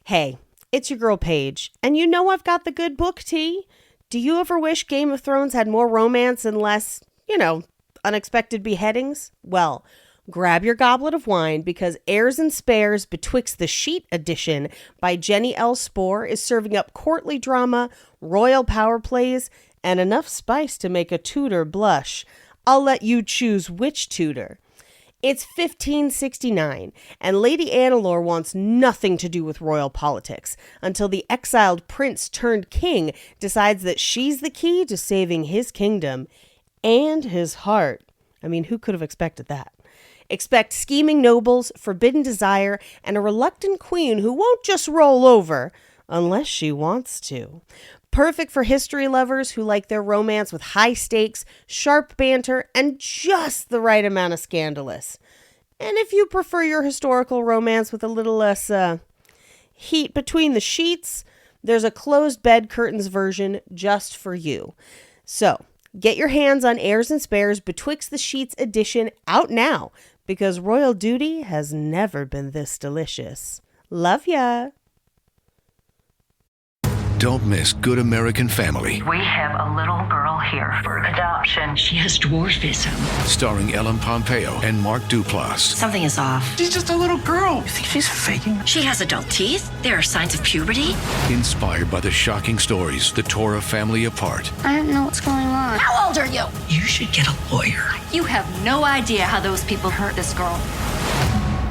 Hey, it's your girl Paige, and you know I've got the good book tea. Do you ever wish Game of Thrones had more romance and less, unexpected beheadings? Well, grab your goblet of wine because Heirs and Spares Betwixt the Sheet edition by Jenny L. Spohr is serving up courtly drama, royal power plays, and enough spice to make a Tudor blush. I'll let you choose which Tudor. It's 1569, and Lady Annalore wants nothing to do with royal politics until the exiled prince turned king decides that she's the key to saving his kingdom and his heart. I mean, who could have expected that? Expect scheming nobles, forbidden desire, and a reluctant queen who won't just roll over unless she wants to. Perfect for history lovers who like their romance with high stakes, sharp banter, and just the right amount of scandalous. And if you prefer your historical romance with a little less heat between the sheets, there's a closed bed curtains version just for you. So, get your hands on Heirs and Spares Betwixt the Sheets edition out now, because royal duty has never been this delicious. Love ya! Don't miss Good American Family. We have a little girl here for adoption. She has dwarfism. Starring Ellen Pompeo and Mark Duplass. Something is off. She's just a little girl. You think she's faking? She has adult teeth. There are signs of puberty. Inspired by the shocking stories that tore a family apart. I don't know what's going on. How old are you? You should get a lawyer. You have no idea how those people hurt this girl.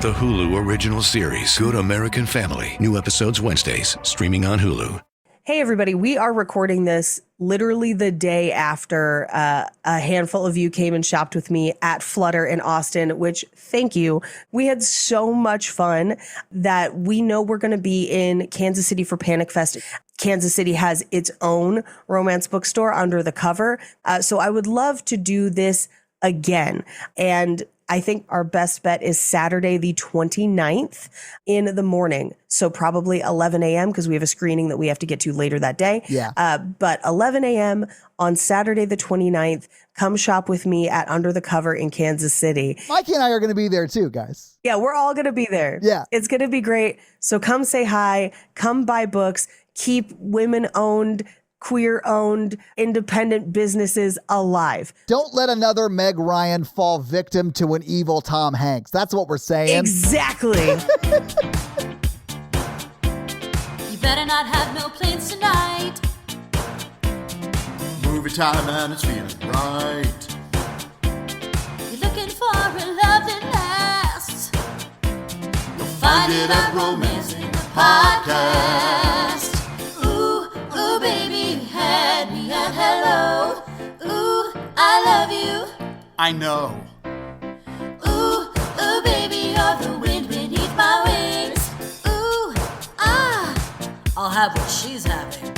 The Hulu original series, Good American Family. New episodes Wednesdays, streaming on Hulu. Hey everybody, we are recording this literally the day after a handful of you came and shopped with me at Flutter in Austin, which thank you. We had so much fun that we know we're going to be in Kansas City for Panic Fest. Kansas City has its own romance bookstore under the cover. So I would love to do this again. And I think our best bet is Saturday, the 29th in the morning. So probably 11 a.m. because we have a screening that we have to get to later that day. Yeah. But 11 a.m. on Saturday, the 29th, come shop with me at Under the Cover in Kansas City. Mikey and I are going to be there too, guys. Yeah, we're all going to be there. Yeah. It's going to be great. So come say hi, come buy books, keep women-owned, queer-owned, independent businesses alive. Don't let another Meg Ryan fall victim to an evil Tom Hanks. That's what we're saying. Exactly. You better not have no plans tonight. Movie time and it's feeling right. You're looking for a love that lasts. You'll find it at Romance in the Podcast. Ooh, baby, you had me at hello. Ooh, I love you. I know. Ooh, baby, you're the wind beneath my wings. Ooh, I'll have what she's having.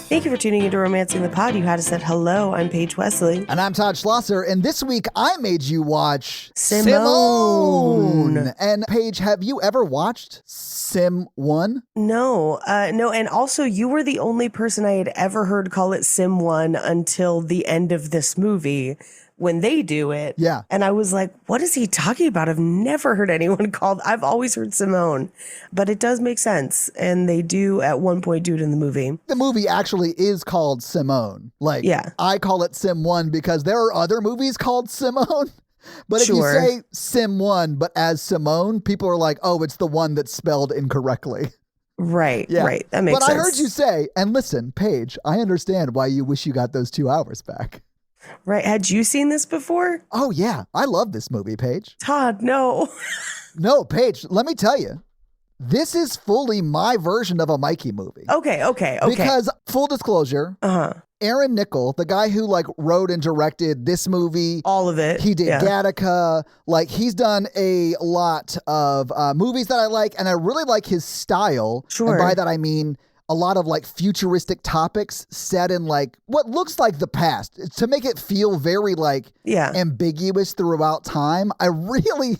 Thank you for tuning into Romancing the Pod. You had us at hello. I'm Paige Wesley. And I'm Todd Schlosser. And this week I made you watch S1m0ne. And Paige, have you ever watched S1m0ne? No. And also you were the only person I had ever heard call it S1m0ne until the end of this movie when they do it. Yeah. And I was like, what is he talking about? I've never heard anyone called, I've always heard S1m0ne, but it does make sense. And they do at one point do it in the movie. The movie actually is called S1m0ne. Like, yeah. I call it S1m0ne because there are other movies called S1m0ne. But if you Sure. say S1m0ne, but as Simone, people are like, oh, it's the one that's spelled incorrectly. Right, Yeah. right. That makes sense. sense. But I heard you say, and listen, Paige, I understand why you wish you got those 2 hours back. Right. Had you seen this before? Oh, yeah. I love this movie, Paige. Todd, no. No, Paige, let me tell you. This is fully my version of a Mikey movie. Okay. Because, full disclosure, Aaron Nickel, the guy who wrote and directed this movie. All of it. He did Gattaca. He's done a lot of movies that I like, and I really like his style. Sure. And by that I mean a lot of futuristic topics set in what looks like the past to make it feel very ambiguous throughout time. I really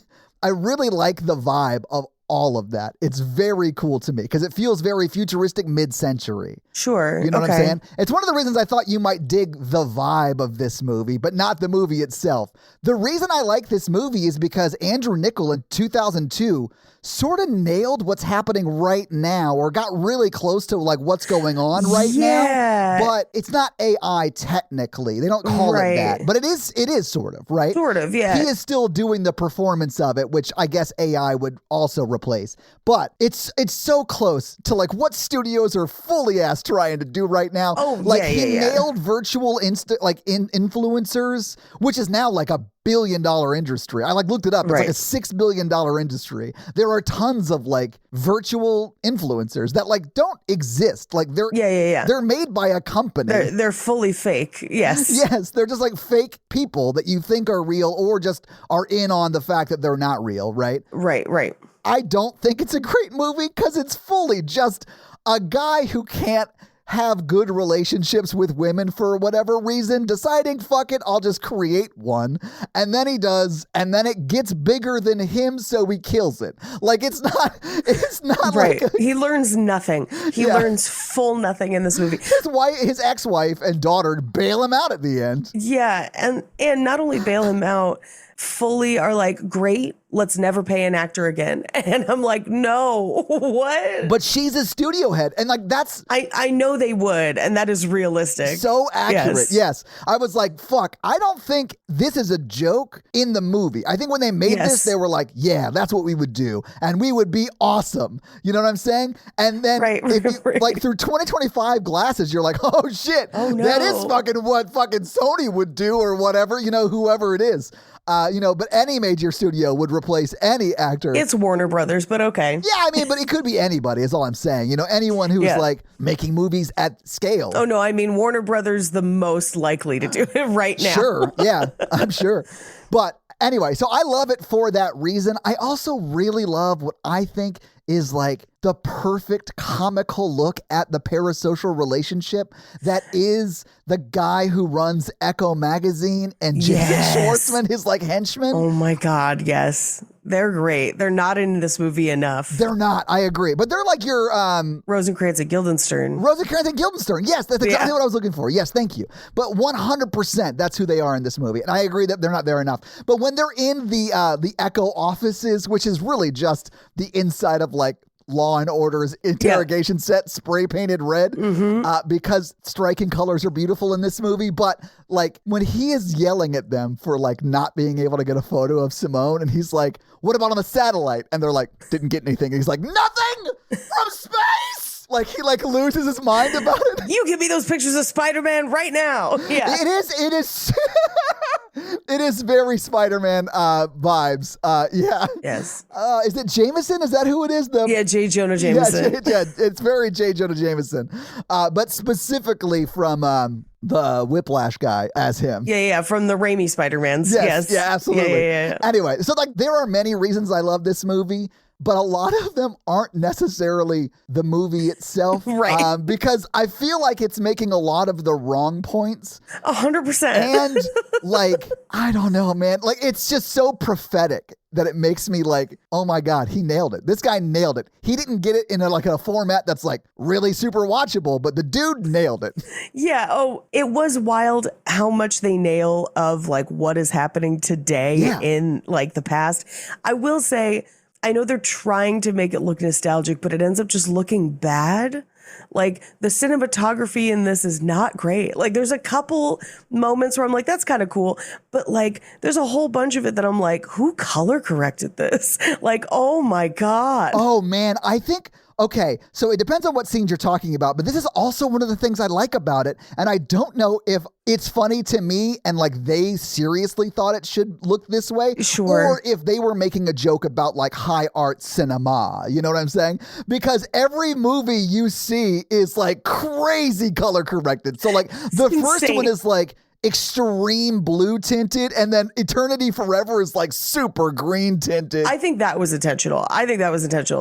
like the vibe of all of that. It's very cool to me because it feels very futuristic mid-century. Sure. You know what I'm okay. saying? It's one of the reasons I thought you might dig the vibe of this movie, but not the movie itself. The reason I like this movie is because Andrew Niccol in 2002 sort of nailed what's happening right now, or got really close to like what's going on right now. But it's not AI technically. They don't call it that. But it is sort of, right? Sort of, yeah. He is still doing the performance of it, which I guess AI would also replace. But it's so close to like what studios are fully ass trying to do right now. Oh, like yeah, he yeah, yeah. nailed virtual influencers, which is now like $1 billion industry. I like looked it up. It's like a $6 billion industry. There are tons of like virtual influencers that like don't exist. Like they're they're made by a company. They're fully fake. Yes. Yes, they're just like fake people that you think are real or just are in on the fact that they're not real, right? Right. I don't think it's a great movie because it's fully just a guy who can't have good relationships with women for whatever reason, deciding, fuck it, I'll just create one. And then he does, and then it gets bigger than him, so he kills it. Like, it's not right. like... He learns nothing. He learns full nothing in this movie. His ex-wife and daughter bail him out at the end. Yeah, and not only bail him out, fully are like, great, let's never pay an actor again. And I'm like, no, what? But she's a studio head. And like, that's... I know they would, and that is realistic. So accurate. Yes. I was like, fuck, I don't think this is a joke in the movie. I think when they made this, they were like, yeah, that's what we would do. And we would be awesome. You know what I'm saying? And then like through 2025 glasses, you're like, oh shit, that is fucking what fucking Sony would do or whatever, you know, whoever it is. But any major studio would replace any actor. It's Warner Brothers, but okay. Yeah, I mean, but it could be anybody is all I'm saying. You know, anyone who's like making movies at scale. Oh, no, I mean, Warner Brothers the most likely to do it right now. Sure, yeah, I'm sure. But anyway, so I love it for that reason. I also really love what I think is like the perfect comical look at the parasocial relationship that is the guy who runs Echo magazine and Jason Schwartzman, his like henchman. Oh my God, yes. They're great. They're not in this movie enough. They're not, I agree. But they're like your... Rosencrantz and Guildenstern. Rosencrantz and Guildenstern. Yes, that's exactly what I was looking for. Yes, thank you. But 100% that's who they are in this movie. And I agree that they're not there enough. But when they're in the Echo offices, which is really just the inside of like Law and Order's interrogation set, spray painted red, because striking colors are beautiful in this movie. But like when he is yelling at them for like not being able to get a photo of Simone, and he's like, what about on the satellite? And they're like, didn't get anything. And he's like, nothing from space. Like he like loses his mind about it. You give me those pictures of Spider-Man right now. Yeah. It is it is very Spider-Man vibes. Yeah. Yes. Is it Jameson? Is that who it is? J. Jonah Jameson. Yeah, it's very J. Jonah Jameson. But specifically from the Whiplash guy as him. Yeah, from the Raimi Spider-Mans. Yes. Yeah, absolutely. Yeah. Anyway, so like there are many reasons I love this movie, but a lot of them aren't necessarily the movie itself. Right. Because I feel like it's making a lot of the wrong points. 100%. And like, I don't know, man. Like, it's just so prophetic that it makes me like, oh my God, he nailed it. This guy nailed it. He didn't get it in a format that's like really super watchable, but the dude nailed it. Yeah. Oh, it was wild how much they nail of like what is happening today in like the past. I will say, I know they're trying to make it look nostalgic, but it ends up just looking bad. Like the cinematography in this is not great. Like there's a couple moments where I'm like, that's kind of cool. But like there's a whole bunch of it that I'm like, who color corrected this? Like, oh my God. Oh man, I think... Okay, so it depends on what scenes you're talking about, but this is also one of the things I like about it. And I don't know if it's funny to me and like they seriously thought it should look this way. Sure. Or if they were making a joke about like high art cinema. You know what I'm saying? Because every movie you see is like crazy color corrected. So like the first one is like extreme blue tinted, and then Eternity Forever is like super green tinted. I think that was intentional.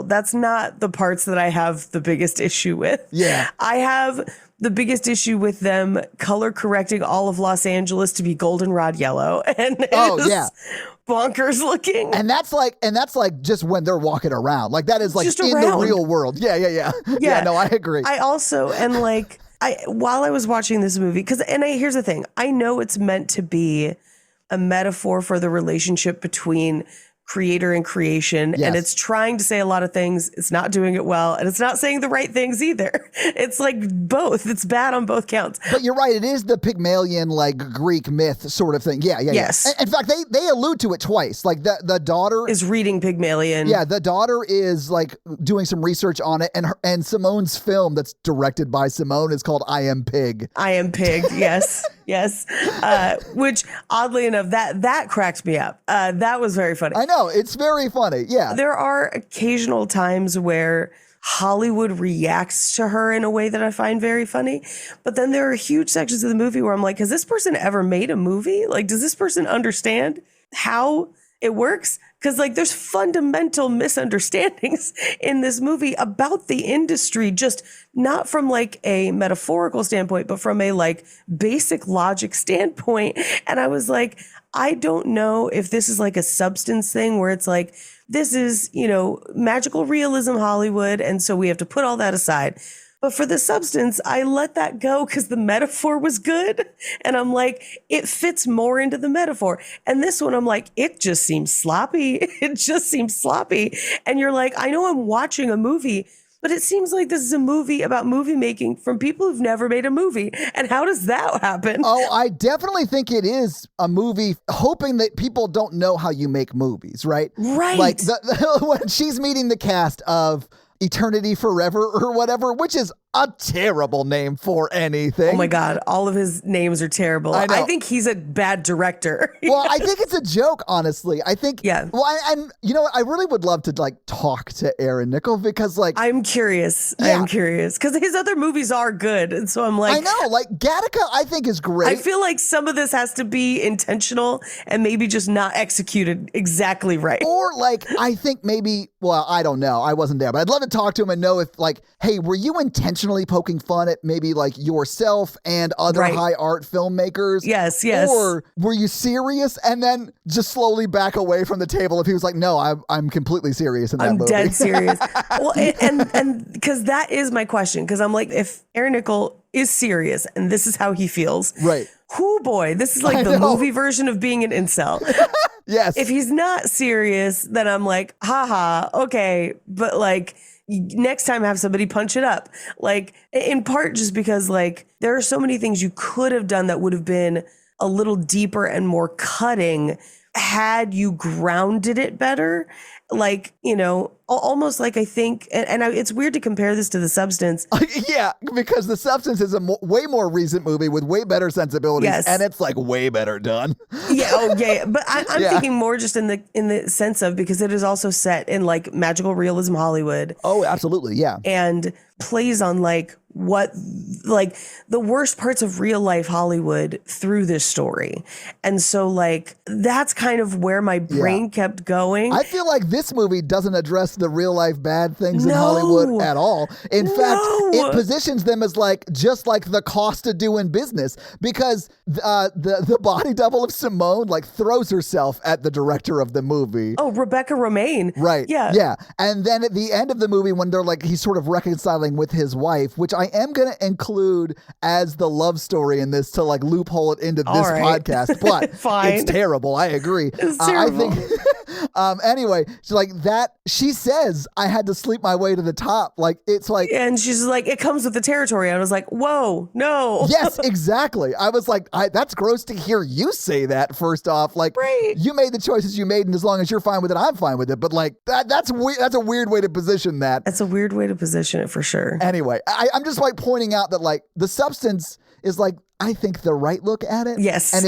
That's not the parts that I have the biggest issue with. Yeah. I have the biggest issue with them color correcting all of Los Angeles to be goldenrod yellow. And bonkers looking. And that's like just when they're walking around. Like that is like Just in around. the real world. Yeah. Yeah, no, I agree. I also, and like, while I was watching this movie, here's the thing, I know it's meant to be a metaphor for the relationship between creator and creation, Yes. and it's trying to say a lot of things. It's not doing it well, and it's not saying the right things either. It's like both. It's bad on both counts. But you're right. It is the Pygmalion, like Greek myth sort of thing. Yeah. Yes. In fact, they allude to it twice. Like the daughter Is reading Pygmalion. Yeah, the daughter is like doing some research on it, and Simone's film that's directed by Simone is called I Am Pig. I Am Pig. Yes. Yes. Which oddly enough, that cracked me up. That was very funny. I know, it's very funny. Yeah. There are occasional times where Hollywood reacts to her in a way that I find very funny. But then there are huge sections of the movie where I'm like, has this person ever made a movie? Like, does this person understand how it works? Because like there's fundamental misunderstandings in this movie about the industry, just not from like a metaphorical standpoint, but from a like basic logic standpoint. And I was like, I don't know if this is like a substance thing where it's like, this is, magical realism Hollywood. And so we have to put all that aside. But for the substance, I let that go because the metaphor was good. And I'm like, it fits more into the metaphor. And this one, I'm like, it just seems sloppy. It just seems sloppy. And you're like, I know I'm watching a movie, but it seems like this is a movie about movie making from people who've never made a movie. And how does that happen? Oh, I definitely think it is a movie hoping that people don't know how you make movies, right? Right. Like when she's meeting the cast of Eternity Forever or whatever, which is a terrible name for anything. Oh my God. All of his names are terrible. I know. I think he's a bad director. Well, I think it's a joke, honestly. I think, Yeah. Well, and you know what? I really would love to like talk to Aaron Nickel because like, I'm curious. Yeah. I'm curious because his other movies are good. And so I'm like, I know, like Gattaca, I think is great. I feel like some of this has to be intentional and maybe just not executed exactly right. Or like, I think maybe, well, I don't know. I wasn't there, but I'd love to talk to him and know if like, hey, were you intentionally poking fun at maybe like yourself and other Right. high art filmmakers? Yes. Or were you serious? And then just slowly back away from the table if he was like, no, I'm completely serious in that I'm movie. dead serious. Well, and because that is my question. Because I'm like, if Aaron Nickel is serious and this is how he feels, Right. whoo boy, this is like I the know. movie version of being an incel. Yes. If he's not serious, then I'm like, haha, okay, but like next time have somebody punch it up. Like in part just because like there are so many things you could have done that would have been a little deeper and more cutting had you grounded it better. Like, almost like I think, and it's weird to compare this to The Substance. Yeah, because The Substance is a way more recent movie with way better sensibilities, Yes. and it's like way better done. Yeah, oh yeah. But I'm Yeah. thinking more just in the sense of because it is also set in like magical realism Hollywood. Oh, absolutely, yeah. And plays on like what like the worst parts of real life Hollywood through this story. And so like that's kind of where my brain kept going. I feel like this movie doesn't address the real life bad things in No. Hollywood at all. In fact, No. it positions them as like just like the cost of doing business because the body double of Simone like throws herself at the director of the movie. Oh, Rebecca Romaine. Right. Yeah. Yeah. And then at the end of the movie, when they're like, he's sort of reconciling with his wife, which I am going to include as the love story in this to like loophole it into this All right. podcast, but Fine. it's terrible. I agree. It's I terrible. think, anyway, so like that, she says, I had to sleep my way to the top. Like, it's like, And she's like, it comes with the territory. I was like, whoa, no. yes, exactly. I was like, that's gross to hear you say that. First off, like, Right. you made the choices you made, and as long as you're fine with it, I'm fine with it. But like, that's weird. That's a weird way to position that. That's a weird way to position it for sure. Anyway, I'm just like pointing out that like The Substance is like, I think the right look at it. Yes. And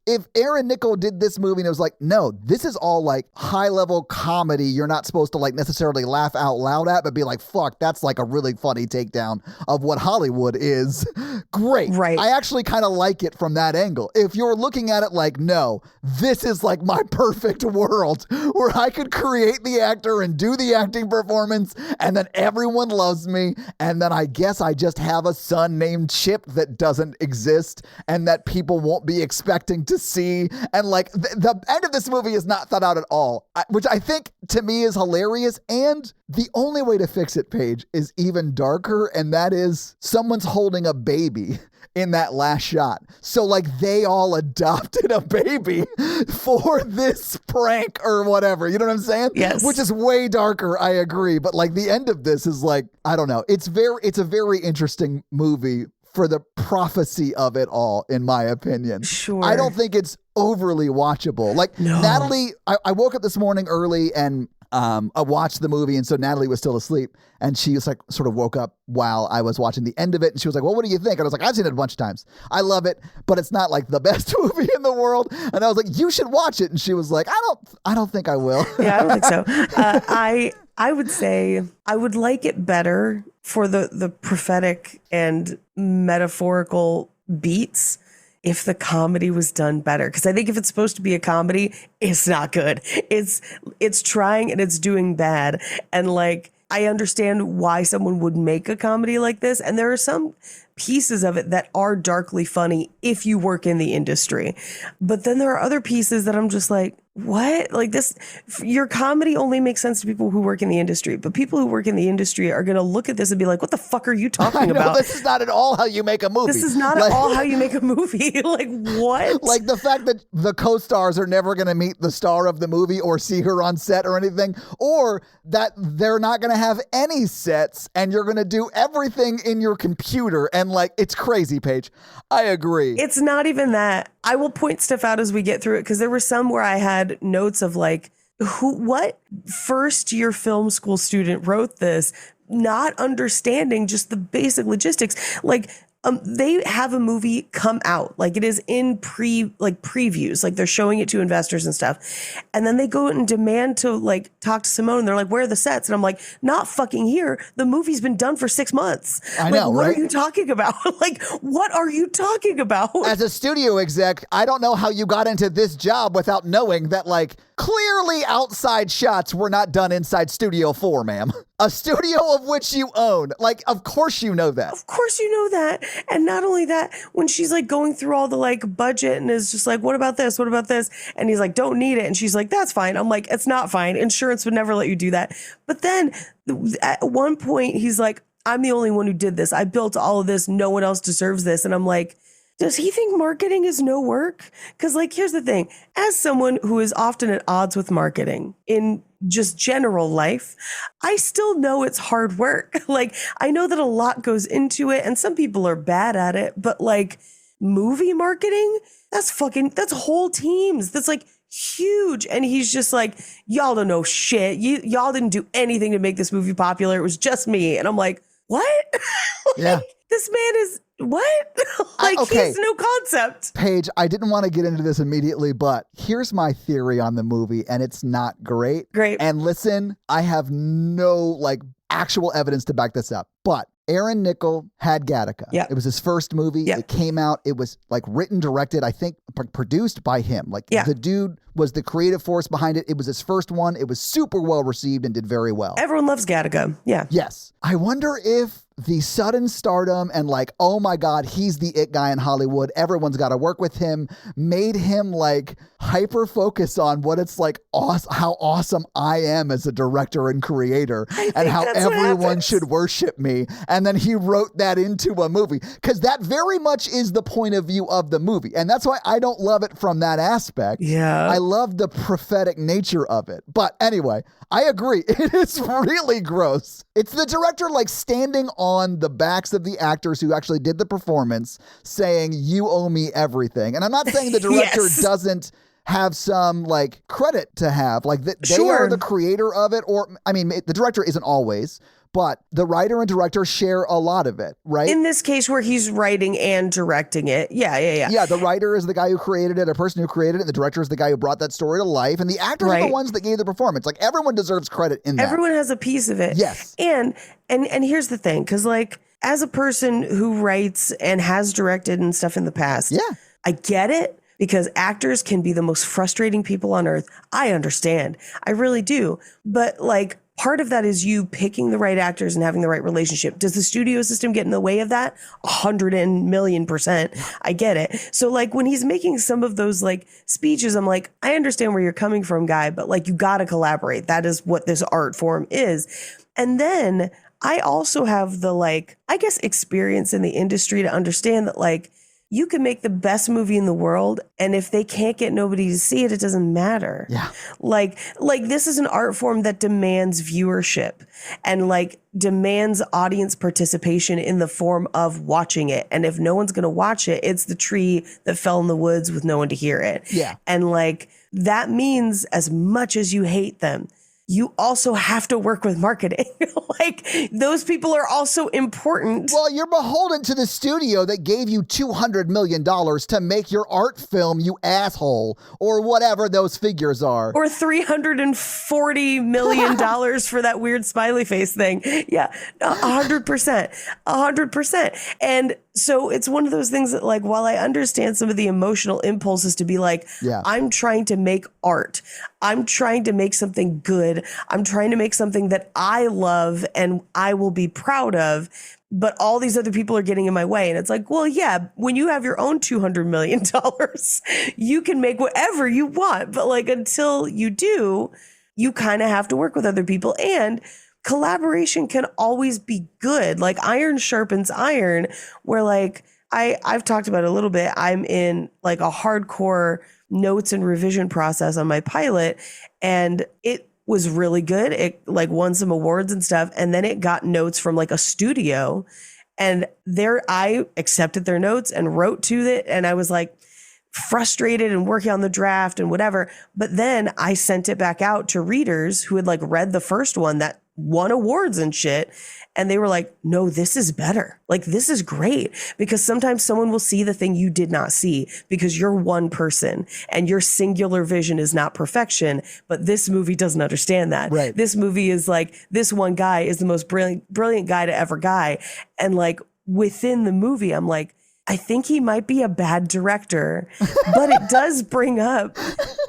if Aaron Nickel did this movie and it was like, no, this is all like high level comedy you're not supposed to like necessarily laugh out loud at, but be like, fuck, that's like a really funny takedown of what Hollywood is. Great. Right. I actually kind of like it from that angle. If you're looking at it like, no, this is like my perfect world where I could create the actor and do the acting performance and then everyone loves me. And then I guess I just have a son named Chip that doesn't exist exist and that people won't be expecting to see. And like the end of this movie is not thought out at all, which I think to me is hilarious. And the only way to fix it, Paige, is even darker. And that is someone's holding a baby in that last shot. So like they all adopted a baby for this prank or whatever. You know what I'm saying? Yes. Which is way darker. I agree. But like the end of this is like, I don't know. It's a very interesting movie for the prophecy of it all, in my opinion. Sure. I don't think it's overly watchable. Like Natalie, I woke up this morning early and I watched the movie, and so Natalie was still asleep, and she was like sort of woke up while I was watching the end of it, and she was like, well, what do you think? And I was like, I've seen it a bunch of times. I love it, but it's not like the best movie in the world. And I was like, you should watch it. And she was like, I don't think I will. Yeah, I don't think so. I would say I would like it better for the prophetic and metaphorical beats if the comedy was done better. Because I think if it's supposed to be a comedy, it's not good. It's trying and it's doing bad. And like, I understand why someone would make a comedy like this. And there are some pieces of it that are darkly funny if you work in the industry. But then there are other pieces that I'm just like, what? Like this, your comedy only makes sense to people who work in the industry, but people who work in the industry are going to look at this and be like, what the fuck are you talking about? This is not at all how you make a movie. This is not at all how you make a movie. Like what? Like the fact that the co-stars are never going to meet the star of the movie or see her on set or anything, or that they're not going to have any sets and you're going to do everything in your computer. And like, it's crazy, Paige. I agree. It's not even that. I will point stuff out as we get through it, because there were some where I had notes of like, what first year film school student wrote this, not understanding just the basic logistics. Like, they have a movie come out, like it is in previews, like they're showing it to investors and stuff. And then they go and demand to like talk to Simone, and they're like, where are the sets? And I'm like, not fucking here. The movie's been done for 6 months. I know, what right? are you talking about? Like, what are you talking about? As a studio exec, I don't know how you got into this job without knowing that like clearly outside shots were not done inside Studio 4, ma'am. A studio of which you own. Like, of course you know that. Of course you know that. And not only that, when she's like going through all the like budget and is just like, what about this? What about this? And he's like, don't need it. And she's like, that's fine. I'm like, it's not fine. Insurance would never let you do that. But then at one point he's like, I'm the only one who did this. I built all of this. No one else deserves this. And I'm like, does he think marketing is no work? Because like, here's the thing. As someone who is often at odds with marketing in just general life, I still know it's hard work. Like, I know that a lot goes into it and some people are bad at it, but like movie marketing, that's whole teams. That's like huge. And he's just like, y'all don't know shit. Y'all didn't do anything to make this movie popular. It was just me. And I'm like, what? Like, yeah. This man is what? Like, okay. He's no concept. Paige, I didn't want to get into this immediately, but here's my theory on the movie, and it's not great. Great. And listen, I have no like actual evidence to back this up, but Aaron Nickel had Gattaca. Yeah. It was his first movie. Yeah. It came out. It was like written, directed, I think produced by him. Like the dude was the creative force behind it. It was his first one. It was super well received and did very well. Everyone loves Gattaca. Yeah. Yes. I wonder if the sudden stardom and like, oh my God, he's the it guy in Hollywood, everyone's got to work with him, made him like hyper focus on what it's like, how awesome I am as a director and creator and how everyone should worship me. And then he wrote that into a movie, because that very much is the point of view of the movie. And that's why I don't love it from that aspect. Yeah. I love the prophetic nature of it. But anyway, I agree. It is really gross. It's the director like standing on the backs of the actors who actually did the performance saying, you owe me everything. And I'm not saying the director doesn't have some like credit to have, like they are the creator of it, or I mean, the director isn't always, but the writer and director share a lot of it, right? In this case where he's writing and directing it. Yeah. Yeah, the writer is the guy who created it, a person who created it, and the director is the guy who brought that story to life, and the actors are the ones that gave the performance. Like, everyone deserves credit in that. Everyone has a piece of it. Yes. And here's the thing, because like, as a person who writes and has directed and stuff in the past, I get it. Because actors can be the most frustrating people on earth. I understand. I really do. But like, part of that is you picking the right actors and having the right relationship. Does the studio system get in the way of that? 100,000,000%. I get it. So like when he's making some of those like speeches, I'm like, I understand where you're coming from, guy, but like you got to collaborate. That is what this art form is. And then I also have the like, I guess, experience in the industry to understand that like you can make the best movie in the world, and if they can't get nobody to see it, it doesn't matter. Yeah. Like this is an art form that demands viewership and like demands audience participation in the form of watching it. And if no one's going to watch it, it's the tree that fell in the woods with no one to hear it. Yeah. And like that means as much as you hate them, you also have to work with marketing. Like those people are also important. Well, you're beholden to the studio that gave you $200 million to make your art film, you asshole, or whatever those figures are. Or $340 million for that weird smiley face thing. Yeah, 100%. 100%. And so it's one of those things that like, while I understand some of the emotional impulses to be like, I'm trying to make art. I'm trying to make something good. I'm trying to make something that I love and I will be proud of. But all these other people are getting in my way. And it's like, well, yeah, when you have your own $200 million, you can make whatever you want. But like, until you do, you kind of have to work with other people. And collaboration can always be good. Like iron sharpens iron, where like I've talked about it a little bit. I'm in like a hardcore notes and revision process on my pilot, and it was really good. It like won some awards and stuff. And then it got notes from like a studio, and I accepted their notes and wrote to it. And I was like frustrated and working on the draft and whatever. But then I sent it back out to readers who had like read the first one that won awards and shit. And they were like, no, this is better. Like, this is great. Because sometimes someone will see the thing you did not see because you're one person and your singular vision is not perfection. But this movie doesn't understand that. Right. This movie is like, this one guy is the most brilliant guy to ever guy. And like within the movie, I'm like, I think he might be a bad director, but it does bring up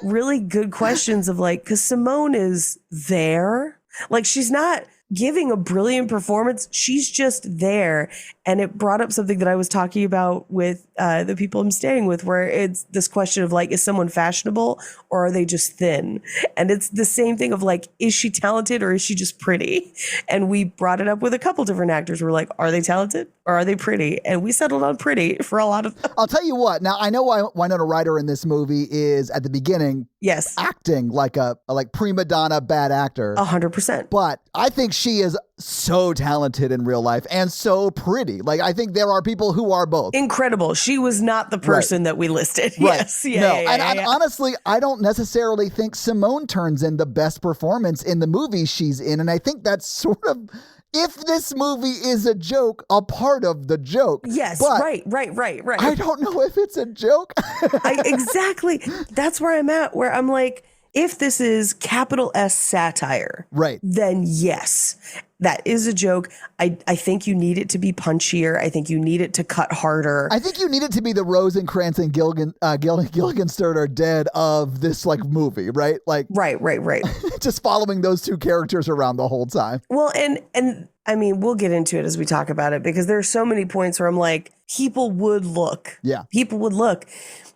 really good questions of like, because S1m0ne is there. Like, she's not giving a brilliant performance. She's just there. And it brought up something that I was talking about with the people I'm staying with, where it's this question of like, is someone fashionable or are they just thin? And it's the same thing of like, is she talented or is she just pretty? And we brought it up with a couple different actors. We're like, are they talented or are they pretty? And we settled on pretty for a lot of them. I'll tell you what. Now, I know why Winona Ryder in this movie is at the beginning acting like a prima donna bad actor. 100%. But I think she is so talented in real life and so pretty. Like, I think there are people who are both. Incredible. She was not the person that we listed. Right. Yes. Yeah, and honestly, I don't necessarily think S1m0ne turns in the best performance in the movie she's in. And I think that's sort of, if this movie is a joke, a part of the joke. Yes, but right. I don't know if it's a joke. Exactly. That's where I'm at, where I'm like, if this is capital S satire, right, then yes, that is a joke. I think you need it to be punchier. I think you need it to cut harder. I think you need it to be the Rosencrantz and Guildenstern are dead of this like movie, right? Like right. Just following those two characters around the whole time. Well, and I mean, we'll get into it as we talk about it, because there are so many points where I'm like, people would look. Yeah. People would look,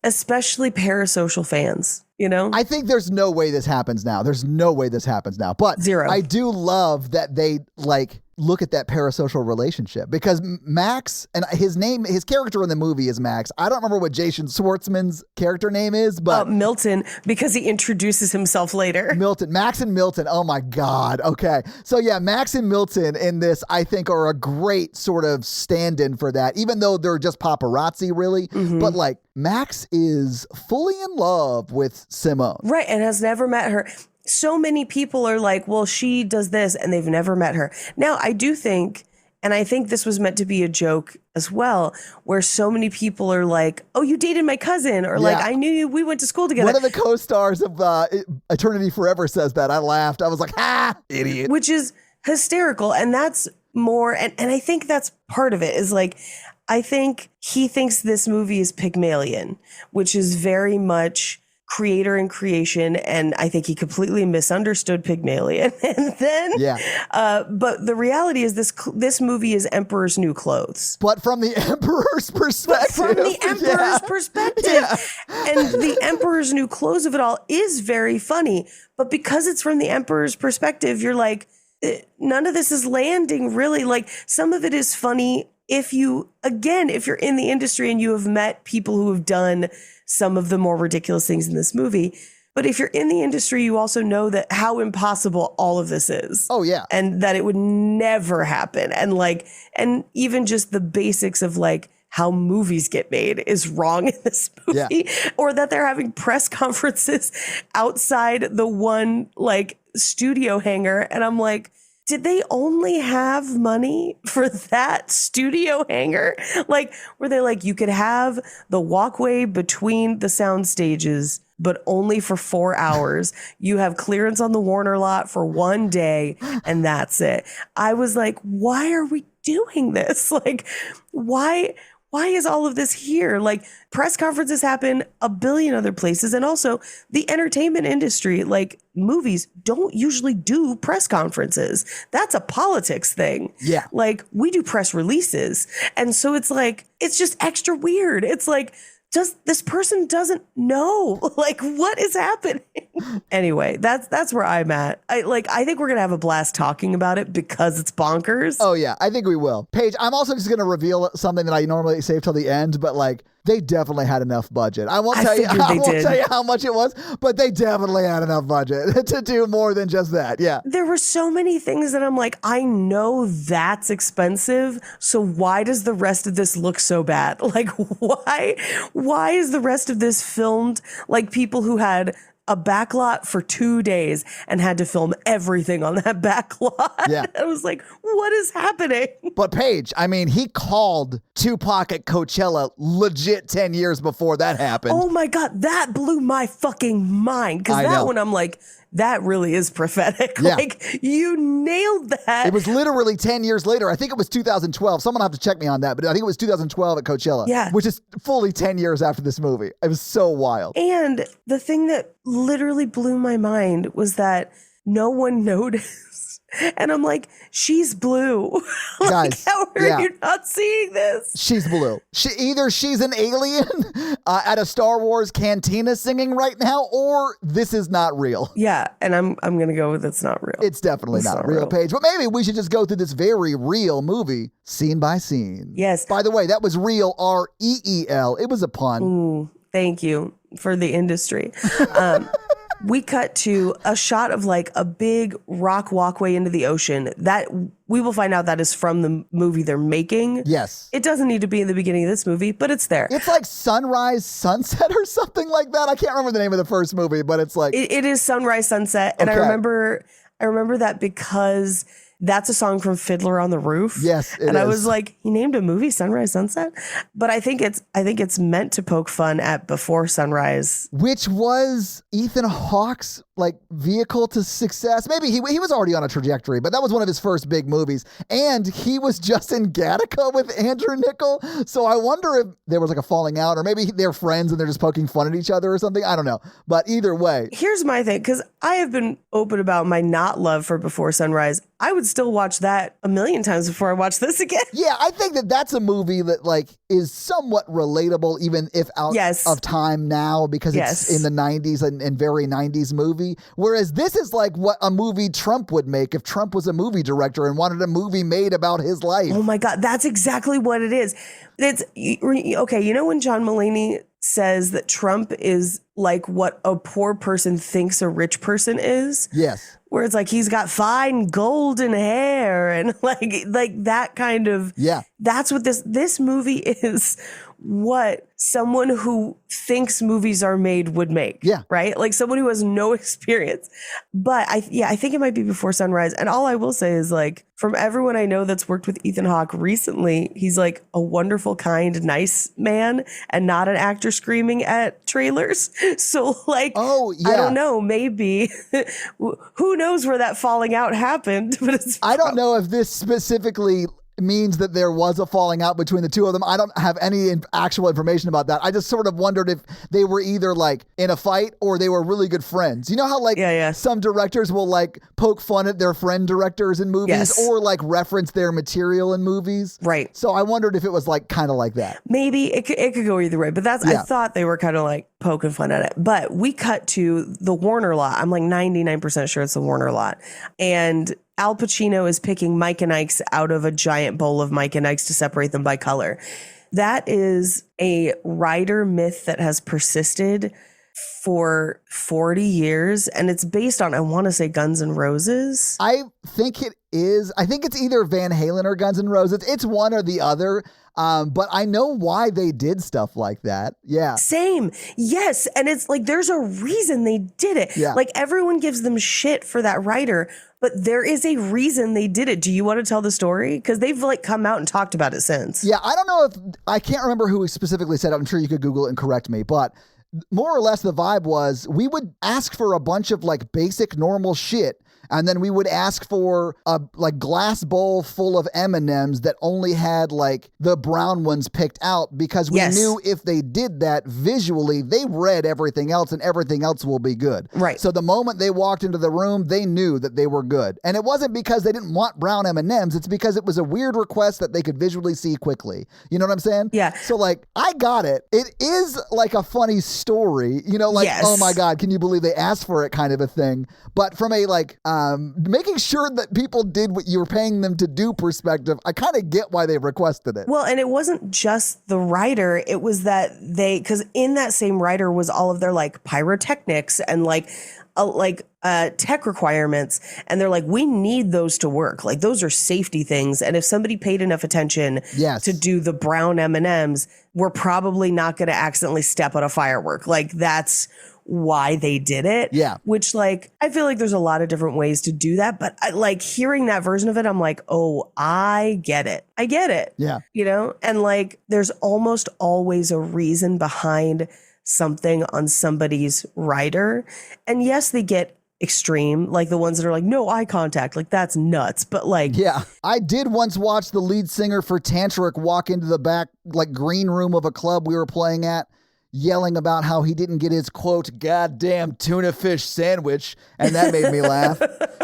especially parasocial fans. You know, I think there's no way this happens now. But zero. I do love that they like look at that parasocial relationship, because Max, and his character in the movie is Max. I don't remember what Jason Schwartzman's character name is, but Milton, because he introduces himself later. Max and Milton. Oh my God. Okay. So yeah, Max and Milton in this, I think, are a great sort of stand-in for that, even though they're just paparazzi really. Mm-hmm. But like, Max is fully in love with S1m0ne. Right. And has never met her. So many people are like, well, she does this, and they've never met her. Now, I do think, and I think this was meant to be a joke as well, where so many people are like, oh, you dated my cousin, or like, I knew you, we went to school together. One of the co-stars of Eternity Forever says that. I laughed. I was like, idiot. Which is hysterical. And that's more, and I think that's part of it, is like, I think he thinks this movie is Pygmalion, which is very much creator and creation, and I think he completely misunderstood Pygmalion. And then, but the reality is this movie is Emperor's New Clothes. But from the Emperor's perspective. And the Emperor's New Clothes of it all is very funny. But because it's from the Emperor's perspective, you're like, none of this is landing really. Like, some of it is funny if you're in the industry and you have met people who have done some of the more ridiculous things in this movie. But if you're in the industry, you also know that how impossible all of this is. Oh, yeah. And that it would never happen. And even just the basics of like how movies get made is wrong in this movie. Or that they're having press conferences outside the one like studio hangar. And I'm like, did they only have money for that studio hangar? Like, were they like, you could have the walkway between the sound stages, but only for 4 hours. You have clearance on the Warner lot for 1 day, and that's it. I was like, why are we doing this? Like, why is all of this here? Like, press conferences happen a billion other places. And also the entertainment industry, like movies, don't usually do press conferences. That's a politics thing. Yeah. Like, we do press releases. And so it's like, it's just extra weird. It's like, this person doesn't know, like, what is happening? Anyway, that's where I'm at. I think we're going to have a blast talking about it because it's bonkers. Oh, yeah, I think we will. Paige, I'm also just going to reveal something that I normally save till the end, but like, they definitely had enough budget. I won't tell you how much it was, but they definitely had enough budget to do more than just that. Yeah. There were so many things that I'm like, I know that's expensive, so why does the rest of this look so bad? Like, why is the rest of this filmed like people who had a backlot for 2 days and had to film everything on that backlot? Yeah. I was like, what is happening? But Paige, I mean, he called Tupac at Coachella legit 10 years before that happened. Oh my God, that blew my fucking mind. Because that one, I'm like, that really is prophetic. Yeah. Like, you nailed that. It was literally 10 years later. I think it was 2012. Someone will have to check me on that, but I think it was 2012 at Coachella. Yeah. Which is fully 10 years after this movie. It was so wild. And the thing that literally blew my mind was that no one noticed. And I'm like, she's blue. Like, guys, how are you not seeing this? She's blue. Either she's an alien at a Star Wars cantina singing right now, or this is not real. Yeah, and I'm gonna go with it's not real. It's definitely not real, Paige. But maybe we should just go through this very real movie, scene by scene. Yes. By the way, that was real, REEL. It was a pun. Ooh, thank you for the industry. We cut to a shot of like a big rock walkway into the ocean that we will find out that is from the movie they're making. Yes. It doesn't need to be in the beginning of this movie, but it's there. It's like Sunrise Sunset or something like that. I can't remember the name of the first movie, but it's like... It is Sunrise Sunset. And okay. I remember that because that's a song from Fiddler on the Roof. Yes, it is. And I was like, he named a movie Sunrise Sunset? But I think it's meant to poke fun at Before Sunrise. Which was Ethan Hawke's like vehicle to success. Maybe he was already on a trajectory, but that was one of his first big movies. And he was just in Gattaca with Andrew Niccol. So I wonder if there was like a falling out, or maybe they're friends and they're just poking fun at each other or something. I don't know. But either way. Here's my thing, because I have been open about my not love for Before Sunrise. I would still watch that a million times before I watch this again. Yeah, I think that's a movie that like is somewhat relatable, even if out of time now, because it's in the 90s and very 90s movie. Whereas this is like what a movie Trump would make if Trump was a movie director and wanted a movie made about his life. Oh my God, that's exactly what it is. It's okay. You know when John Mulaney says that Trump is like what a poor person thinks a rich person is? Yes. Where it's like he's got fine golden hair and like that kind of, that's what this movie is, what someone who thinks movies are made would make. Yeah. Right? Like someone who has no experience. But I think it might be Before Sunrise. And all I will say is like, from everyone I know that's worked with Ethan Hawke recently, he's like a wonderful, kind, nice man and not an actor screaming at trailers. So like, I don't know, maybe who knows where that falling out happened, but I don't know if this specifically means that there was a falling out between the two of them. I don't have any actual information about that. I just sort of wondered if they were either like in a fight or they were really good friends. You know how like some directors will like poke fun at their friend directors in movies or like reference their material in movies? Right. So I wondered if it was like kind of like that. Maybe it could go either way, but I thought they were kind of like poking fun at it. But we cut to the Warner lot. I'm like 99% sure it's the Warner lot. And Al Pacino is picking Mike and Ike's out of a giant bowl of Mike and Ike's to separate them by color. That is a writer myth that has persisted for 40 years. And it's based on, I want to say, Guns N' Roses. I think it is. I think it's either Van Halen or Guns N' Roses. It's one or the other. But I know why they did stuff like that. Yeah. Same. Yes. And it's like, there's a reason they did it. Yeah. Like everyone gives them shit for that writer, but there is a reason they did it. Do you want to tell the story? Because they've like come out and talked about it since. Yeah. I don't know if, I can't remember who specifically said it. I'm sure you could Google it and correct me, but more or less the vibe was we would ask for a bunch of like basic normal shit. And then we would ask for a like glass bowl full of M&Ms that only had like the brown ones picked out because we knew if they did that visually, they read everything else and everything else will be good. Right. So the moment they walked into the room, they knew that they were good. And it wasn't because they didn't want brown M&Ms. It's because it was a weird request that they could visually see quickly. You know what I'm saying? Yeah. So like, I got it. It is like a funny story, you know, like, oh my God, can you believe they asked for it kind of a thing. But from a like, making sure that people did what you were paying them to do perspective, I kind of get why they requested it. Well, and it wasn't just the writer. It was that because in that same writer was all of their like pyrotechnics and like tech requirements. And they're like, we need those to work. Like those are safety things. And if somebody paid enough attention to do the brown M&Ms, we're probably not going to accidentally step on a firework. Like that's why they did it. Yeah. Which like, I feel like there's a lot of different ways to do that. But I, like hearing that version of it, I'm like, oh, I get it. I get it. Yeah. You know, and like, there's almost always a reason behind something on somebody's writer. And yes, they get extreme, like the ones that are like, no eye contact. Like that's nuts. But like, yeah, I did once watch the lead singer for Tantric walk into the back, like green room of a club we were playing at, yelling about how he didn't get his, quote, goddamn tuna fish sandwich, and that made me laugh.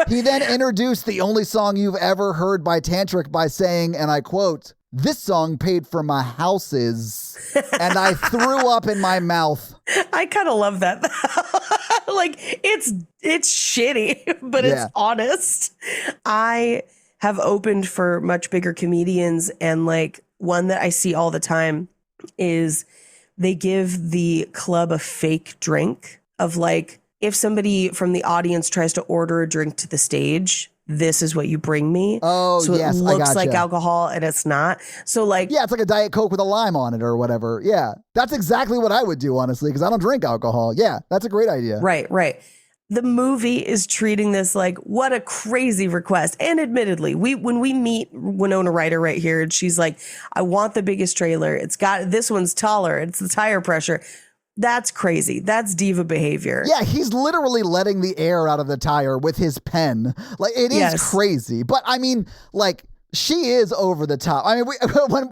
He then introduced the only song you've ever heard by Tantric by saying, and I quote, "This song paid for my houses," and I threw up in my mouth. I kind of love that. Like, it's shitty, but it's honest. I have opened for much bigger comedians, and like one that I see all the time is they give the club a fake drink of like, if somebody from the audience tries to order a drink to the stage, this is what you bring me. Oh, so yes, it looks like alcohol and it's not. So like, yeah, it's like a Diet Coke with a lime on it or whatever. Yeah, that's exactly what I would do, honestly, because I don't drink alcohol. Yeah, that's a great idea. Right. The movie is treating this like, what a crazy request. And admittedly, when we meet Winona Ryder right here, and she's like, I want the biggest trailer. It's got, this one's taller. It's the tire pressure. That's crazy. That's diva behavior. Yeah, he's literally letting the air out of the tire with his pen. Like, it is crazy. But I mean, like, she is over the top. I mean,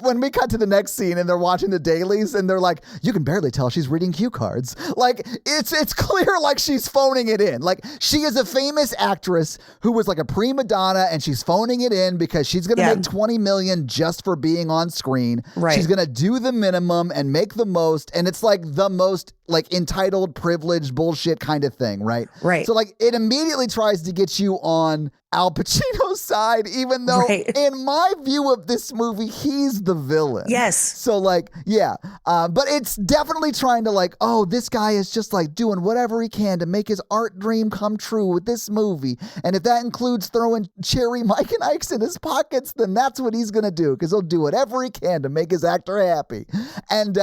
when we cut to the next scene and they're watching the dailies and they're like, you can barely tell she's reading cue cards. Like, it's clear like she's phoning it in. Like, she is a famous actress who was like a prima donna and she's phoning it in because she's going to make $20 million just for being on screen. Right. She's going to do the minimum and make the most. And it's like the most like entitled, privileged bullshit kind of thing, right? Right. So like it immediately tries to get you on Al Pacino's side, even though in my view of this movie, he's the villain. Yes. So like, yeah. But it's definitely trying to like, oh, this guy is just like doing whatever he can to make his art dream come true with this movie. And if that includes throwing cherry Mike and Ike's in his pockets, then that's what he's going to do because he'll do whatever he can to make his actor happy. And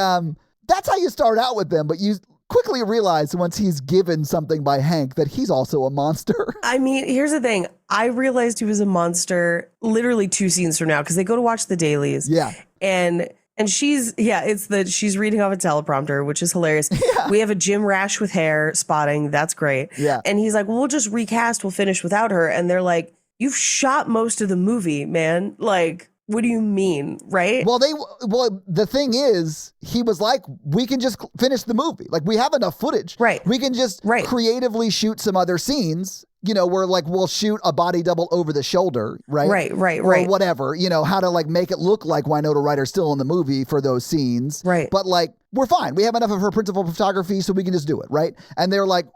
that's how you start out with them. But you quickly realize once he's given something by Hank that he's also a monster. I mean, here's the thing. I realized he was a monster literally 2 scenes from now because they go to watch the dailies. Yeah. And she's reading off a teleprompter, which is hilarious. Yeah. We have a gym rash with hair spotting. That's great. Yeah. And he's like, well, we'll just recast. We'll finish without her. And they're like, you've shot most of the movie, man. Like, What do you mean, right? Well, the thing is, he was like, we can just finish the movie. Like, we have enough footage. Right. We can just creatively shoot some other scenes, where like we'll shoot a body double over the shoulder, right? Right. Or whatever, how to like make it look like Winona Ryder's still in the movie for those scenes. Right. But like, we're fine. We have enough of her principal photography, so we can just do it, right? And they're like,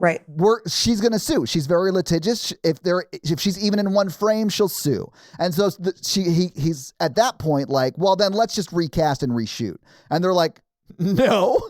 she's gonna sue. She's very litigious. If she's even in one frame, she'll sue. And so he's at that point like, well, then let's just recast and reshoot. And they're like, no.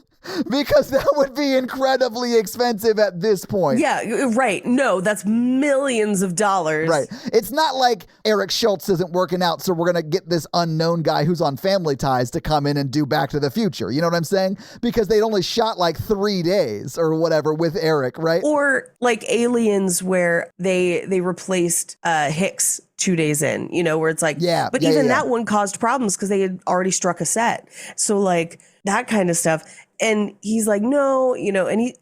Because that would be incredibly expensive at this point. Yeah, right. No, that's millions of dollars. Right. It's not like Eric Schultz isn't working out, so we're going to get this unknown guy who's on Family Ties to come in and do Back to the Future. You know what I'm saying? Because they'd only shot like 3 days or whatever with Eric, right? Or like Aliens, where they replaced Hicks 2 days in, where it's like, but even that one caused problems because they had already struck a set. So like that kind of stuff. And he's like, no, and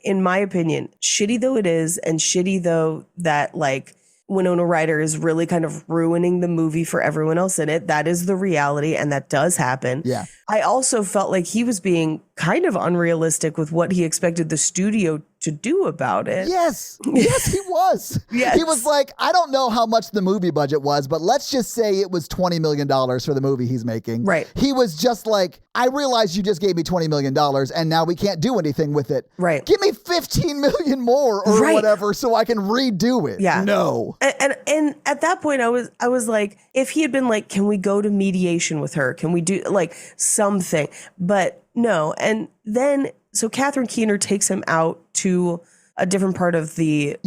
in my opinion, shitty though it is, and shitty though that like Winona Ryder is really kind of ruining the movie for everyone else in it. That is the reality, and that does happen. Yeah. I also felt like he was being kind of unrealistic with what he expected the studio to do about it. Yes, he was. Yes. He was like, I don't know how much the movie budget was, but let's just say it was $20 million for the movie he's making. Right. He was just like, I realize you just gave me $20 million and now we can't do anything with it. Right. Give me 15 million more or whatever so I can redo it. Yeah. No. And at that point I was like, if he had been like, can we go to mediation with her? Can we do like something? But no. And then so Catherine Keener takes him out to a different part of the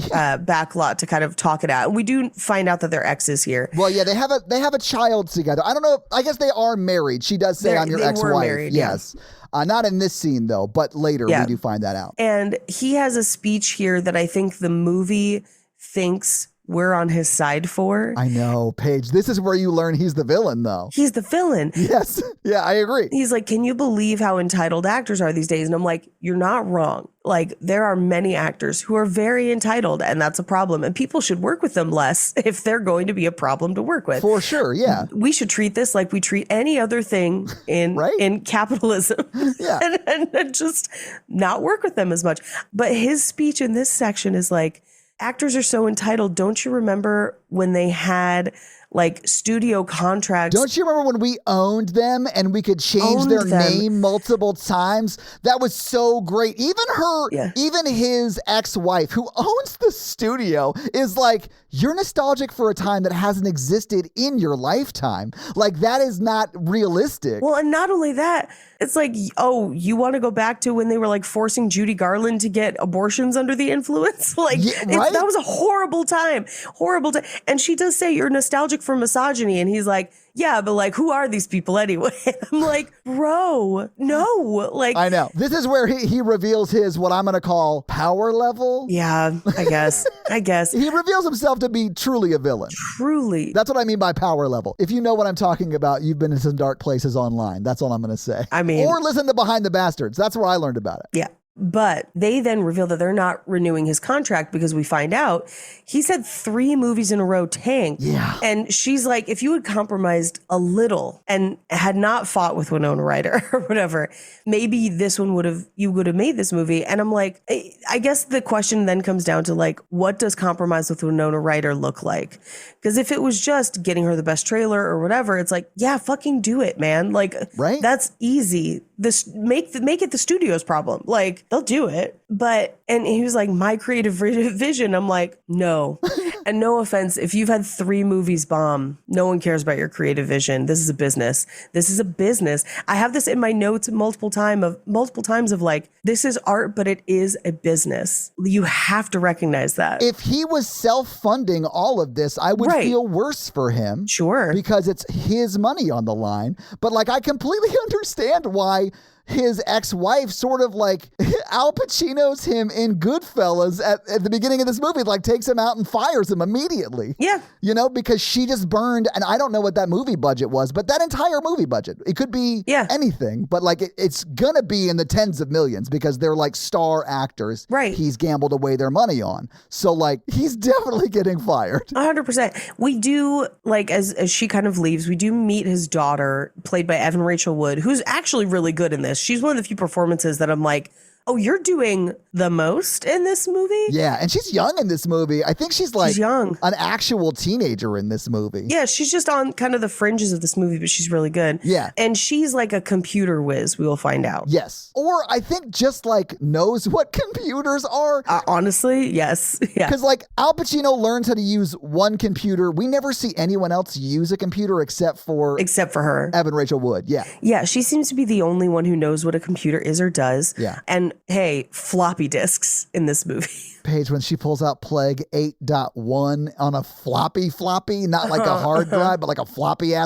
back lot to kind of talk it out. And we do find out that they're exes here. Well, yeah, they have a child together. I don't know. I guess they are married. She does say, I'm your ex-wife. Were married, yes. Not in this scene, though, but later we do find that out. And he has a speech here that I think the movie thinks we're on his side for. I know, Paige. This is where you learn he's the villain, though. He's the villain. Yes. Yeah, I agree. He's like, can you believe how entitled actors are these days? And I'm like, you're not wrong. Like, there are many actors who are very entitled, and that's a problem. And people should work with them less if they're going to be a problem to work with. For sure, yeah. We should treat this like we treat any other thing in in capitalism. Yeah. and just not work with them as much. But his speech in this section is like, actors are so entitled. Don't you remember when they had like studio contracts? Don't you remember when we owned them and we could change their name multiple times? That was so great. Even his ex-wife who owns the studio is like, you're nostalgic for a time that hasn't existed in your lifetime. Like, that is not realistic. Well, and not only that, it's like, oh, you want to go back to when they were like forcing Judy Garland to get abortions under the influence? Like, that was a horrible time. Horrible time. And she does say you're nostalgic for misogyny. And he's like, yeah, but like, who are these people anyway? I'm like, bro, no. Like, I know. This is where he reveals his, what I'm going to call, power level. Yeah, I guess. He reveals himself to be truly a villain. Truly. That's what I mean by power level. If you know what I'm talking about, you've been in some dark places online. That's all I'm going to say. I mean, or listen to Behind the Bastards. That's where I learned about it. Yeah. But they then reveal that they're not renewing his contract because we find out he's had 3 movies in a row tank. Yeah. And she's like, if you had compromised a little and had not fought with Winona Ryder or whatever, maybe this one you would have made this movie. And I'm like, I guess the question then comes down to like, what does compromise with Winona Ryder look like? Because if it was just getting her the best trailer or whatever, it's like, yeah, fucking do it, man. Like, that's easy. Make it the studio's problem. Like, they'll do it. And he was like, my creative vision. I'm like, no. And no offense, if you've had 3 movies bomb, no one cares about your creative vision. This is a business. I have this in my notes multiple times of like, this is art, but it is a business. You have to recognize that. If he was self-funding all of this, I would feel worse for him. Sure. Because it's his money on the line. But like, I completely understand why his ex-wife sort of like Al Pacino's him in Goodfellas at the beginning of this movie, like takes him out and fires him immediately. Yeah. You know, because she just burned, and I don't know what that movie budget was, but that entire movie budget, it could be anything, but like it's gonna be in the tens of millions because they're like star actors. Right. He's gambled away their money on. So like he's definitely getting fired. 100%. We do, like, as she kind of leaves, we do meet his daughter, played by Evan Rachel Wood, who's actually really good in this. She's one of the few performances that I'm like, oh, you're doing the most in this movie? Yeah, and she's young in this movie. I think she's like young. An actual teenager in this movie. Yeah, she's just on kind of the fringes of this movie, but she's really good. Yeah. And she's like a computer whiz, we will find out. Yes. Or I think just like knows what computers are. Honestly, yes. Yeah. Because like Al Pacino learns how to use one computer. We never see anyone else use a computer except for her. Evan Rachel Wood. Yeah. Yeah, she seems to be the only one who knows what a computer is or does. Yeah. And hey, floppy disks in this movie. Paige, when she pulls out Plague 8.1 on a floppy, not like a hard drive, but like a floppy, I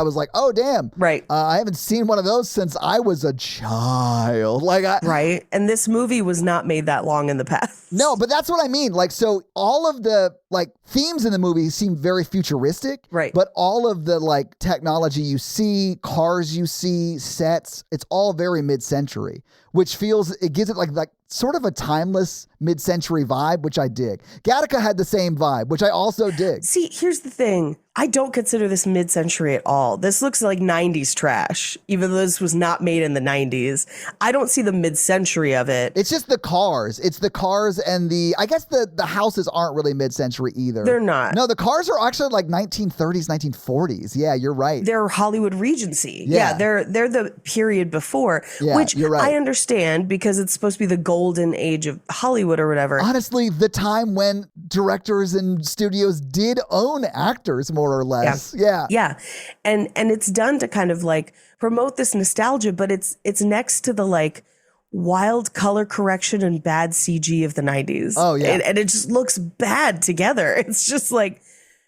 was like, oh, damn. Right. I haven't seen one of those since I was a child. Right. And this movie was not made that long in the past. No, but that's what I mean. Like, so all of the like themes in the movie seem very futuristic. Right. But all of the like technology you see, cars you see, sets, it's all very mid-century, which it gives it like sort of a timeless mid-century vibe, which I dig. Gattaca had the same vibe, which I also dig. See, here's the thing. I don't consider this mid-century at all. This looks like 90s trash, even though this was not made in the 90s. I don't see the mid-century of it. It's just the cars. It's the cars and I guess the houses aren't really mid-century either. They're not. No, the cars are actually like 1930s, 1940s. Yeah, you're right. They're Hollywood Regency. Yeah. They're the period before, which you're right. I understand because it's supposed to be the golden age of Hollywood or whatever. Honestly, the time when directors and studios did own actors more or less. Yeah. And it's done to kind of like promote this nostalgia, but it's next to the like wild color correction and bad CG of the 90s. Oh, yeah. And it just looks bad together. It's just like,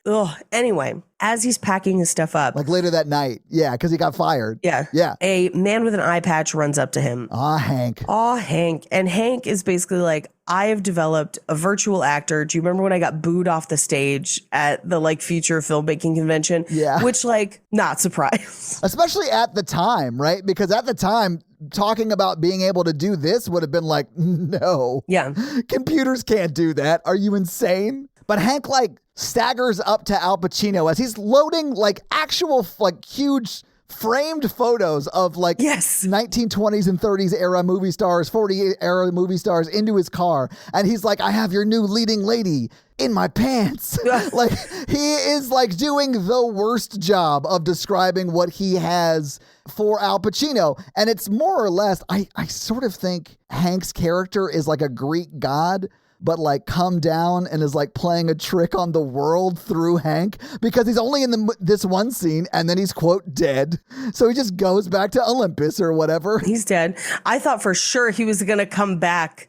ugh. Anyway, as he's packing his stuff up. Like later that night. Yeah, because he got fired. Yeah. A man with an eye patch runs up to him. Hank. And Hank is basically like, I have developed a virtual actor. Do you remember when I got booed off the stage at the like feature filmmaking convention? Yeah. Which like, not surprised. Especially at the time, right? Because at the time, talking about being able to do this would have been like, no. Yeah. Computers can't do that. Are you insane? But Hank like staggers up to Al Pacino as he's loading like actual like huge framed photos of like 1920s and 30s era movie stars, 40s era movie stars into his car. And he's like, I have your new leading lady in my pants. Like he is like doing the worst job of describing what he has for Al Pacino. And it's more or less, I sort of think Hank's character is like a Greek god, but like come down and is like playing a trick on the world through Hank because he's only in this one scene and then he's quote dead. So he just goes back to Olympus or whatever. He's dead. I thought for sure he was going to come back,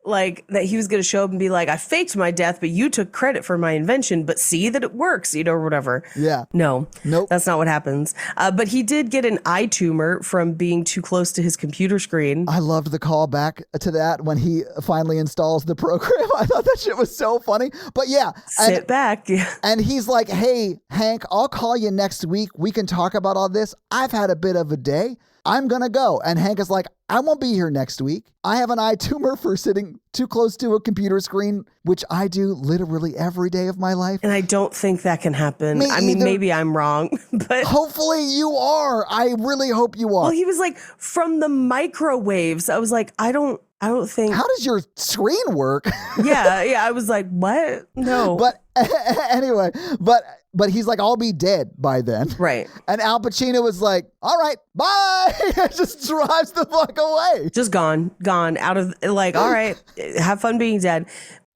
like that he was going to show up and be like, I faked my death, but you took credit for my invention, but see that it works, or whatever. Yeah. No. Nope. That's not what happens. But he did get an eye tumor from being too close to his computer screen. I loved the callback to that when he finally installs the program. I thought that shit was so funny. But yeah. Sit back. And he's like, hey, Hank, I'll call you next week. We can talk about all this. I've had a bit of a day. I'm going to go. And Hank is like, I won't be here next week. I have an eye tumor for sitting too close to a computer screen, which I do literally every day of my life. And I don't think that can happen. Me I mean, either. maybe I'm wrong, but hopefully you are. I really hope you are. Well, he was like, from the microwaves. I was like, I don't think. How does your screen work? Yeah. I was like, what? No. But anyway, but he's like, I'll be dead by then. Right. And Al Pacino was like, all right, bye. Just drives the fuck away. Just gone out of like, all right, have fun being dead.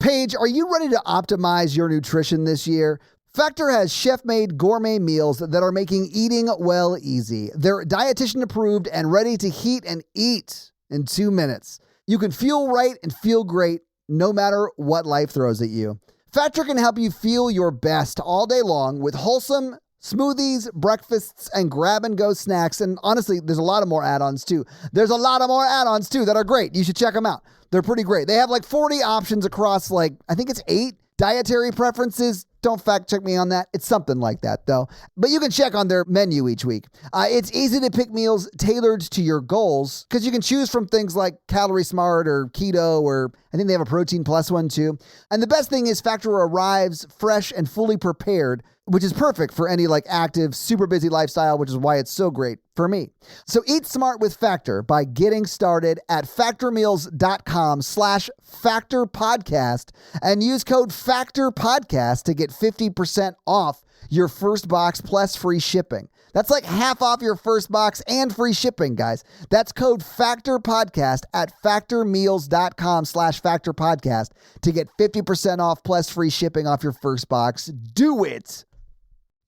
Paige, are you ready to optimize your nutrition this year? Factor has chef-made gourmet meals that are making eating well easy. They're dietitian approved and ready to heat and eat in 2 minutes. You can feel right and feel great no matter what life throws at you. Factor can help you feel your best all day long with wholesome, Smoothies, breakfasts, and grab-and-go snacks. And honestly, there's a lot of more add-ons, too. There's a lot of more add-ons, too, that are great. You should check them out. They're pretty great. They have like 40 options across I think it's 8 dietary preferences. Don't fact check me on that. It's something like that, though. But you can check on their menu each week. It's easy to pick meals tailored to your goals because you can choose from things like Calorie Smart or Keto, or I think they have a Protein Plus one, too. And the best thing is Factor arrives fresh and fully prepared, which is perfect for any active, super busy lifestyle, which is why it's so great for me. So eat smart with Factor by getting started at factormeals.com/factorpodcast and use code FACTORPODCAST to get 50% off your first box plus free shipping. That's like half off your first box and free shipping, guys. That's code FACTORPODCAST at factormeals.com/factorpodcast to get 50% off plus free shipping off your first box. Do it.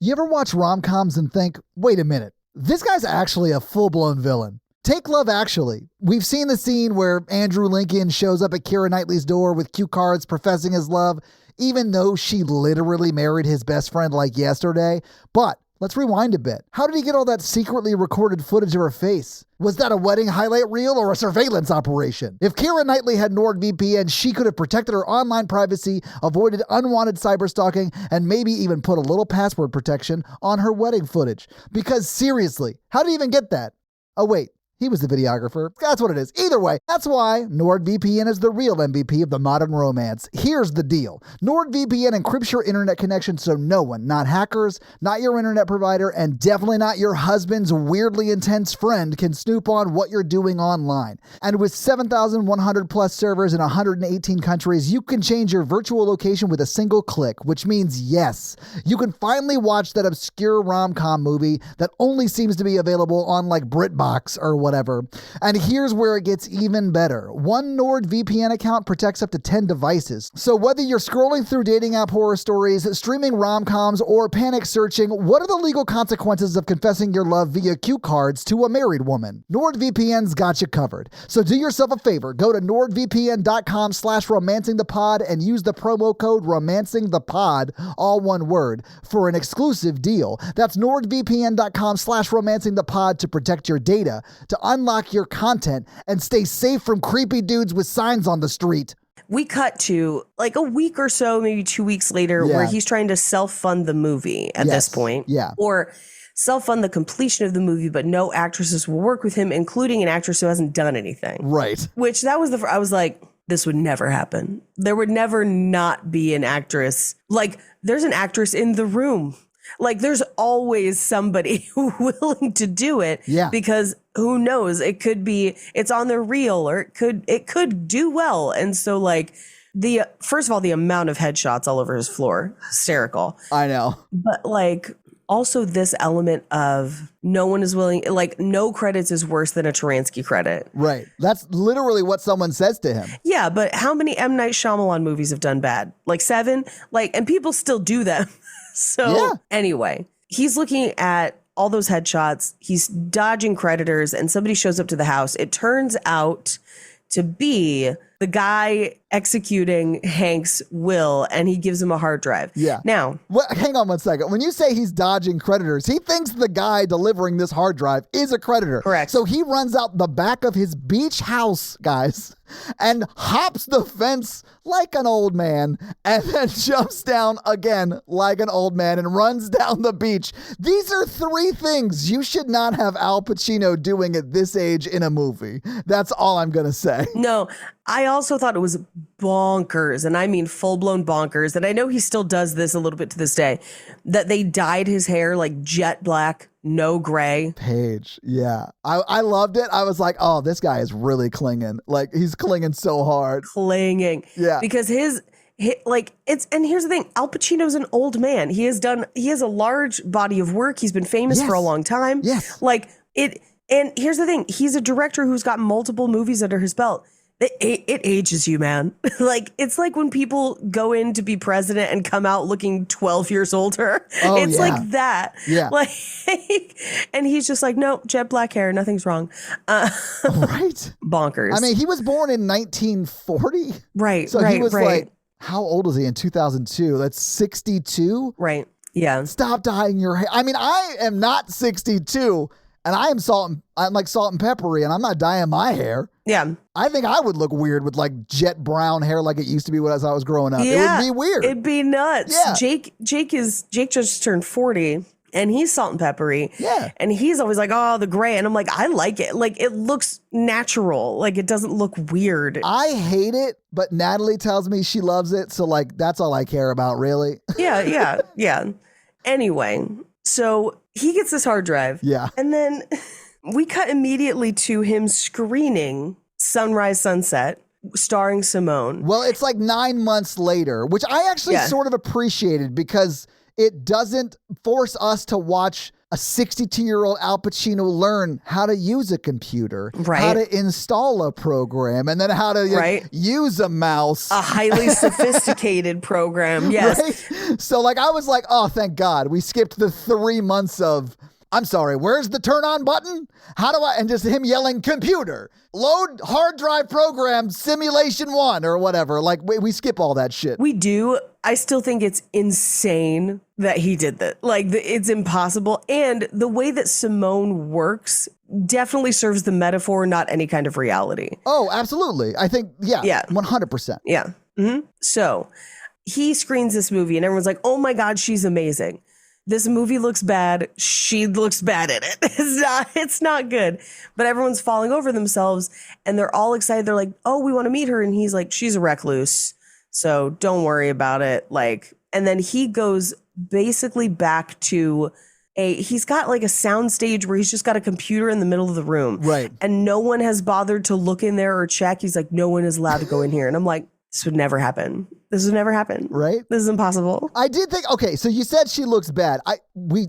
You ever watch rom-coms and think, wait a minute, this guy's actually a full-blown villain? Take Love Actually. We've seen the scene where Andrew Lincoln shows up at Keira Knightley's door with cue cards professing his love, even though she literally married his best friend yesterday. But let's rewind a bit. How did he get all that secretly recorded footage of her face? Was that a wedding highlight reel or a surveillance operation? If Keira Knightley had NordVPN, she could have protected her online privacy, avoided unwanted cyberstalking, and maybe even put a little password protection on her wedding footage. Because seriously, how did he even get that? Oh wait, he was the videographer. That's what it is. Either way, that's why NordVPN is the real MVP of the modern romance. Here's the deal. NordVPN encrypts your internet connection so no one, not hackers, not your internet provider, and definitely not your husband's weirdly intense friend, can snoop on what you're doing online. And with 7,100 plus servers in 118 countries, you can change your virtual location with a single click, which means yes, you can finally watch that obscure rom-com movie that only seems to be available on BritBox or whatever. And here's where it gets even better. One NordVPN account protects up to 10 devices. So whether you're scrolling through dating app horror stories, streaming rom-coms, or panic searching, what are the legal consequences of confessing your love via cue cards to a married woman? NordVPN's got you covered. So do yourself a favor. Go to nordvpn.com/romancingthepod and use the promo code romancingthepod, all one word, for an exclusive deal. That's nordvpn.com/romancingthepod to protect your data, to unlock your content, and stay safe from creepy dudes with signs on the street. We cut to a week or so, maybe 2 weeks later, where he's trying to self-fund the movie at this point. Yeah. Or self-fund the completion of the movie, but no actresses will work with him, including an actress who hasn't done anything. Right. Which that was I was like, this would never happen. There would never not be an actress. There's an actress in the room. There's always somebody willing to do it. Yeah. Because who knows? It could be, it's on their reel, or it could do well. And so first of all, the amount of headshots all over his floor, hysterical. I know. But also this element of no one is willing, no credits is worse than a Taransky credit. Right. That's literally what someone says to him. Yeah. But how many M. Night Shyamalan movies have done bad? 7? And people still do them. So anyway, he's looking at all those headshots. He's dodging creditors, and somebody shows up to the house. It turns out to be the guy executing Hank's will, and he gives him a hard drive. Yeah. Now, hang on one second. When you say he's dodging creditors, he thinks the guy delivering this hard drive is a creditor. Correct. So he runs out the back of his beach house, guys, and hops the fence like an old man, and then jumps down again like an old man and runs down the beach. These are 3 things you should not have Al Pacino doing at this age in a movie. That's all I'm going to say. no, I also thought it was bonkers, and I mean full-blown bonkers, and I know he still does this a little bit to this day, that they dyed his hair jet black, no gray. Page, yeah. I loved it. I was like, oh, this guy is really clinging. He's clinging so hard. Clinging. Yeah. Because and here's the thing, Al Pacino's an old man. He has a large body of work. He's been famous for a long time. Yes. And here's the thing, he's a director who's got multiple movies under his belt. It ages you, man. It's like when people go in to be president and come out looking 12 years older. Oh, it's yeah. like that. Yeah. And he's just like, no, jet black hair, nothing's wrong. Right. Bonkers. I mean, he was born in 1940. Right. So right, he was right. how old was he in 2002? That's 62. Right. Yeah. Stop dyeing your hair. I mean, I am not 62 and I'm like salt and peppery and I'm not dyeing my hair. Yeah. I think I would look weird with like jet brown hair like it used to be when I was growing up. Yeah. It would be weird. It'd be nuts. Yeah. Jake just turned 40 and he's salt and peppery. Yeah. And he's always like, oh, the gray. And I'm like, I like it. Like, it looks natural. Like, it doesn't look weird. I hate it, but Natalie tells me she loves it. So like, that's all I care about, really. Yeah. Anyway, so he gets this hard drive. Yeah. And then we cut immediately to him screening Sunrise Sunset, starring S1m0ne. Well, it's like 9 months later, which I actually sort of appreciated because it doesn't force us to watch a 62-year-old Al Pacino learn how to use a computer, how to install a program, and then how to use a mouse. A highly sophisticated program, yes. Right? So like I was like, oh, thank God. We skipped the 3 months of, I'm sorry, where's the turn on button? How do I, and just him yelling, computer, load hard drive program, simulation 1 or whatever. Like we skip all that shit. We do. I still think it's insane that he did that. Like it's impossible. And the way that S1m0ne works definitely serves the metaphor, not any kind of reality. Oh, absolutely. I think, yeah. 100%. Yeah. Mm-hmm. So he screens this movie and everyone's like, oh my God, she's amazing. This movie looks bad. She looks bad in it. It's not good. But everyone's falling over themselves and they're all excited. They're like, oh, we want to meet her. And he's like, she's a recluse. So don't worry about it. Like, and then he goes basically back to he's got like a sound stage where he's just got a computer in the middle of the room. Right. And no one has bothered to look in there or check. He's like, no one is allowed to go in here. And I'm like, this would never happen. This would never happen. Right? This is impossible. I did think, okay, so you said she looks bad. We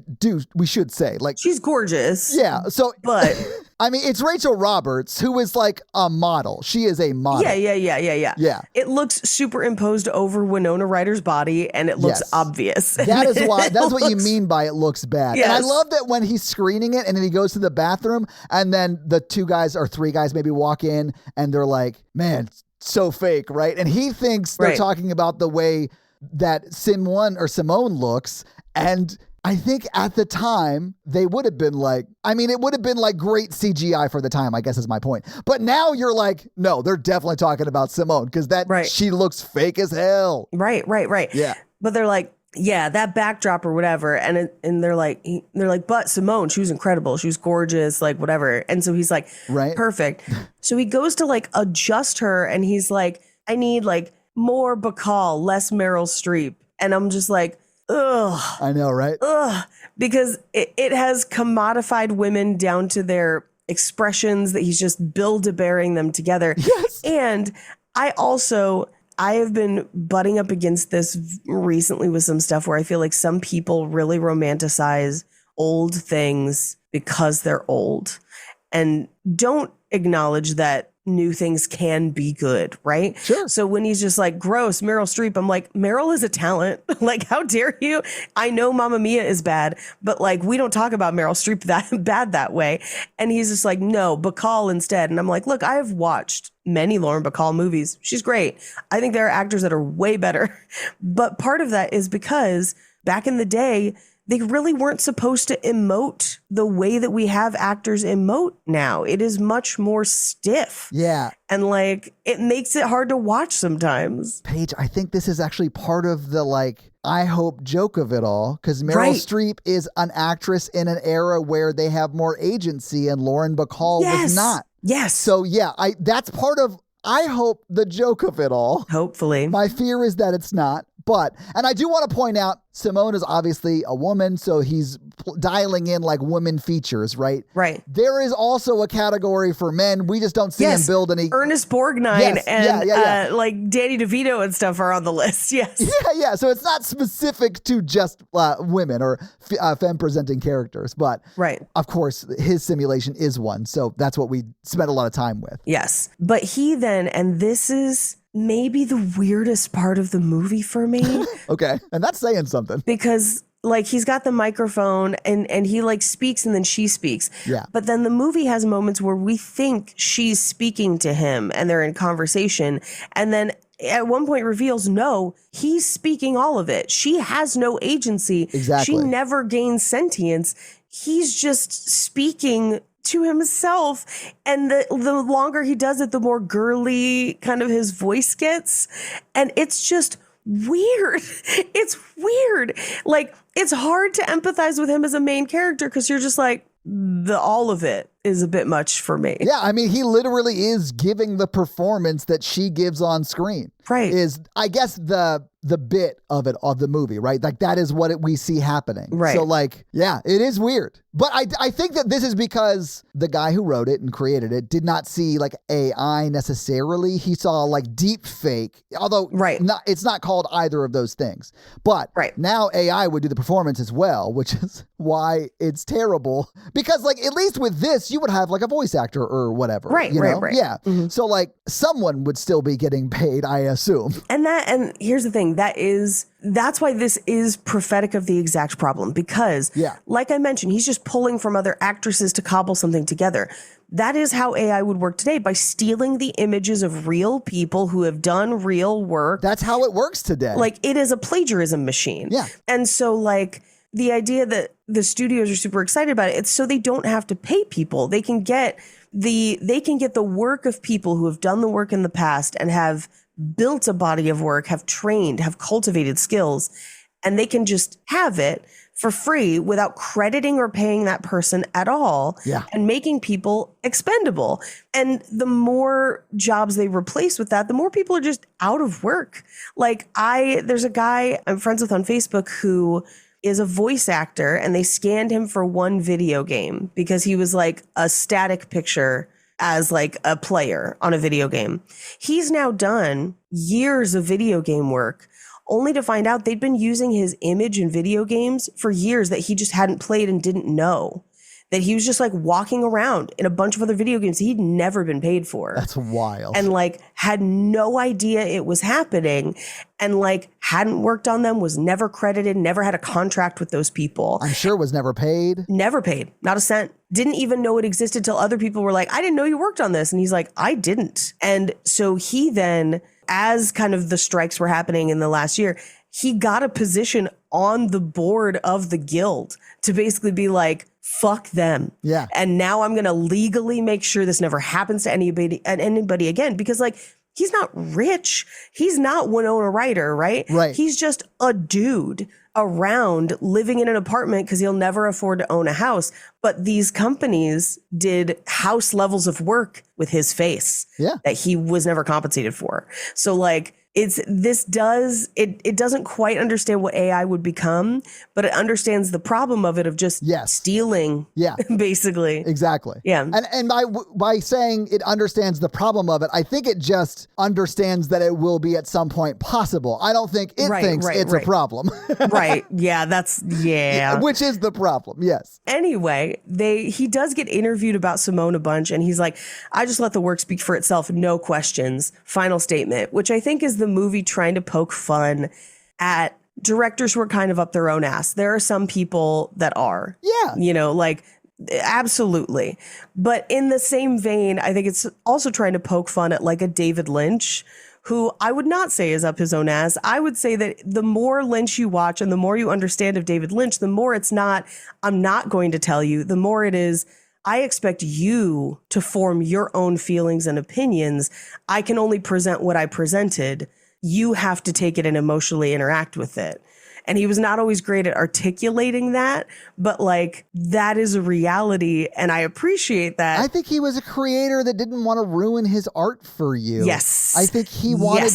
should say, like, she's gorgeous. Yeah. So, but I mean, it's Rachel Roberts, who is like a model. She is a model. Yeah. It looks superimposed over Winona Ryder's body and it looks obvious. That is why, that's what you mean by it looks bad. Yes. And I love that when he's screening it and then he goes to the bathroom and then the 2 guys or 3 guys maybe walk in and they're like, man, so fake, right? And he thinks they're talking about the way that S1m0ne looks. And I think at the time they would have been like, I mean, it would have been like great CGI for the time, I guess is my point. But now you're like, no, they're definitely talking about S1m0ne because she looks fake as hell. Right. Yeah. But they're like, yeah, that backdrop or whatever. And they're like, but S1m0ne, she was incredible. She was gorgeous, like whatever. And so he's like, perfect. So he goes to like adjust her and he's like, I need like more Bacall, less Meryl Streep. And I'm just like, ugh. I know, right? Ugh. Because it has commodified women down to their expressions that he's just build-a-bearing them together. Yes. And I have been butting up against this recently with some stuff where I feel like some people really romanticize old things because they're old and don't acknowledge that new things can be good, right? Sure. So when he's just like, gross, Meryl Streep, I'm like, Meryl is a talent. Like, how dare you? I know Mamma Mia is bad, but like, we don't talk about Meryl Streep that bad that way. And he's just like, no, Bacall instead. And I'm like, look, I have watched many Lauren Bacall movies. She's great. I think there are actors that are way better. But part of that is because back in the day, they really weren't supposed to emote the way that we have actors emote now. It is much more stiff. Yeah. And like, it makes it hard to watch sometimes. Paige, I think this is actually part of the like, I hope joke of it all. Because Meryl Streep is an actress in an era where they have more agency and Lauren Bacall was not. Yes. So yeah, that's part of, I hope, the joke of it all. Hopefully. My fear is that it's not. But, and I do want to point out, S1m0ne is obviously a woman, so he's dialing in like women features, right? Right. There is also a category for men. We just don't see him build any. Ernest Borgnine and like Danny DeVito and stuff are on the list. Yes. Yeah. So it's not specific to just women or femme-presenting characters, but of course, his simulation is one. So that's what we spent a lot of time with. Yes. But he then, and this is maybe the weirdest part of the movie for me. Okay. And that's saying something. Because like he's got the microphone and he like speaks and then she speaks. Yeah. But then the movie has moments where we think she's speaking to him and they're in conversation. And then at one point reveals, no, he's speaking all of it. She has no agency. Exactly. She never gains sentience. He's just speaking to himself. And the longer he does it, the more girly kind of his voice gets. And it's just weird. It's weird. Like, it's hard to empathize with him as a main character because you're just like, all of it is a bit much for me. Yeah, I mean, he literally is giving the performance that she gives on screen. Right. Is, I guess, the bit of it, of the movie, right? Like, that is what we see happening. Right. So, like, yeah, it is weird. But I think that this is because the guy who wrote it and created it did not see, like, AI necessarily. He saw, like, deep fake, although it's not called either of those things. But now AI would do the performance as well, which is why it's terrible. Because, like, at least with this, you would have, like, a voice actor or whatever. Right. Yeah. Mm-hmm. So, like, someone would still be getting paid, I assume. And here's the thing, that's why this is prophetic of the exact problem, because like I mentioned, he's just pulling from other actresses to cobble something together. That is how AI would work today, by stealing the images of real people who have done real work. That's how it works today. Like, it is a plagiarism machine. Yeah. And so, like, the idea that the studios are super excited about it, it's so they don't have to pay people. They can get the work of people who have done the work in the past and have built a body of work, have trained, have cultivated skills, and they can just have it for free without crediting or paying that person at all, and making people expendable. And the more jobs they replace with that, the more people are just out of work. Like, there's a guy I'm friends with on Facebook who is a voice actor, and they scanned him for one video game because he was like a static picture as like a player on a video game. He's now done years of video game work, only to find out they'd been using his image in video games for years that he just hadn't played and didn't know. That he was just like walking around in a bunch of other video games he'd never been paid for. That's wild. And like had no idea it was happening, and like hadn't worked on them, was never credited, never had a contract with those people. I'm sure was never paid. Never paid. Not a cent. Didn't even know it existed till other people were like, I didn't know you worked on this. And he's like, I didn't. And so he then, as kind of the strikes were happening in the last year, he got a position on the board of the guild to basically be like, fuck them. Yeah. And now I'm going to legally make sure this never happens to anybody again, because like, he's not rich. He's not Winona Ryder, right? Right. He's just a dude around living in an apartment because he'll never afford to own a house. But these companies did house levels of work with his face that he was never compensated for. So like, it doesn't quite understand what AI would become, but it understands the problem of it, of just stealing, basically. Exactly. Yeah. And by saying it understands the problem of it, I think it just understands that it will be at some point possible. I don't think it thinks it's a problem. Right. Yeah, that's, Which is the problem, yes. Anyway, he does get interviewed about S1m0ne a bunch, and he's like, I just let the work speak for itself, no questions, final statement, which I think is the movie trying to poke fun at directors who are kind of up their own ass. There are some people that are. Yeah. You know, like, absolutely. But in the same vein, I think it's also trying to poke fun at like a David Lynch, who I would not say is up his own ass. I would say that the more Lynch you watch and the more you understand of David Lynch, the more it's not, I'm not going to tell you, the more it is, I expect you to form your own feelings and opinions. I can only present what I presented. You have to take it and emotionally interact with it. And he was not always great at articulating that, but like, that is a reality. And I appreciate that. I think he was a creator that didn't want to ruin his art for you. Yes. I think he wanted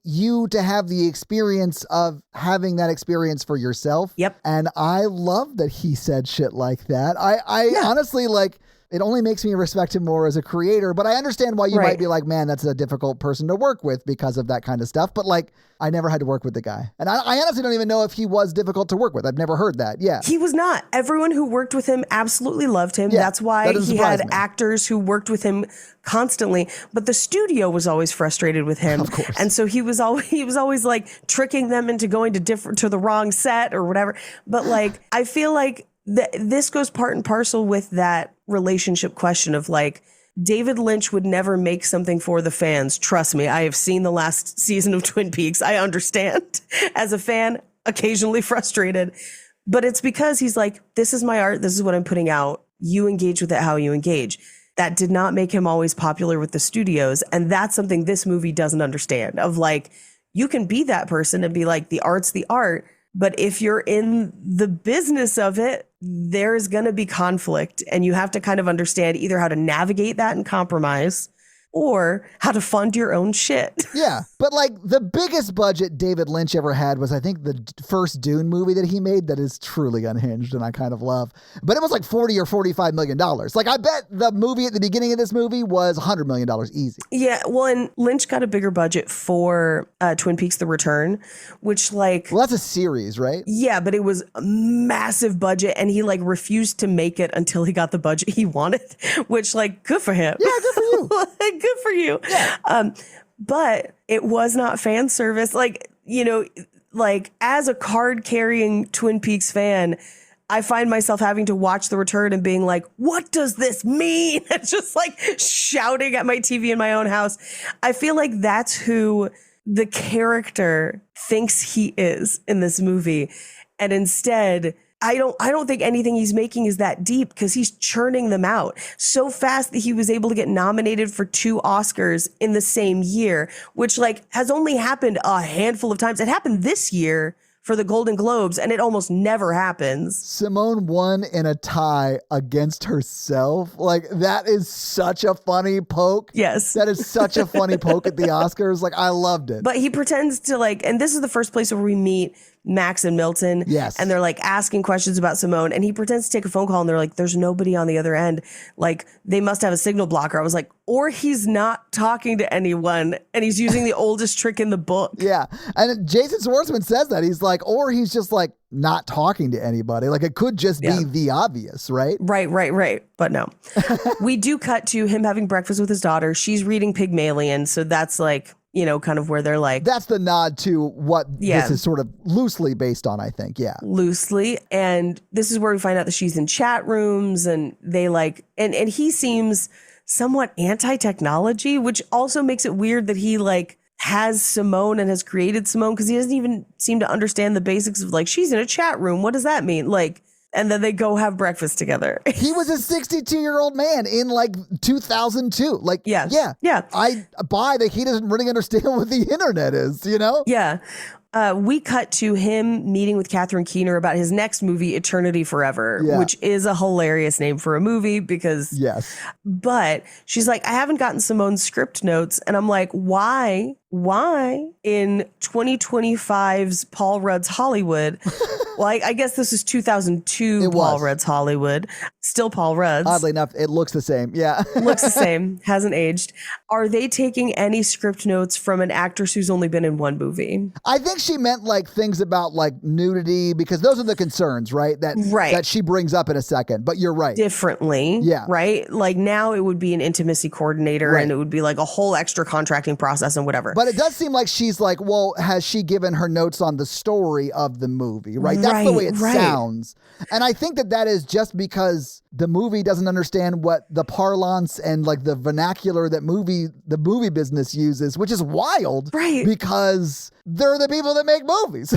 you to have the experience of having that experience for yourself. Yep. And I love that he said shit like that. I honestly, like, it only makes me respect him more as a creator, but I understand why you might be like, man, that's a difficult person to work with because of that kind of stuff. But like, I never had to work with the guy. And I honestly don't even know if he was difficult to work with. I've never heard that. Yeah. He was not. Everyone who worked with him absolutely loved him. Yeah, that's why he had actors who worked with him constantly. But the studio was always frustrated with him. Of course. And so he was always like tricking them into going to the wrong set or whatever. But like, I feel like this goes part and parcel with that relationship question of like, David Lynch would never make something for the fans. Trust me, I have seen the last season of Twin Peaks. I understand. As a fan, occasionally frustrated. But it's because he's like, this is my art. This is what I'm putting out. You engage with it how you engage. That did not make him always popular with the studios. And that's something this movie doesn't understand. Of like, you can be that person and be like, the art's the art. But if you're in the business of it, there's going to be conflict. And you have to kind of understand either how to navigate that and compromise or how to fund your own shit. Yeah, but like the biggest budget David Lynch ever had was, I think, the first Dune movie that he made that is truly unhinged and I kind of love. But it was like $40 or $45 million. Like, I bet the movie at the beginning of this movie was $100 million easy. Yeah, well, and Lynch got a bigger budget for Twin Peaks: The Return, which like... Well, that's a series, right? Yeah, but it was a massive budget and he like refused to make it until he got the budget he wanted, which like, good for him. Yeah, good for you. Good for you. Yeah. But it was not fan service. Like, you know, like as a card carrying Twin Peaks fan, I find myself having to watch The Return and being like, what does this mean? It's just like shouting at my TV in my own house. I feel like that's who the character thinks he is in this movie. And instead, I don't think anything he's making is that deep because he's churning them out so fast that he was able to get nominated for 2 Oscars in the same year, which like has only happened a handful of times. It happened this year for the Golden Globes, and it almost never happens. Simone won in a tie against herself. Like, that is such a funny poke. Yes. That is such a funny poke at the Oscars. Like, I loved it. But he pretends to like, and this is the first place where we meet Max and Milton. Yes. And they're like asking questions about Simone, and he pretends to take a phone call and they're like, there's nobody on the other end. Like, they must have a signal blocker. I was like, or he's not talking to anyone and he's using the oldest trick in the book. Yeah. And Jason Schwartzman says that. He's like, or he's just like not talking to anybody. Like, it could just be the obvious, right? Right. But no. We do cut to him having breakfast with his daughter. She's reading Pygmalion. So that's like, you know, kind of where they're like. That's the nod to what this is sort of loosely based on, I think. Yeah. Loosely. And this is where we find out that she's in chat rooms and they like, and he seems somewhat anti-technology, which also makes it weird that he like has Simone and has created Simone because he doesn't even seem to understand the basics of like, she's in a chat room. What does that mean? Like, and then they go have breakfast together. He was a 62-year-old man in like 2002. Like, yeah. I buy that he doesn't really understand what the internet is, you know? Yeah. We cut to him meeting with Catherine Keener about his next movie, Eternity Forever, which is a hilarious name for a movie because, but she's like, I haven't gotten Simone's script notes. And I'm like, why in 2025's Paul Rudd's Hollywood? Well, I guess this is 2002 Paul Rudd's Hollywood. Still Paul Rudd's. Oddly enough, it looks the same. Yeah. Looks the same. Hasn't aged. Are they taking any script notes from an actress who's only been in one movie? I think she meant like things about like nudity because those are the concerns, right? That she brings up in a second. But you're right. Differently. Yeah. Right? Like now it would be an intimacy coordinator and it would be like a whole extra contracting process and whatever. But it does seem like she's like, well, has she given her notes on the story of the movie, right? That's the way it sounds. And I think that is just because the movie doesn't understand what the parlance and like the vernacular that the movie business uses, which is wild. Right. Because they're the people that make movies.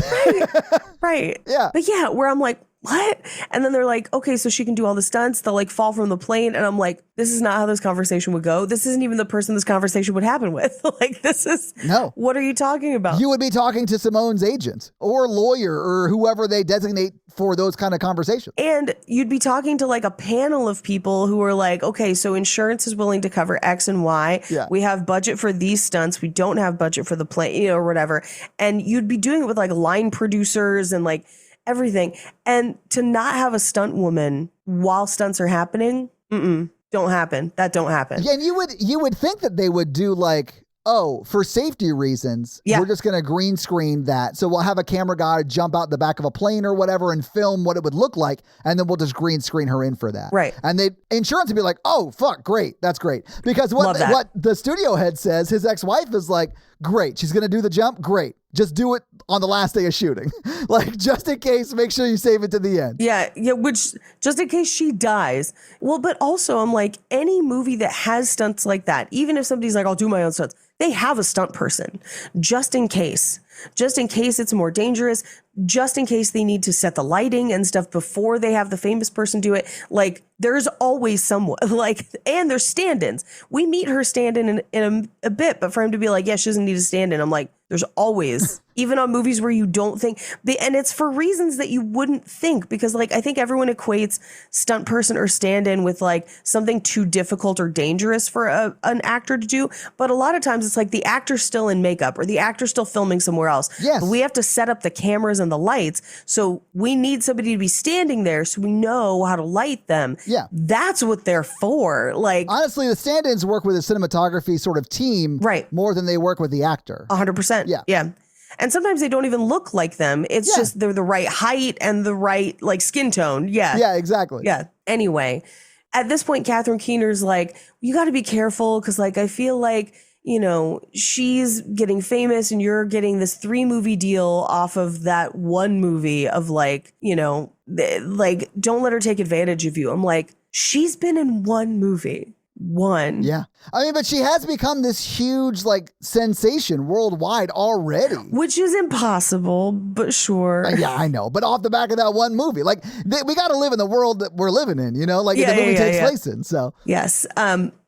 Right. Yeah. But yeah, where I'm like, what? And then they're like, okay, so she can do all the stunts. They'll like fall from the plane. And I'm like, this is not how this conversation would go. This isn't even the person this conversation would happen with. Like, this is, what are you talking about? You would be talking to Simone's agent or lawyer or whoever they designate for those kind of conversations. And you'd be talking to like a panel of people who are like, okay, so insurance is willing to cover X and Y. Yeah. We have budget for these stunts. We don't have budget for the plane, or whatever. And you'd be doing it with like line producers and like everything. And to not have a stunt woman while stunts are happening, don't happen. That don't happen. Yeah, and you would think that they would do like, oh, for safety reasons, we're just going to green screen that. So we'll have a camera guy jump out the back of a plane or whatever and film what it would look like. And then we'll just green screen her in for that. Right. And insurance would be like, oh, fuck, great. That's great. Because what the studio head says, his ex-wife is like, Great. She's going to do the jump. Great. Just do it on the last day of shooting. Like, just in case, make sure you save it to the end. Yeah, which just in case she dies. Well, but also I'm like, any movie that has stunts like that, even if somebody's like, I'll do my own stunts, they have a stunt person just in case. Just in case it's more dangerous, just in case they need to set the lighting and stuff before they have the famous person do it. Like, there's always someone, like, and there's stand-ins. We meet her stand-in in a bit, but for him to be like, yeah, she doesn't need a stand-in, I'm like, there's always, even on movies where you don't think, and it's for reasons that you wouldn't think, because like, I think everyone equates stunt person or stand-in with like something too difficult or dangerous for an actor to do. But a lot of times it's like the actor's still in makeup or the actor's still filming somewhere else. Yes. But we have to set up the cameras and the lights. So we need somebody to be standing there so we know how to light them. Yeah. That's what they're for. Like, honestly, the stand-ins work with a cinematography sort of team more than they work with the actor. 100%. Yeah. Yeah. And sometimes they don't even look like them. It's just they're the right height and the right like skin tone. Yeah. Yeah, exactly. Yeah. Anyway, at this point, Catherine Keener's like, you got to be careful because like I feel like, you know, she's getting famous and you're getting this 3-movie deal off of that 1 movie of like, you know, like don't let her take advantage of you. I'm like, she's been in 1 movie. 1. Yeah. I mean, but she has become this huge like sensation worldwide already. Which is impossible, but sure. Yeah, I know. But off the back of that 1 movie, like we got to live in the world that we're living in, you know, like the movie takes place in. So yes.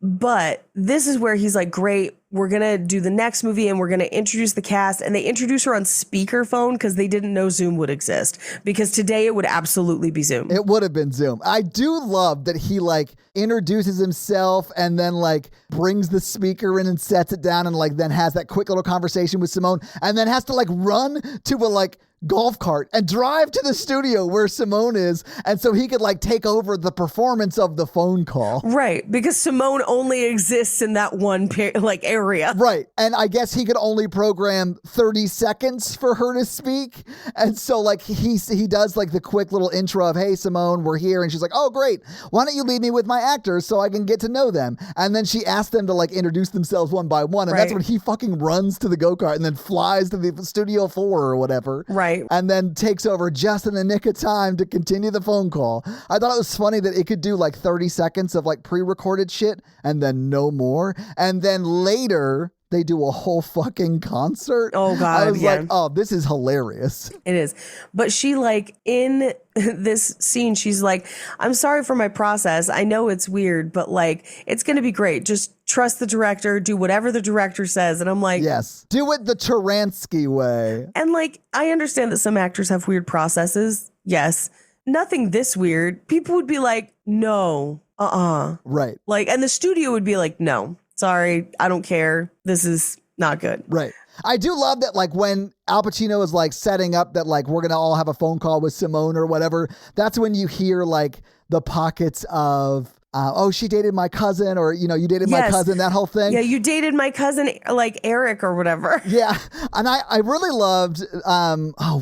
But this is where he's like, great, we're going to do the next movie and we're going to introduce the cast. And they introduce her on speakerphone because they didn't know Zoom would exist. Because today it would absolutely be Zoom. It would have been Zoom. I do love that he like introduces himself and then like brings the speaker in and sets it down and like then has that quick little conversation with Simone and then has to like run to a like golf cart and drive to the studio where Simone is. And so he could like take over the performance of the phone call. Right. Because Simone only exists in that one like area. Right. And I guess he could only program 30 seconds for her to speak. And so like he does like the quick little intro of, hey, Simone, we're here. And she's like, oh, great. Why don't you leave me with my actors so I can get to know them? And then she asks them to like introduce themselves one by one. And that's when he fucking runs to the go-kart and then flies to the Studio 4 or whatever. Right. And then takes over just in the nick of time to continue the phone call. I thought it was funny that it could do like 30 seconds of like pre-recorded shit and then no more. And then later they do a whole fucking concert. Oh God. I was like, oh, this is hilarious. It is. But she like in this scene, she's like, I'm sorry for my process. I know it's weird, but like, it's going to be great. Just trust the director, do whatever the director says. And I'm like, yes, do it the Taransky way. And like, I understand that some actors have weird processes. Yes. Nothing this weird. People would be like, no, Right. Like, and the studio would be like, no, sorry, I don't care. This is not good. Right. I do love that, like, when Al Pacino is, like, setting up that, like, we're going to all have a phone call with Simone or whatever, that's when you hear, like, the pockets of, oh, she dated my cousin, or, you know, you dated my cousin, that whole thing. Yeah, you dated my cousin, like, Eric or whatever. Yeah. And I really loved,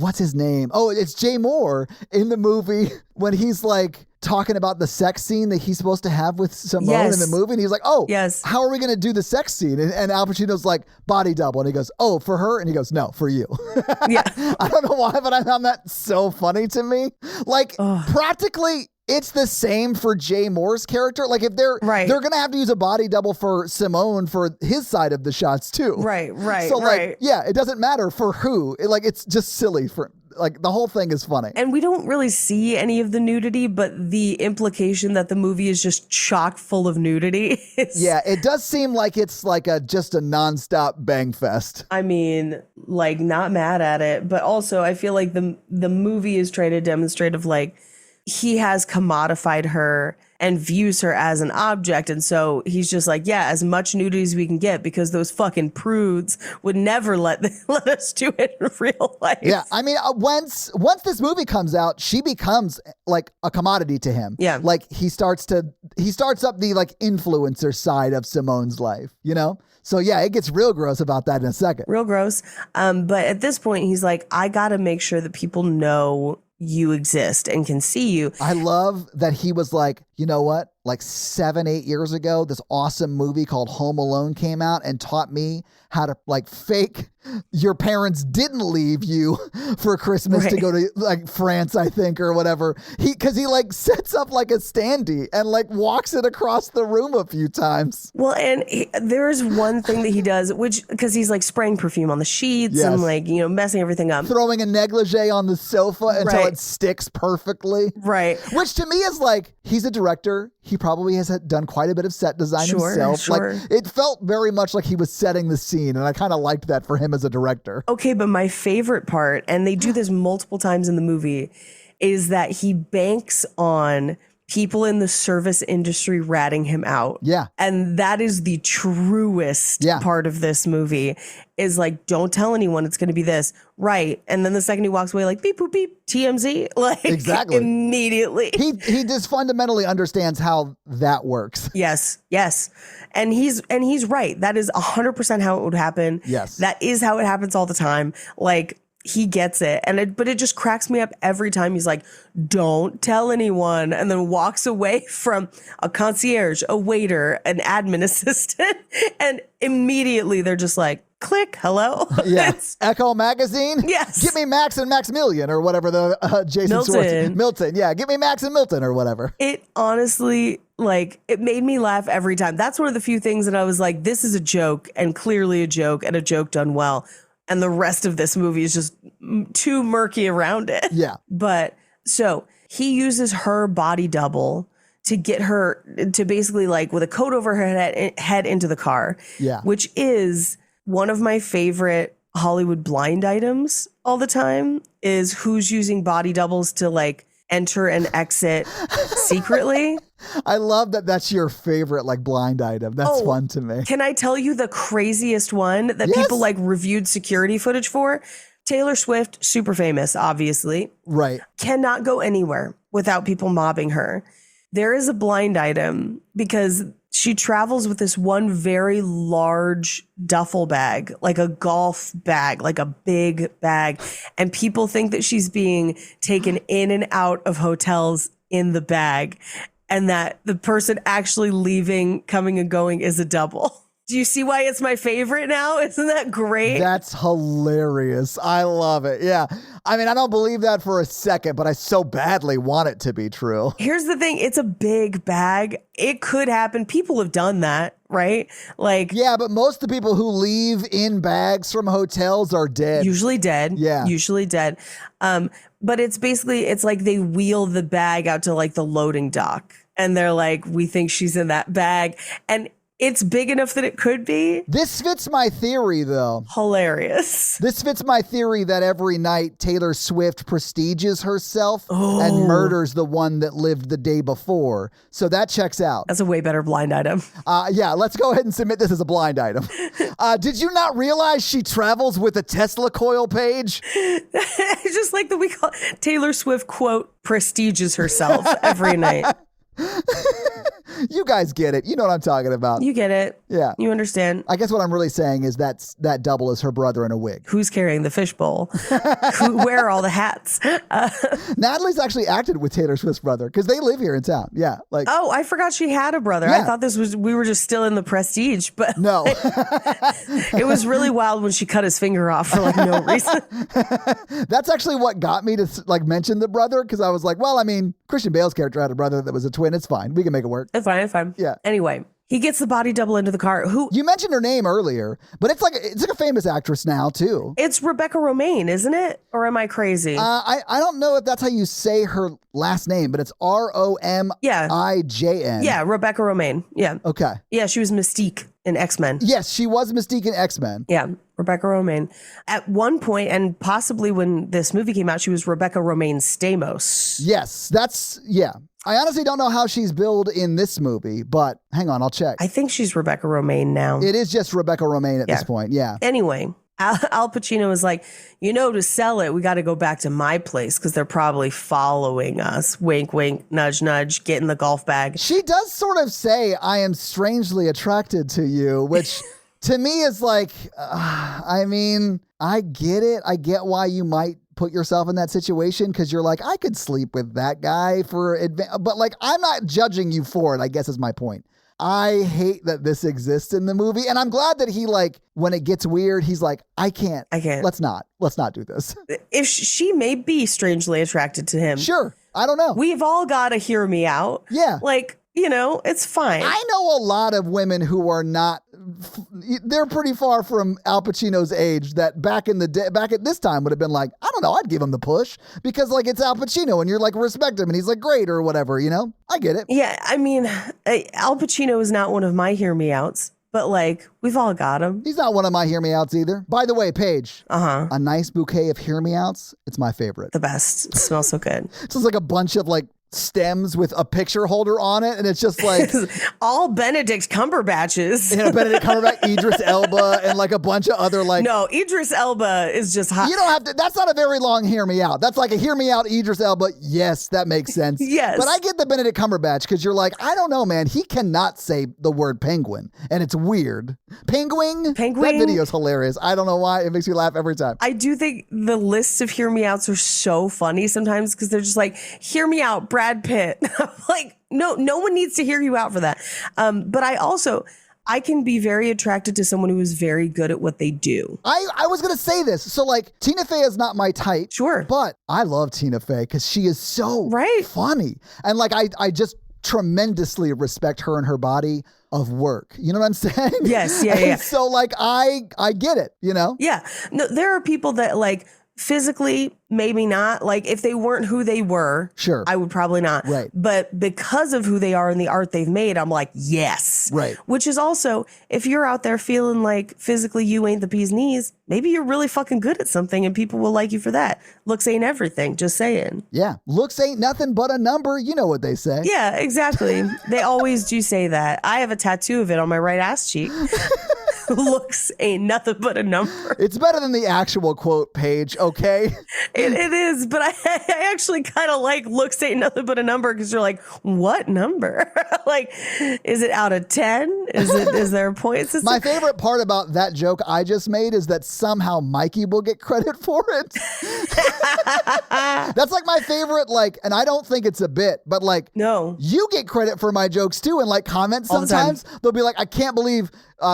what's his name? Oh, it's Jay Moore in the movie when he's, like, talking about the sex scene that he's supposed to have with Simone in the movie. And he's like, oh, how are we going to do the sex scene? And Al Pacino's like, body double. And he goes, oh, for her? And he goes, no, for you. Yeah. I don't know why, but I found that so funny to me. Like, practically, it's the same for Jay Moore's character. Like, if they're going to have to use a body double for Simone for his side of the shots too. Right. So like, yeah, it doesn't matter for who. It's just silly for, like, the whole thing is funny. And we don't really see any of the nudity, but the implication that the movie is just chock full of nudity. Yeah, it does seem like it's like just a nonstop bang fest. I mean, like, not mad at it, but also I feel like the movie is trying to demonstrate of like, he has commodified her and views her as an object. And so he's just like, yeah, as much nudity as we can get, because those fucking prudes would never let us do it in real life. Yeah. I mean, once this movie comes out, she becomes like a commodity to him. Yeah. Like he starts up the like influencer side of Simone's life, you know? So yeah, it gets real gross about that in a second. Real gross. But at this point, he's like, I got to make sure that people know you exist and can see you. I love that he was like, you know what? like 7-8 years ago, this awesome movie called Home Alone came out and taught me how to like fake your parents didn't leave you for Christmas to go to like France, I think, or whatever. Because he like sets up like a standee and like walks it across the room a few times. Well, and there's one thing that he does, which because he's like spraying perfume on the sheets and like, you know, messing everything up. Throwing a negligee on the sofa until it sticks perfectly. Right. Which to me is like, he's a director. He probably has done quite a bit of set design himself. Like it felt very much like he was setting the scene, and I kind of liked that for him as a director. Okay, but my favorite part, and they do this multiple times in the movie, is that he banks on people in the service industry ratting him out. Yeah. And that is the truest part of this movie, is like, don't tell anyone it's going to be this. Right. And then the second he walks away, like, beep, boop, beep, TMZ. Like, exactly. Immediately. He just fundamentally understands how that works. Yes. Yes. And he's right. That is 100% how it would happen. Yes. That is how it happens all the time. Like, he gets it. But it just cracks me up every time he's like, don't tell anyone. And then walks away from a concierge, a waiter, an admin assistant. And immediately they're just like, click, hello. Yeah. Echo Magazine? Yes. Give me Max and Maximilian or whatever the Jason Schwartz. Milton. Yeah. Give me Max and Milton or whatever. It honestly, like, it made me laugh every time. That's one of the few things that I was like, this is a joke, and clearly a joke, and a joke done well. And the rest of this movie is just too murky around it. Yeah. But so he uses her body double to get her to basically, like, with a coat over her head into the car. Yeah. Which is one of my favorite Hollywood blind items all the time, is who's using body doubles to, like, enter and exit secretly. I love that that's your favorite, like, blind item. That's fun to me. Can I tell you the craziest one that people, like, reviewed security footage for? Taylor Swift, super famous, obviously. Right. Cannot go anywhere without people mobbing her. There is a blind item because she travels with this one very large duffel bag, like a golf bag, like a big bag. And people think that she's being taken in and out of hotels in the bag, and that the person actually leaving, coming and going is a double. Do you see why it's my favorite now? Isn't that great? That's hilarious. I love it. Yeah. I mean, I don't believe that for a second, but I so badly want it to be true. Here's the thing. It's a big bag. It could happen. People have done that, right? Like, yeah, but most of the people who leave in bags from hotels are dead. Usually dead. Yeah. Usually dead. But it's basically, it's like they wheel the bag out to, like, the loading dock, and they're like, we think she's in that bag. And it's big enough that it could be. This fits my theory, though. Hilarious. This fits my theory that every night Taylor Swift prestiges herself and murders the one that lived the day before. So that checks out. That's a way better blind item. Yeah, let's go ahead and submit this as a blind item. Did you not realize she travels with a Tesla coil page? It's just like we call Taylor Swift, quote, prestiges herself every night. You guys get it. You know what I'm talking about. You get it. Yeah. You understand. I guess what I'm really saying is that double is her brother in a wig. Who's carrying the fishbowl? Where are all the hats? Natalie's actually acted with Taylor Swift's brother because they live here in town. Yeah. Like. Oh, I forgot she had a brother. Yeah. I thought we were just still in the Prestige, but no. It was really wild when she cut his finger off for, like, no reason. That's actually what got me to, like, mention the brother, because I was like, well, I mean, Christian Bale's character had a brother that was a twin. It's fine. We can make it work. It's fine. Yeah. Anyway, he gets the body double into the car. Who? You mentioned her name earlier, but it's like a famous actress now too. It's Rebecca Romaine, isn't it? Or am I crazy? I don't know if that's how you say her last name, but it's Romijn. Yeah, Rebecca Romaine. Yeah. Okay. Yeah, she was Mystique in X-Men. Yes, she was Mystique in X-Men. Yeah, Rebecca Romaine. At one point, and possibly when this movie came out, she was Rebecca Romaine Stamos. Yes, yeah. I honestly don't know how she's billed in this movie, but hang on, I'll check. I think she's Rebecca Romaine now. It is just Rebecca Romaine at this point, yeah. Anyway, Al Pacino was like, to sell it, we got to go back to my place because they're probably following us. Wink, wink, nudge, nudge, get in the golf bag. She does sort of say, I am strangely attracted to you, which to me is like, I mean, I get it. I get why you might put yourself in that situation because you're like, I could sleep with that guy but like, I'm not judging you for it, I guess is my point. I hate that this exists in the movie. And I'm glad that he like, when it gets weird, he's like, I can't. Let's not do this. If she may be strangely attracted to him. Sure. I don't know. We've all got to hear me out. Yeah. Like, you know, it's fine. I know a lot of women who are not, they're pretty far from Al Pacino's age that back at this time would have been like, I don't know, I'd give him the push because like it's Al Pacino and you're like, respect him and he's like great or whatever, you know? I get it. Yeah, I mean, Al Pacino is not one of my hear me outs, but like we've all got him. He's not one of my hear me outs either. By the way, Paige, a nice bouquet of hear me outs, it's my favorite. The best. It smells so good. It's just like a bunch of like stems with a picture holder on it, and it's just like all Benedict Cumberbatches. Benedict Cumberbatch, Idris Elba, and like a bunch of other like. No, Idris Elba is just hot. You don't have to. That's not a very long hear me out. That's like a hear me out, Idris Elba. Yes, that makes sense. Yes, but I get the Benedict Cumberbatch because you're like, I don't know, man. He cannot say the word penguin, and it's weird. Penguin. That video's hilarious. I don't know why. It makes me laugh every time. I do think the lists of hear me outs are so funny sometimes because they're just like, hear me out, Brad Pitt. I'm like, no one needs to hear you out for that. But I can be very attracted to someone who is very good at what they do. I was going to say this. So like Tina Fey is not my type. Sure. But I love Tina Fey because she is so funny. And like, I just tremendously respect her and her body of work. You know what I'm saying? Yes. Yeah. So like, I get it, you know? Yeah. No, there are people that like physically, maybe not. Like if they weren't who they were, sure, I would probably not. Right. But because of who they are and the art they've made, I'm like, yes. Right. Which is also, if you're out there feeling like physically you ain't the bee's knees, maybe you're really fucking good at something and people will like you for that. Looks ain't everything. Just saying. Yeah. Looks ain't nothing but a number. You know what they say. Yeah, exactly. They always do say that. I have a tattoo of it on my right ass cheek. Looks ain't nothing but a number. It's better than the actual quote, Paige, okay? It is, but I actually kind of like looks ain't nothing but a number because you're like, what number? Like, is it out of 10? Is there a point system? My favorite part about that joke I just made is that somehow Mikey will get credit for it. That's like my favorite, like, and I don't think it's a bit, but like, no, you get credit for my jokes too. And like comments sometimes, they'll be like, I can't believe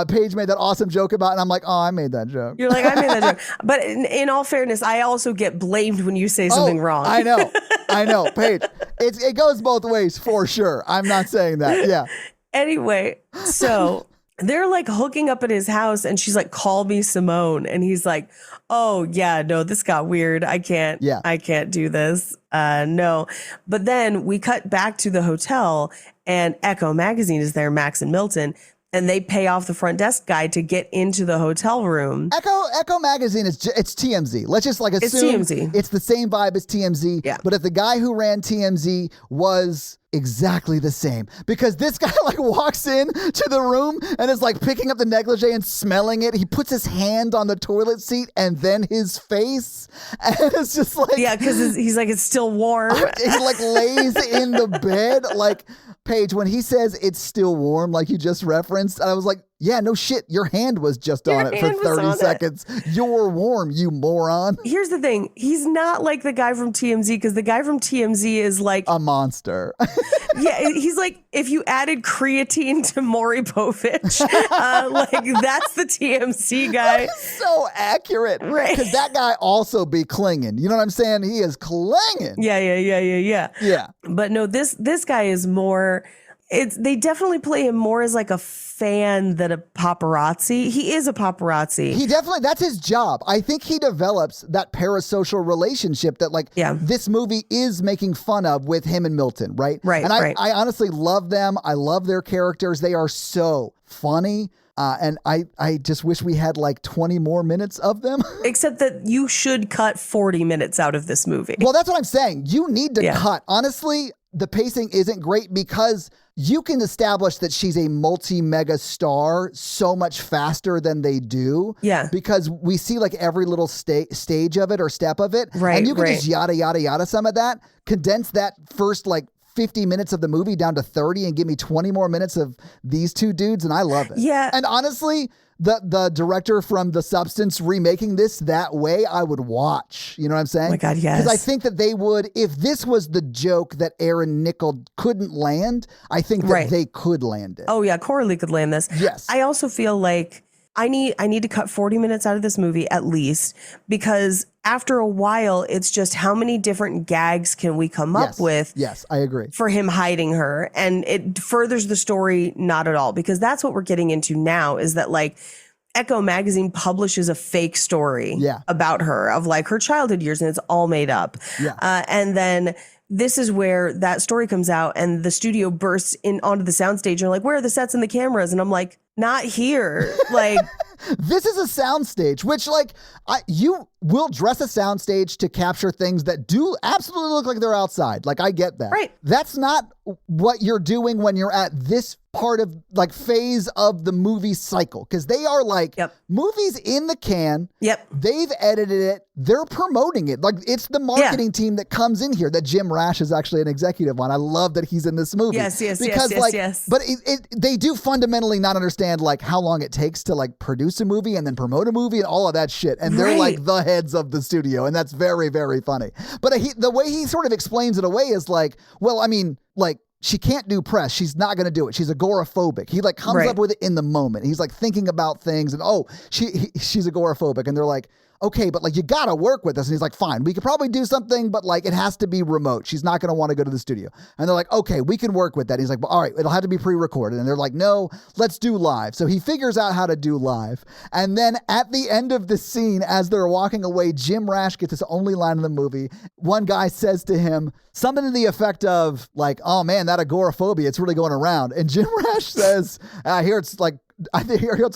Paige made that awesome joke about it. And I'm like, oh, I made that joke. You're like, I made that joke. But in all fairness, I also get blamed when you say something wrong. I know, Paige. It goes both ways for sure. I'm not saying that. Yeah. Anyway, so they're like hooking up at his house and she's like, call me Simone. And he's like, oh yeah, no, this got weird. I can't do this. No. But then we cut back to the hotel and Echo Magazine is there, Max and Milton. And they pay off the front desk guy to get into the hotel room. Echo Magazine it's TMZ. Let's just like assume it's TMZ. It's the same vibe as TMZ. Yeah. But if the guy who ran TMZ was exactly the same, because this guy like walks in to the room and is like picking up the negligee and smelling it. He puts his hand on the toilet seat and then his face, and it's just like, yeah, because he's like, it's still warm. He like lays in the bed like. Paige, when he says it's still warm, like you just referenced, I was like, yeah, no shit. Your hand was just on it for 30 seconds. You're warm, you moron. Here's the thing. He's not like the guy from TMZ because the guy from TMZ is like a monster. Yeah, he's like, if you added creatine to Maury Povich, like that's the TMZ guy. So accurate. Right. Because that guy also be clinging. You know what I'm saying? He is clinging. Yeah. But no, this guy is more... They definitely play him more as like a fan than a paparazzi. He is a paparazzi. That's his job. I think he develops that parasocial relationship that like this movie is making fun of with him and Milton, right? Right. And I honestly love them. I love their characters. They are so funny. And I just wish we had like 20 more minutes of them. Except that you should cut 40 minutes out of this movie. Well, that's what I'm saying. You need to cut. Honestly, the pacing isn't great because you can establish that she's a multi-mega star so much faster than they do. Yeah. Because we see like every little stage of it or step of it. Right. And you can just yada, yada, yada some of that. Condense that first like 50 minutes of the movie down to 30 and give me 20 more minutes of these two dudes. And I love it. Yeah. And honestly, the director from The Substance remaking this that way, I would watch. You know what I'm saying? Oh my God, yes. Because I think that they would, if this was the joke that Aaron Nickel couldn't land, I think that they could land it. Oh yeah, Coralie could land this. Yes. I also feel like I need to cut 40 minutes out of this movie at least, because after a while, it's just how many different gags can we come up with? Yes, I agree. For him hiding her. And it furthers the story not at all, because that's what we're getting into now, is that like Echo magazine publishes a fake story about her, of like her childhood years, and it's all made up. Yeah. And then this is where that story comes out, and the studio bursts in onto the soundstage and are like, where are the sets and the cameras? And I'm like, not here. Like, this is a soundstage, which like you will dress a soundstage to capture things that do absolutely look like they're outside. Like, I get that. Right. That's not what you're doing when you're at this part of like phase of the movie cycle, because they are like movies in the can. Yep. They've edited it. They're promoting it. Like, it's the marketing team that comes in here that Jim Rash is actually an executive on. I love that he's in this movie. Yes. But they do fundamentally not understand like how long it takes to like produce a movie and then promote a movie and all of that shit. And they're like the heads of the studio. And that's very, very funny. But the way he sort of explains it away is like, well, I mean, like, she can't do press. She's not going to do it. She's agoraphobic. He like comes up with it in the moment. He's like thinking about things and, she's agoraphobic. And they're like, okay, but like, you got to work with us. And he's like, fine, we could probably do something, but like, it has to be remote. She's not going to want to go to the studio. And they're like, okay, we can work with that. He's like, well, all right, it'll have to be pre-recorded. And they're like, no, let's do live. So he figures out how to do live. And then at the end of the scene, as they're walking away, Jim Rash gets his only line in the movie. One guy says to him something to the effect of like, oh man, that agoraphobia, it's really going around. And Jim Rash says, I hear it's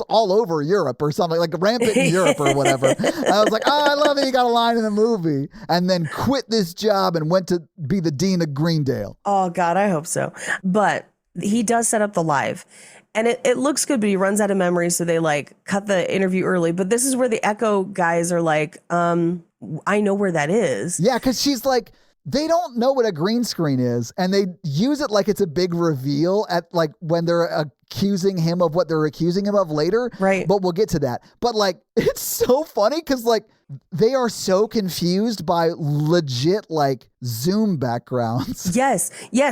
all over Europe or something, like rampant in Europe or whatever. I was like, I love that you got a line in the movie, and then quit this job and went to be the dean of Greendale. Oh God, I hope so. But he does set up the live. And it looks good, but he runs out of memory, so they like cut the interview early. But this is where the Echo guys are like, I know where that is. Yeah, because she's like, they don't know what a green screen is, and they use it like it's a big reveal at like when they're accusing him of what they're accusing him of later. Right. But we'll get to that. But like, it's so funny because like they are so confused by legit like Zoom backgrounds. Yes,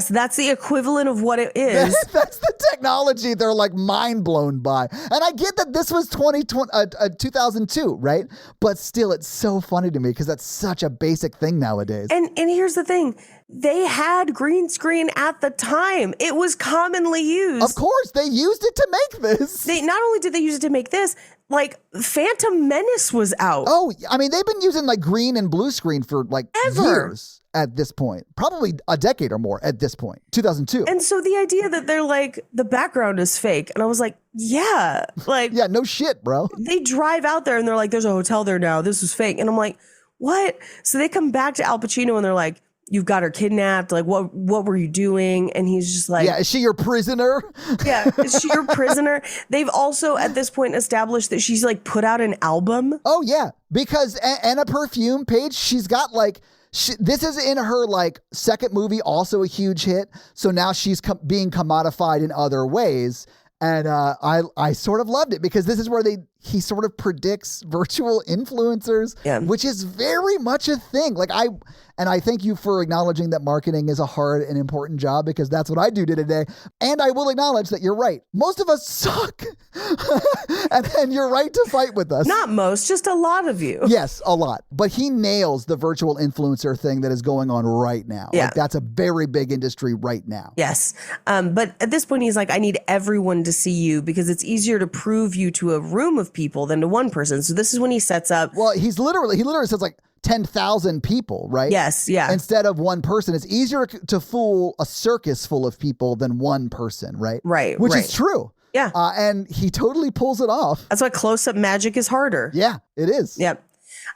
that's the equivalent of what it is. That's the technology they're like mind blown by. And I get that this was 2002, right? But still, it's so funny to me because that's such a basic thing nowadays. And here's the thing. They had green screen at the time. It was commonly used. Of course, they used it to make this. Not only did they use it to make this, like Phantom Menace was out. Oh, I mean, they've been using like green and blue screen for like years at this point. Probably a decade or more at this point, 2002. And so the idea that they're like, the background is fake. And I was like, yeah, like. Yeah, no shit, bro. They drive out there and they're like, there's a hotel there now. This is fake. And I'm like, what? So they come back to Al Pacino and they're like, you've got her kidnapped. Like, what were you doing? And he's just like, yeah, is she your prisoner? Yeah, is she your prisoner? They've also at this point established that she's like put out an album. Oh yeah, because and a perfume page. She's got like, this is in her like second movie, also a huge hit. So now she's being commodified in other ways. And I sort of loved it because this is where he sort of predicts virtual influencers, which is very much a thing. Like I thank you for acknowledging that marketing is a hard and important job because that's what I do today. And I will acknowledge that you're right. Most of us suck. and you're right to fight with us. Not most, just a lot of you. Yes, a lot. But he nails the virtual influencer thing that is going on right now. Yeah. Like that's a very big industry right now. Yes. But at this point, he's like, I need everyone to see you because it's easier to prove you to a room of people than to one person. So this is when he sets up. Well, he literally says like 10,000 people, right? Yes, yeah. Instead of one person. It's easier to fool a circus full of people than one person, right? Right. Which is true. Yeah. And he totally pulls it off. That's why close-up magic is harder. Yeah, it is. Yep.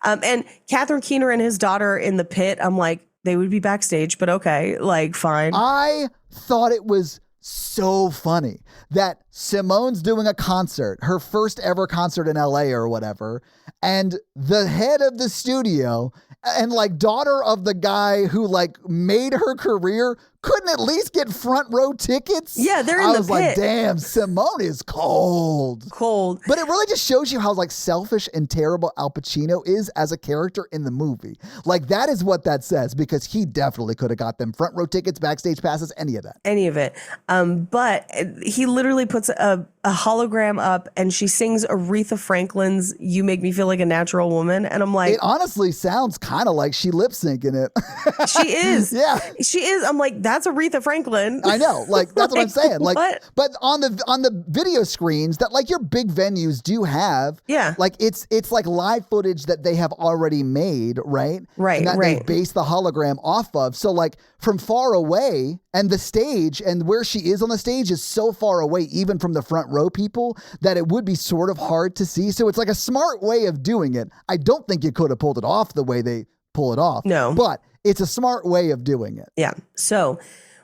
And Catherine Keener and his daughter in the pit, I'm like, they would be backstage, but okay, like, fine. I thought it was so funny that Simone's doing a concert, her first ever concert in LA or whatever, and the head of the studio and like daughter of the guy who like made her career couldn't at least get front row tickets? Yeah, they're in I the was like, pit. damn, Simone is cold. Cold. But it really just shows you how like selfish and terrible Al Pacino is as a character in the movie. Like that is what that says, because he definitely could have got them front row tickets, backstage passes, any of that. Any of it. But he literally puts a hologram up and she sings Aretha Franklin's You Make Me Feel Like a Natural Woman. And I'm like, It honestly sounds kind of like she lip syncing it. she is. Yeah. She is. I'm like, that's Aretha Franklin. I know, like that's what I'm saying. Like, what? but on the video screens that like your big venues do have, Yeah. like it's like live footage that they have already made, right? Right, and that right. they base the hologram off of. So like from far away, and the stage and where she is on the stage is so far away, even from the front row people, that it would be sort of hard to see. So it's like a smart way of doing it. I don't think you could have pulled it off the way they pull it off. No. But it's a smart way of doing it. Yeah. So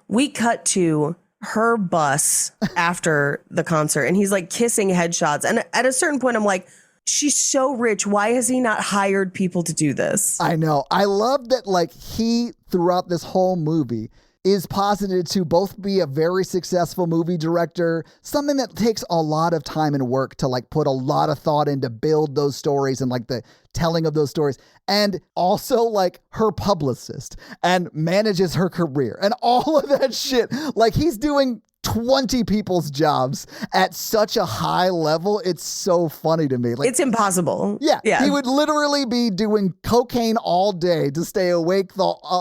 we cut to her bus after the concert and he's like kissing headshots. And at a certain point, I'm like, she's so rich. Why has he not hired people to do this? I know. I love that like he, throughout this whole movie, is posited to both be a very successful movie director, something that takes a lot of time and work to like put a lot of thought into build those stories and like the telling of those stories, and also like her publicist and manages her career and all of that shit. Like he's doing 20 people's jobs at such a high level. It's so funny to me. Like It's impossible. yeah, Yeah. he would literally be doing cocaine all day to stay awake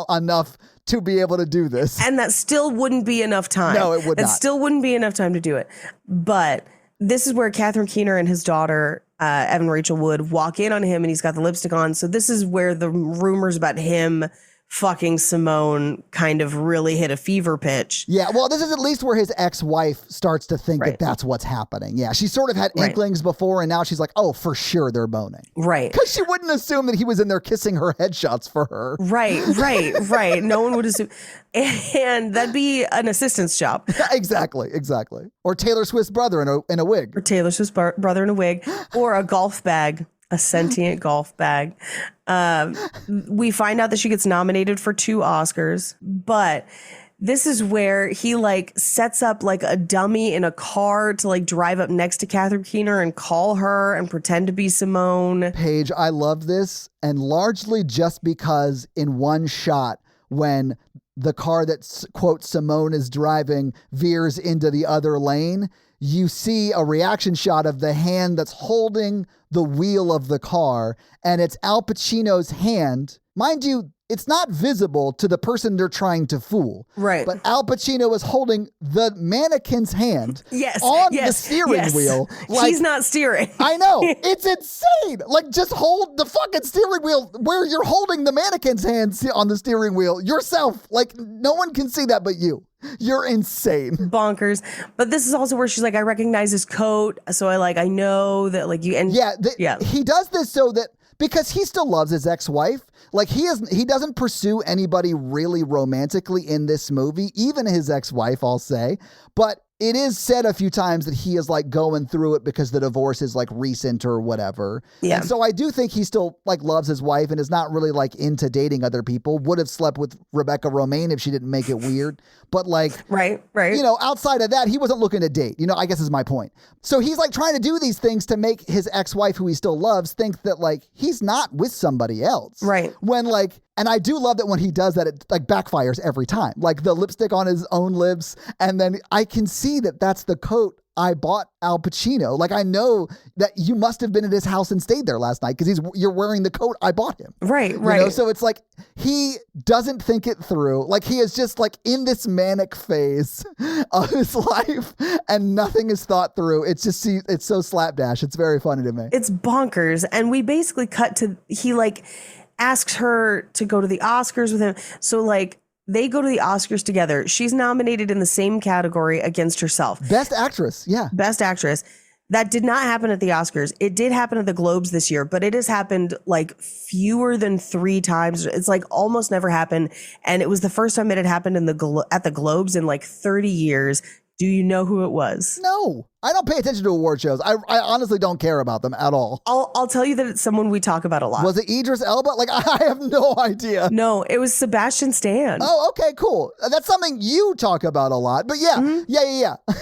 enough to be able to do this. And that still wouldn't be enough time. No, it would That not. still wouldn't be enough time to do it. But this is where Catherine Keener and his daughter, Evan Rachel Wood, walk in on him and he's got the lipstick on. So this is where the rumors about him fucking Simone kind of really hit a fever pitch. Yeah, well, this is at least where his ex-wife starts to think Right. that that's what's happening. Yeah, she sort of had Right. inklings before, and now she's like, oh, for sure they're boning. Right. Because she wouldn't assume that he was in there kissing her headshots for her. Right. No one would assume. And that'd be an assistant's job. Exactly. Or Taylor Swift's brother in a wig. Or Taylor Swift's brother in a wig. Or a golf bag. A sentient golf bag. We find out that she gets nominated for 2 Oscars, but this is where he like sets up like a dummy in a car to like drive up next to Catherine Keener and call her and pretend to be Simone. Paige, I love this, and largely just because in one shot, when the car that, quote, Simone is driving veers into the other lane, you see a reaction shot of the hand that's holding the wheel of the car, and it's Al Pacino's hand. Mind you, it's not visible to the person they're trying to fool. Right. But Al Pacino is holding the mannequin's hand Yes. on yes, the steering yes. wheel. He's not steering. I know. It's insane. Like, just hold the fucking steering wheel where you're holding the mannequin's hands on the steering wheel yourself. Like, no one can see that but you. You're insane. Bonkers. But this is also where she's like, I recognize his coat. So I know that like you, and Yeah, yeah. He does this so that, because he still loves his ex-wife, like he doesn't pursue anybody really romantically in this movie, even his ex-wife, I'll say. But it is said a few times that he is like going through it because the divorce is like recent or whatever. Yeah. And so I do think he still like loves his wife and is not really like into dating other people. Would have slept with Rebecca Romaine if she didn't make it weird. But like, Right. you know, outside of that, he wasn't looking to date, I guess is my point. So he's like trying to do these things to make his ex-wife, who he still loves, think that like he's not with somebody else. Right. When like, and I do love that when he does that, it like backfires every time. Like the lipstick on his own lips. And then I can see that that's the coat I bought Al Pacino. Like, I know that you must have been at his house and stayed there last night because you're wearing the coat I bought him. Right. You know? So it's like he doesn't think it through. Like he is just like in this manic phase of his life and nothing is thought through. It's just, it's so slapdash. It's very funny to me. It's bonkers. And we basically cut to, he like asks her to go to the Oscars with him. So like they go to the Oscars together. She's nominated in the same category against herself. Best actress. Yeah. Best actress. That did not happen at the Oscars. It did happen at the Globes this year, but it has happened like fewer than 3 times. It's like almost never happened. And it was the first time it had happened at the Globes in like 30 years. Do you know who it was? No, I don't pay attention to award shows. I honestly don't care about them at all. I'll tell you that it's someone we talk about a lot. Was it Idris Elba? Like, I have no idea. No, it was Sebastian Stan. Oh, okay, cool. That's something you talk about a lot. But yeah.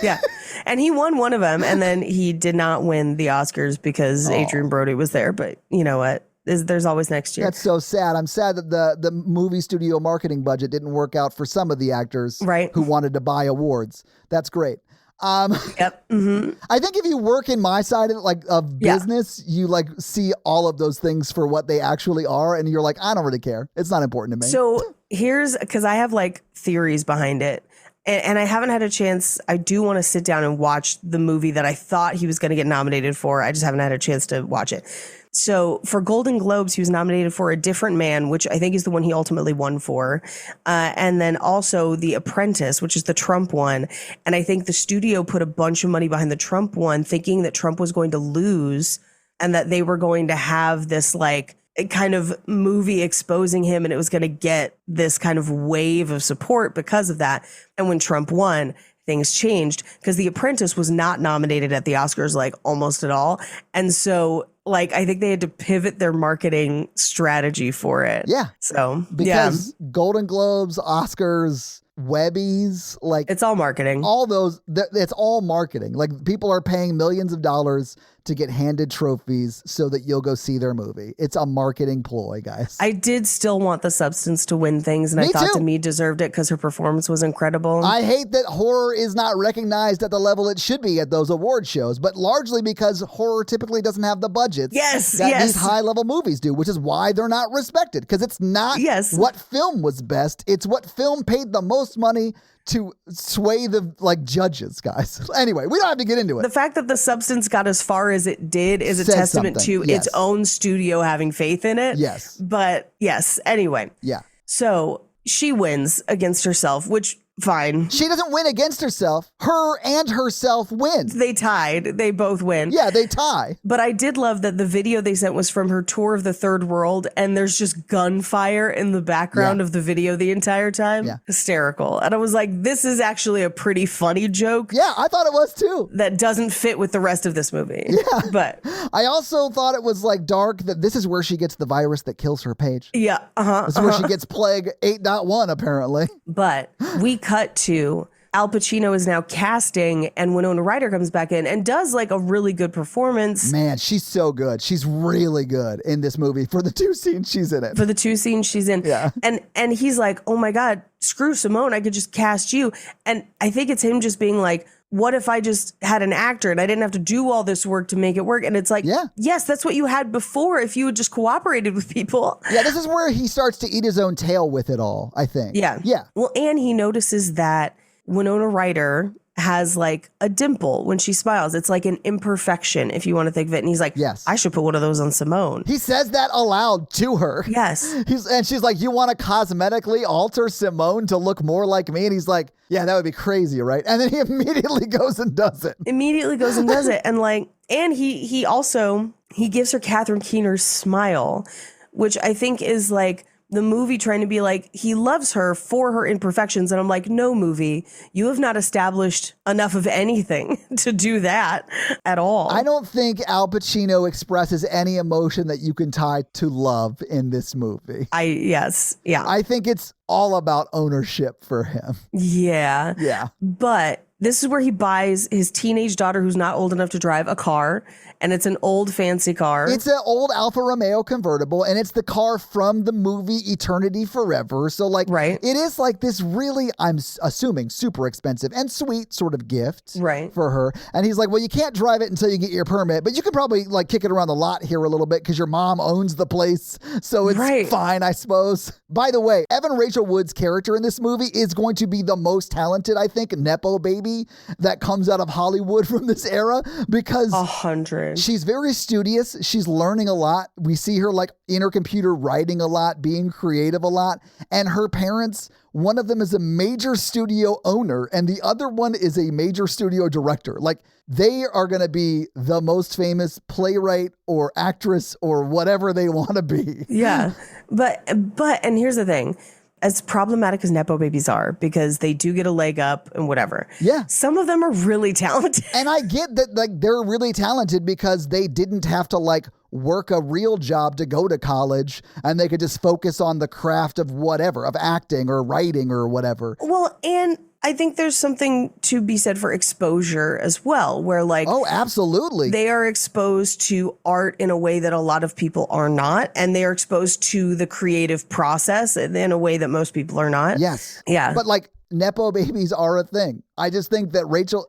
Yeah. And he won one of them, and then he did not win the Oscars because Adrian Brody was there. But you know what? There's always next year. That's so sad. I'm sad that the movie studio marketing budget didn't work out for some of the actors who wanted to buy awards. That's great. Yep. Mm-hmm. I think if you work in my side of business, you like see all of those things for what they actually are, and you're like, I don't really care. It's not important to me. So because I have like theories behind it. And I haven't had a chance. I do want to sit down and watch the movie that I thought he was going to get nominated for. I just haven't had a chance to watch it. So for Golden Globes, he was nominated for A Different Man, which I think is the one he ultimately won for. And then also The Apprentice, which is the Trump one. And I think the studio put a bunch of money behind the Trump one, thinking that Trump was going to lose and that they were going to have this like kind of movie exposing him, and it was going to get this kind of wave of support because of that. And when Trump won, things changed because The Apprentice was not nominated at the Oscars like almost at all. And so like I think they had to pivot their marketing strategy for it. Yeah. So because Golden Globes, Oscars, Webbies, like it's all marketing. All those, it's all marketing. Like people are paying millions of dollars to get handed trophies so that you'll go see their movie. It's a marketing ploy, guys. I did still want The Substance to win things, and I thought Demi deserved it because her performance was incredible. I hate that horror is not recognized at the level it should be at those award shows, but largely because horror typically doesn't have the budgets that these high-level movies do, which is why they're not respected, because it's not what film was best, it's what film paid the most money to sway the like judges, guys. Anyway, we don't have to get into it. The fact that The Substance got as far as it did is a testament to its own studio having faith in it. Yes. But yes, anyway. Yeah. So she wins against herself, which fine. She doesn't win against herself. Her and herself win. They tied. They both win. Yeah, they tie. But I did love that the video they sent was from her tour of the third world, and there's just gunfire in the background of the video the entire time. Yeah. Hysterical. And I was like, this is actually a pretty funny joke. Yeah, I thought it was too. That doesn't fit with the rest of this movie. Yeah. But I also thought it was like dark that this is where she gets the virus that kills her page. Yeah. This is where she gets plague 8.1 apparently. But we cut to Al Pacino is now casting, and Winona Ryder comes back in and does like a really good performance. Man, she's so good. She's really good in this movie for the two scenes she's in it. For the two scenes she's in. Yeah. And he's like, oh my God, screw Simone. I could just cast you. And I think it's him just being like, what if I just had an actor and I didn't have to do all this work to make it work? And it's like, yes, that's what you had before if you had just cooperated with people. Yeah, this is where he starts to eat his own tail with it all, I think. Yeah. Yeah. Well, and he notices that Winona Ryder has like a dimple when she smiles. It's like an imperfection, if you want to think of it. And he's like, yes, I should put one of those on Simone. He says that aloud to her. Yes. And she's like, you want to cosmetically alter Simone to look more like me? And he's like, yeah, that would be crazy, right? And then he immediately goes and does it. And like, and he also gives her Catherine Keener's smile, which I think is like the movie trying to be like, he loves her for her imperfections. And I'm like, no, movie, you have not established enough of anything to do that at all. I don't think Al Pacino expresses any emotion that you can tie to love in this movie. I think it's all about ownership for him. Yeah. Yeah. But this is where he buys his teenage daughter, who's not old enough to drive, a car. And it's an old fancy car. It's an old Alfa Romeo convertible, and it's the car from the movie Eternity Forever. So like, it is like this really, I'm assuming, super expensive and sweet sort of gift for her. And he's like, well, you can't drive it until you get your permit, but you can probably like kick it around the lot here a little bit because your mom owns the place. So it's fine, I suppose. By the way, Evan Rachel Wood's character in this movie is going to be the most talented, I think, Nepo baby that comes out of Hollywood from this era, because 100. She's very studious. She's learning a lot. We see her like in her computer writing a lot, being creative a lot. And her parents, one of them is a major studio owner and the other one is a major studio director. Like they are going to be the most famous playwright or actress or whatever they want to be. Yeah. But and here's the thing. As problematic as Nepo babies are, because they do get a leg up and whatever. Yeah. Some of them are really talented. And I get that like they're really talented because they didn't have to like work a real job to go to college, and they could just focus on the craft of whatever, of acting or writing or whatever. Well, and I think there's something to be said for exposure as well, where like, Oh, absolutely. they are exposed to art in a way that a lot of people are not, and they are exposed to the creative process in a way that most people are not. Yes. Yeah. But like Nepo babies are a thing. I just think that Rachel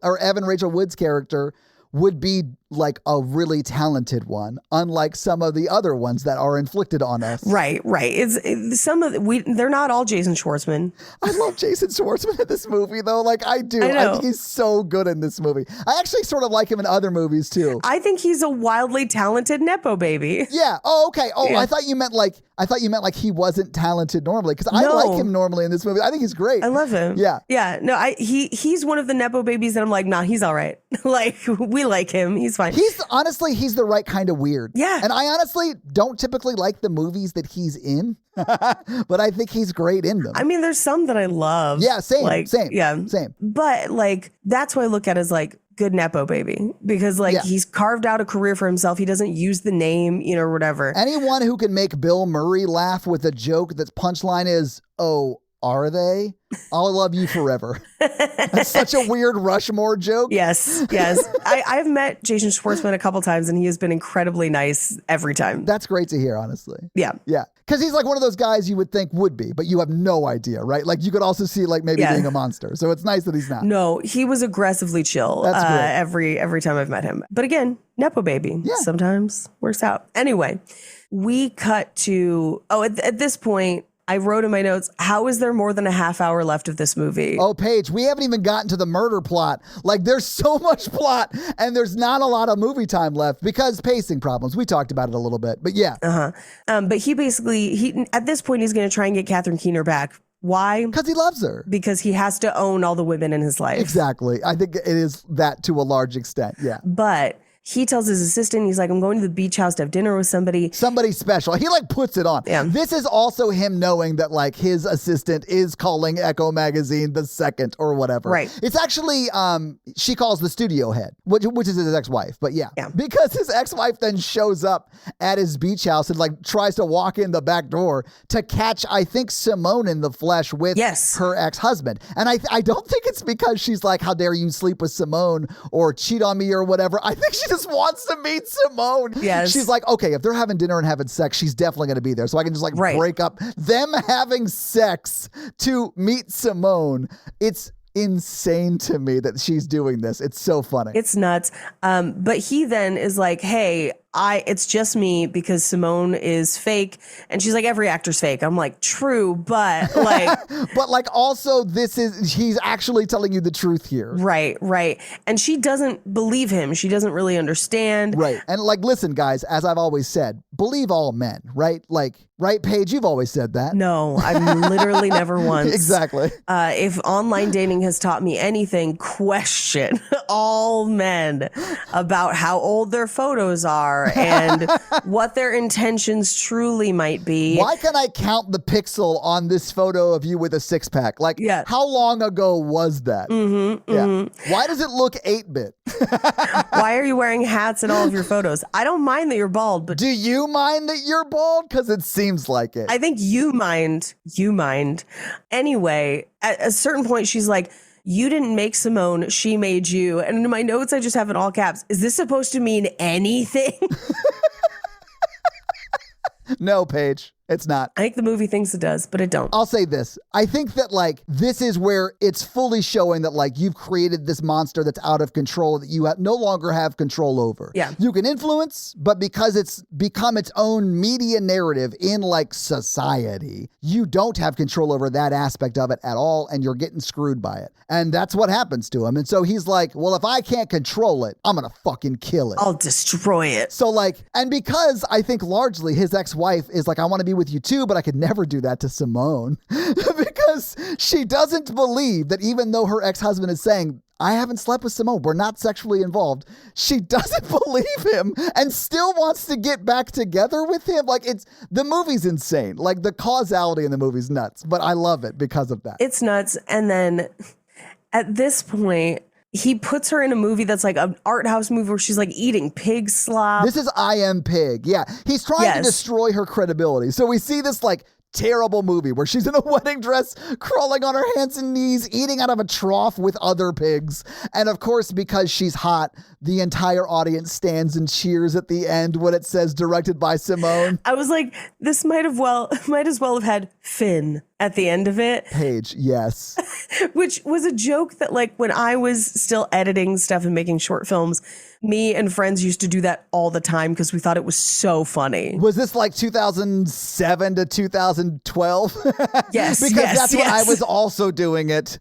Wood's character would be like a really talented one, unlike some of the other ones that are inflicted on us. Right. They're not all Jason Schwartzman. I love Jason Schwartzman in this movie, though. Like, I do. I know. think he's so good in this movie. I actually sort of like him in other movies, too. I think he's a wildly talented Nepo baby. Yeah. Oh, okay. Oh, Yeah. I thought you meant like he wasn't talented normally, because I No. like him normally in this movie. I think he's great. I love him. Yeah. Yeah. No, he's one of the Nepo babies that I'm like, nah, he's all right. Like, we like him. He's fine. He's the right kind of weird. Yeah. And I honestly don't typically like the movies that he's in, but I think he's great in them. I mean, there's some that I love. Yeah, same. Yeah. Same. But like, that's what I look at as like good Nepo baby, because like Yeah. he's carved out a career for himself. He doesn't use the name, or whatever. Anyone who can make Bill Murray laugh with a joke that's punchline is, oh, are they? I'll love you forever. That's such a weird Rushmore joke. Yes. I've met Jason Schwartzman a couple times, and he has been incredibly nice every time. That's great to hear, honestly. Yeah. Yeah. Because he's like one of those guys you would think would be, but you have no idea, right? Like you could also see like maybe Yeah. being a monster. So it's nice that he's not. No, he was aggressively chill. That's great. Every time I've met him. But again, Nepo baby. Yeah. Sometimes works out. Anyway, we cut to, at this point, I wrote in my notes, how is there more than a half hour left of this movie? Oh, Paige, we haven't even gotten to the murder plot. Like there's so much plot and there's not a lot of movie time left because pacing problems. We talked about it a little bit, but yeah. But he at this point, he's going to try and get Catherine Keener back. Why? Because he loves her. Because he has to own all the women in his life. Exactly. I think it is that to a large extent. Yeah. But he tells his assistant, he's like, I'm going to the beach house to have dinner with somebody. Somebody special. He like puts it on. Yeah. This is also him knowing that like his assistant is calling Echo Magazine the second or whatever. Right. It's actually, she calls the studio head, which is his ex-wife. But yeah. Yeah. Because his ex-wife then shows up at his beach house and like tries to walk in the back door to catch, I think, S1m0ne in the flesh with her ex-husband. And I don't think it's because she's like, how dare you sleep with S1m0ne or cheat on me or whatever. I think she just wants to meet S1m0ne. Yes. She's like, okay, if they're having dinner and having sex, she's definitely going to be there. So I can just like break up them having sex to meet S1m0ne. It's insane to me that she's doing this. It's so funny. It's nuts. But he then is like, hey, it's just me because S1m0ne is fake. And she's like, every actor's fake. I'm like, true, but like. But like also he's actually telling you the truth here. Right. And she doesn't believe him. She doesn't really understand. Right. And like, listen, guys, as I've always said, believe all men, right? Like, right, Paige? You've always said that. No, I've literally never once. Exactly. If online dating has taught me anything, question all men about how old their photos are and what their intentions truly might be. Why can I count the pixel on this photo of you with a six-pack? Like, how long ago was that? Why does it look 8-bit? Why are you wearing hats in all of your photos? I don't mind that you're bald, but... Do you mind that you're bald? Because it seems like it. I think you mind. Anyway, at a certain point, she's like, you didn't make S1m0ne, she made you. And in my notes, I just have in all caps, is this supposed to mean anything? No, Paige. It's not. I think the movie thinks it does, but it don't. I'll say this. I think that like this is where it's fully showing that like you've created this monster that's out of control that you no longer have control over. Yeah. You can influence, but because it's become its own media narrative in like society, you don't have control over that aspect of it at all, and you're getting screwed by it. And that's what happens to him. And so he's like, well, if I can't control it, I'm gonna fucking kill it. I'll destroy it. So like, and because I think largely his ex-wife is like, I want to be with you too, but I could never do that to S1m0ne because she doesn't believe that even though her ex-husband is saying, I haven't slept with Simone. We're not sexually involved. She doesn't believe him and still wants to get back together with him. Like, the movie's insane. Like, the causality in the movie's nuts, but I love it because of that. It's nuts. And then at this point, he puts her in a movie that's like an art house movie where she's like eating pig slop. This is I Am Pig. Yeah. He's trying to destroy her credibility. So we see this like terrible movie where she's in a wedding dress, crawling on her hands and knees, eating out of a trough with other pigs. And of course, because she's hot, the entire audience stands and cheers at the end when it says directed by Simone. I was like, this might as well have had Finn at the end of it. Paige, yes. Which was a joke that, like, when I was still editing stuff and making short films, me and friends used to do that all the time because we thought it was so funny. Was this like 2007 to 2012? Yes. Because that's when I was also doing it.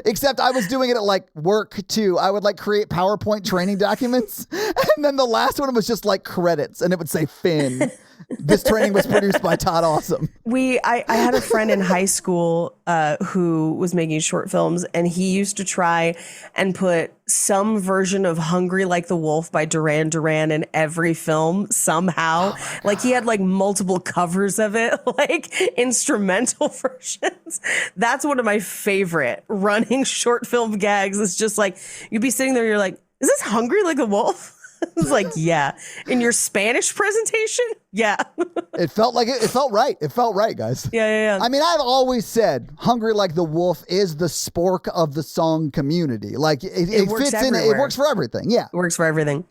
Except I was doing it at like work too. I would like create PowerPoint training documents. And then the last one was just like credits and it would say Finn. This training was produced by Todd Awesome. I had a friend in high school who was making short films, and he used to try and put some version of Hungry Like the Wolf by Duran Duran in every film somehow. Like, he had like multiple covers of it, like instrumental versions. That's one of my favorite running short film gags. It's just like, you'd be sitting there, you're like, is this Hungry Like the Wolf? It's like, yeah. In your Spanish presentation? Yeah. It felt like it felt right. It felt right, guys. Yeah. I mean, I've always said Hungry Like the Wolf is the spork of the song community. Like, it fits in. It works for everything. Yeah. It works for everything.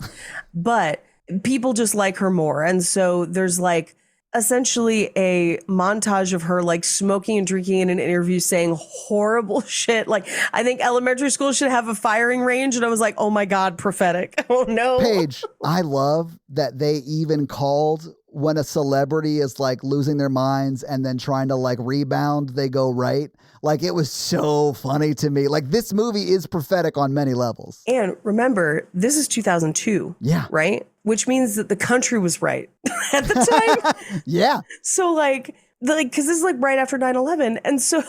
But people just like her more. And so there's like essentially a montage of her like smoking and drinking in an interview, saying horrible shit. Like, I think elementary school should have a firing range. And I was like, oh my God, prophetic. Oh no. Paige, I love that they even called when a celebrity is like losing their minds and then trying to like rebound, they go right. Like, it was so funny to me. Like, this movie is prophetic on many levels. And remember, this is 2002. Yeah. Right? Which means that the country was right at the time. Yeah. So like, because this is like right after 9/11. And so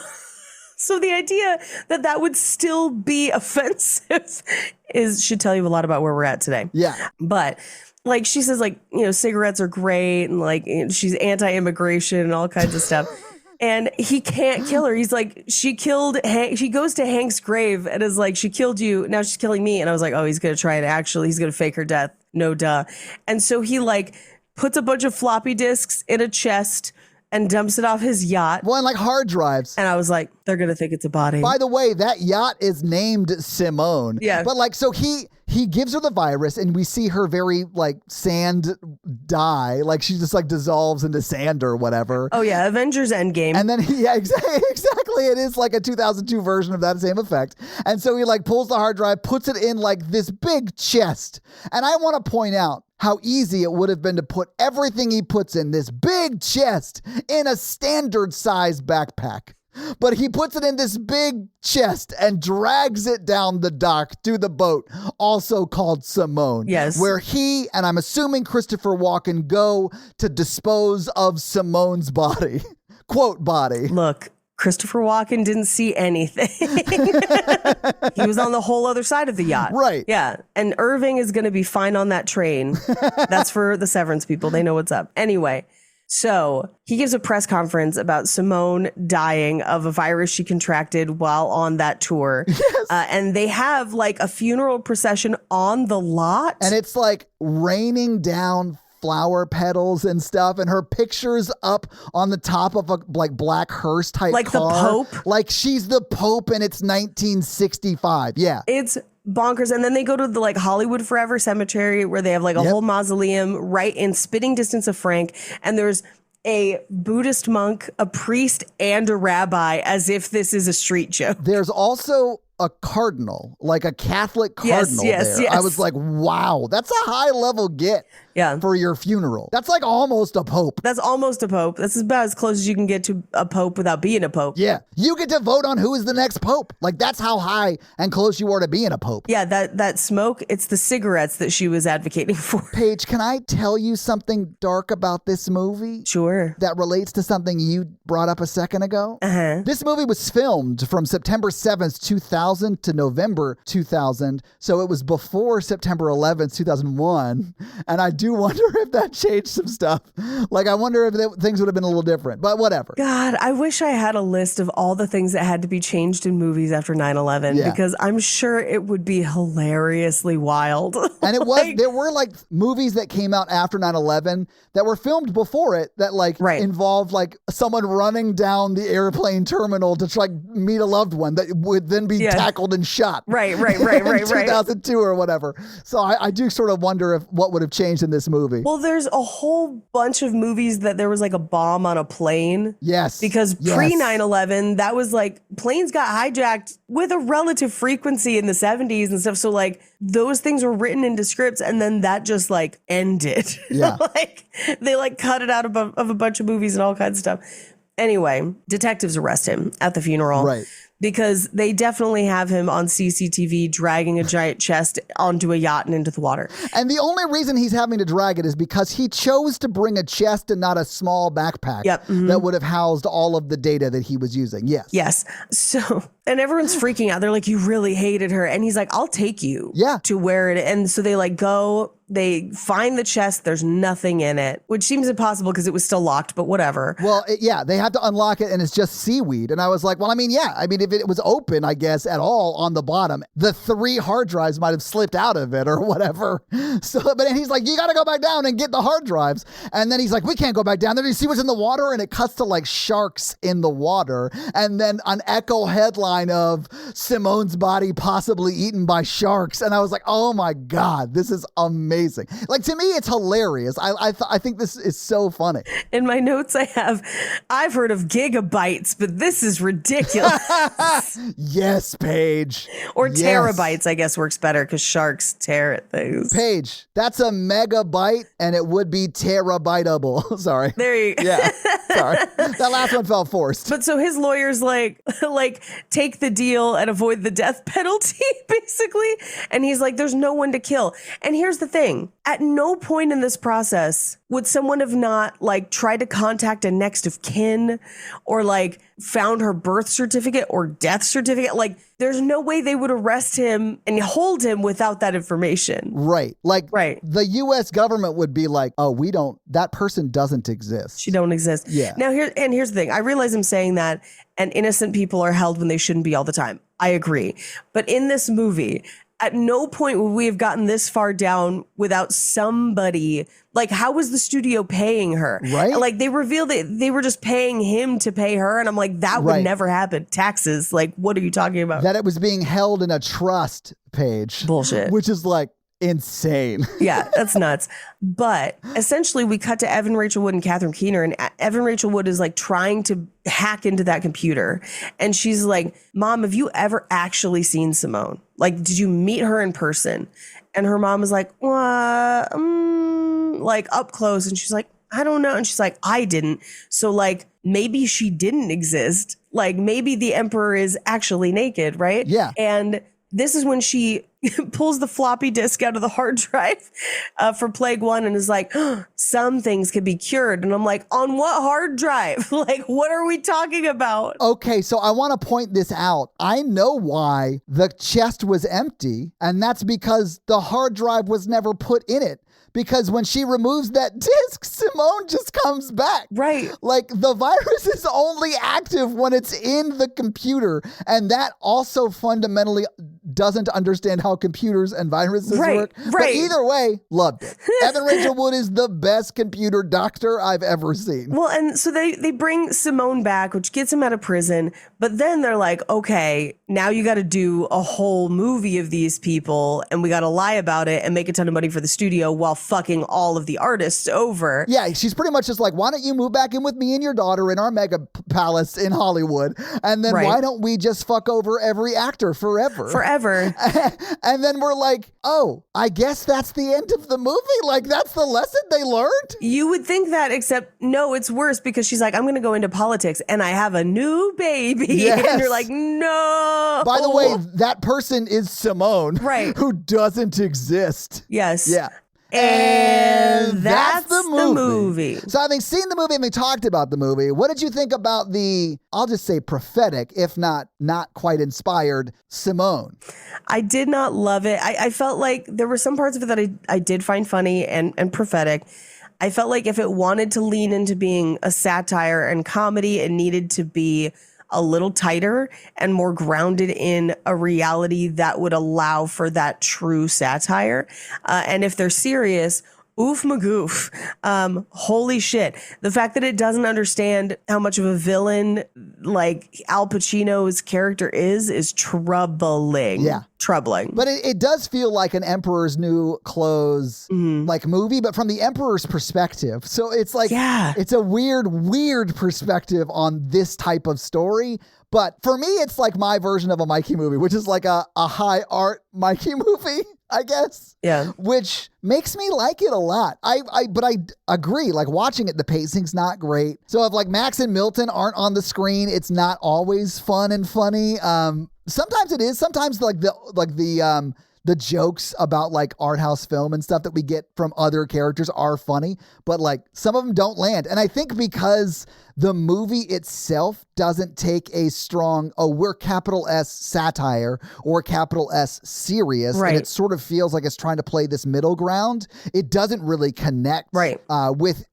the idea that would still be offensive should tell you a lot about where we're at today. Yeah. But like, she says, like, you know, cigarettes are great, and like, she's anti-immigration and all kinds of stuff. And he can't kill her. He's like, she goes to Hank's grave and is like, she killed you, now she's killing me. And I was like, oh, he's going to try it. He's going to fake her death. No duh. And so he like puts a bunch of floppy disks in a chest and dumps it off his yacht. Well, and like hard drives. And I was like, they're going to think it's a body. By the way, that yacht is named Simone. Yeah. But like, so he gives her the virus and we see her very like sand die. Like, she just like dissolves into sand or whatever. Oh yeah. Avengers Endgame. And then exactly. It is like a 2002 version of that same effect. And so he like pulls the hard drive, puts it in like this big chest. And I want to point out how easy it would have been to put everything he puts in this big chest in a standard size backpack. But he puts it in this big chest and drags it down the dock to the boat, also called Simone. Yes. Where he, and I'm assuming Christopher Walken, go to dispose of Simone's body. Quote, body. Look, Christopher Walken didn't see anything. He was on the whole other side of the yacht. Right. Yeah. And Irving is going to be fine on that train. That's for the Severance people. They know what's up. Anyway, so he gives a press conference about Simone dying of a virus she contracted while on that tour. Yes. And they have like a funeral procession on the lot. And it's like raining down flower petals and stuff, and her picture's up on the top of a like black hearse type like car. The Pope. Like, she's the Pope and it's 1965. Yeah. It's bonkers. And then they go to the like Hollywood Forever Cemetery where they have like a whole mausoleum right in spitting distance of Frank. And there's a Buddhist monk, a priest, and a rabbi, as if this is a street joke. There's also a cardinal, like a Catholic cardinal there. Yes. I was like, wow, that's a high level get. for your funeral. That's like almost a pope. That's almost a pope. That's about as close as you can get to a pope without being a pope. Yeah. You get to vote on who is the next pope. Like, that's how high and close you are to being a pope. Yeah, that smoke, it's the cigarettes that she was advocating for. Paige, can I tell you something dark about this movie? Sure. That relates to something you brought up a second ago? Uh-huh. This movie was filmed from September 7th, 2000 to November 2000. So it was before September 11th, 2001. And I do wonder if that changed some stuff. Like, I wonder if things would have been a little different, but whatever. God, I wish I had a list of all the things that had to be changed in movies after 9/11 because I'm sure it would be hilariously wild. And it was, there were like movies that came out after 9/11 that were filmed before it that like involved like someone running down the airplane terminal to try meet a loved one that would then be tackled and shot. Right. in 2002 or whatever. So I do sort of wonder if what would have changed in this movie. Well, there's a whole bunch of movies that there was like a bomb on a plane. Yes. Because pre 9/11, that was like planes got hijacked with a relative frequency in the 70s and stuff. So like those things were written into scripts and then that just like ended. Yeah. Like they like cut it out of a bunch of movies and all kinds of stuff. Anyway, detectives arrest him at the funeral. Right. Because they definitely have him on CCTV dragging a giant chest onto a yacht and into the water. And the only reason he's having to drag it is because he chose to bring a chest and not a small backpack that would have housed all of the data that he was using. Yes. So, and everyone's freaking out. They're like, you really hated her. And he's like, I'll take you to where it. And so they like go. They find the chest. There's nothing in it, which seems impossible because it was still locked, but whatever. Well, they have to unlock it and it's just seaweed. And I was like, well, I mean, if it was open, I guess, at all on the bottom, the 3 hard drives might have slipped out of it or whatever. So, but then he's like, you got to go back down and get the hard drives. And then he's like, we can't go back down there. Do you see what's in the water? And it cuts to like sharks in the water. And then an echo headline of Simone's body possibly eaten by sharks. And I was like, oh my God, this is amazing. Like, to me, it's hilarious. I think this is so funny. In my notes, I've heard of gigabytes, but this is ridiculous. Yes, Paige. Or terabytes, I guess, works better because sharks tear at things. Paige, that's a megabyte, and it would be terabyteable. Sorry. There you go. Yeah. Sorry. That last one felt forced. But so his lawyers like take the deal and avoid the death penalty, basically. And he's like, there's no one to kill. And here's the thing. At no point in this process would someone have not like tried to contact a next of kin or like found her birth certificate or death certificate. Like there's no way they would arrest him and hold him without that information. Right. Like the US government would be like, oh, that person doesn't exist. She don't exist. Yeah. Now here's the thing. I realize I'm saying that and innocent people are held when they shouldn't be all the time. I agree. But in this movie, at no point would we have gotten this far down without somebody. Like, how was the studio paying her? Right. Like, they revealed that they were just paying him to pay her. And I'm like, that would never happen. Taxes. Like, what are you talking about? That it was being held in a trust, Paige. Bullshit. Which is like insane. Yeah, that's nuts. But essentially, we cut to Evan Rachel Wood and Catherine Keener, and Evan Rachel Wood is like trying to hack into that computer. And she's like, Mom, have you ever actually seen Simone? Like, did you meet her in person? And her mom is like, what? Like up close. And she's like, I don't know. And she's like, I didn't. So like, maybe she didn't exist. Like maybe the emperor is actually naked, right? Yeah. And this is when she pulls the floppy disk out of the hard drive for Plague One and is like, some things can be cured. And I'm like, on what hard drive? Like, what are we talking about? Okay, so I want to point this out. I know why the chest was empty, and that's because the hard drive was never put in it. Because when she removes that disk, Simone just comes back. Right. Like the virus is only active when it's in the computer. And that also fundamentally doesn't understand how computers and viruses work. But either way, loved it. Evan Rachel Wood is the best computer doctor I've ever seen. Well, and so they bring Simone back, which gets him out of prison. But then they're like, okay, now you got to do a whole movie of these people and we got to lie about it and make a ton of money for the studio while fucking all of the artists over. Yeah, she's pretty much just like, why don't you move back in with me and your daughter in our mega palace in Hollywood? And then why don't we just fuck over every actor forever? Forever. And then we're like, oh, I guess that's the end of the movie. Like, that's the lesson they learned? You would think that, except no, it's worse because she's like, I'm going to go into politics and I have a new baby. Yes. And you're like, no. By the way, that person is Simone. Right. Who doesn't exist. Yes. Yeah. And that's the movie. So having seen the movie and we talked about the movie, what did you think about the, I'll just say prophetic, if not quite inspired, Simone? I did not love it. I felt like there were some parts of it that I did find funny and prophetic. I felt like if it wanted to lean into being a satire and comedy, it needed to be a little tighter and more grounded in a reality that would allow for that true satire. And if they're serious, oof magoof. Holy shit. The fact that it doesn't understand how much of a villain like Al Pacino's character is troubling. Yeah. Troubling. But it does feel like an Emperor's New Clothes like movie, but from the Emperor's perspective. So it's like, it's a weird perspective on this type of story. But for me, it's like my version of a Mikey movie, which is like a high art Mikey movie, I guess. Yeah. Which makes me like it a lot. But I agree, like watching it, the pacing's not great. So if like Max and Milton aren't on the screen, it's not always fun and funny. Sometimes it is. Sometimes the jokes about like art house film and stuff that we get from other characters are funny, but like some of them don't land. And I think because the movie itself doesn't take a strong, we're capital S satire or capital S serious. Right. And it sort of feels like it's trying to play this middle ground. It doesn't really connect with,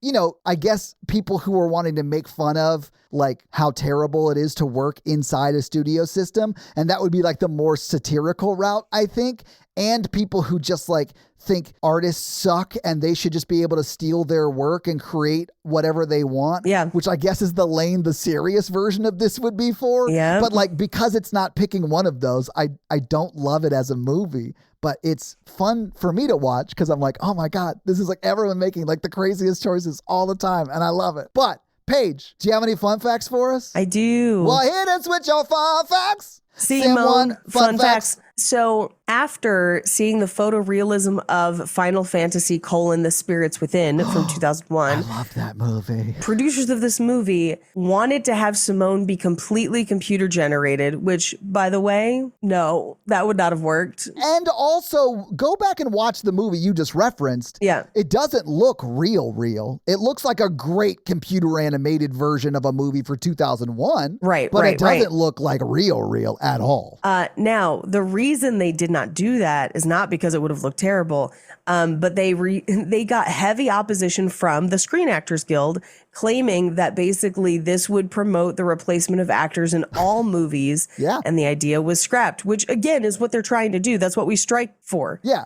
I guess people who are wanting to make fun of like how terrible it is to work inside a studio system. And that would be like the more satirical route, I think. And people who just like think artists suck and they should just be able to steal their work and create whatever they want. Yeah. Which I guess is the lane the serious version of this would be for. Yeah. But like, because it's not picking one of those, I don't love it as a movie. But it's fun for me to watch because I'm like, oh my God, this is like everyone making like the craziest choices all the time. And I love it. But Paige, do you have any fun facts for us? I do. Well, hit us with your fun facts. Simone, fun facts. So after seeing the photorealism of Final Fantasy: The Spirits Within from 2001, I love that movie. Producers of this movie wanted to have Simone be completely computer generated, which, by the way, no, that would not have worked. And also, go back and watch the movie you just referenced. Yeah. It doesn't look real. It looks like a great computer animated version of a movie for 2001. Right, but right, it doesn't right. look like real at all. Now, the reason they did not do that is not because it would have looked terrible, but they got heavy opposition from the Screen Actors Guild, claiming that basically this would promote the replacement of actors in all movies. Yeah. And the idea was scrapped, which again is what they're trying to do. That's what we strike for. Yeah.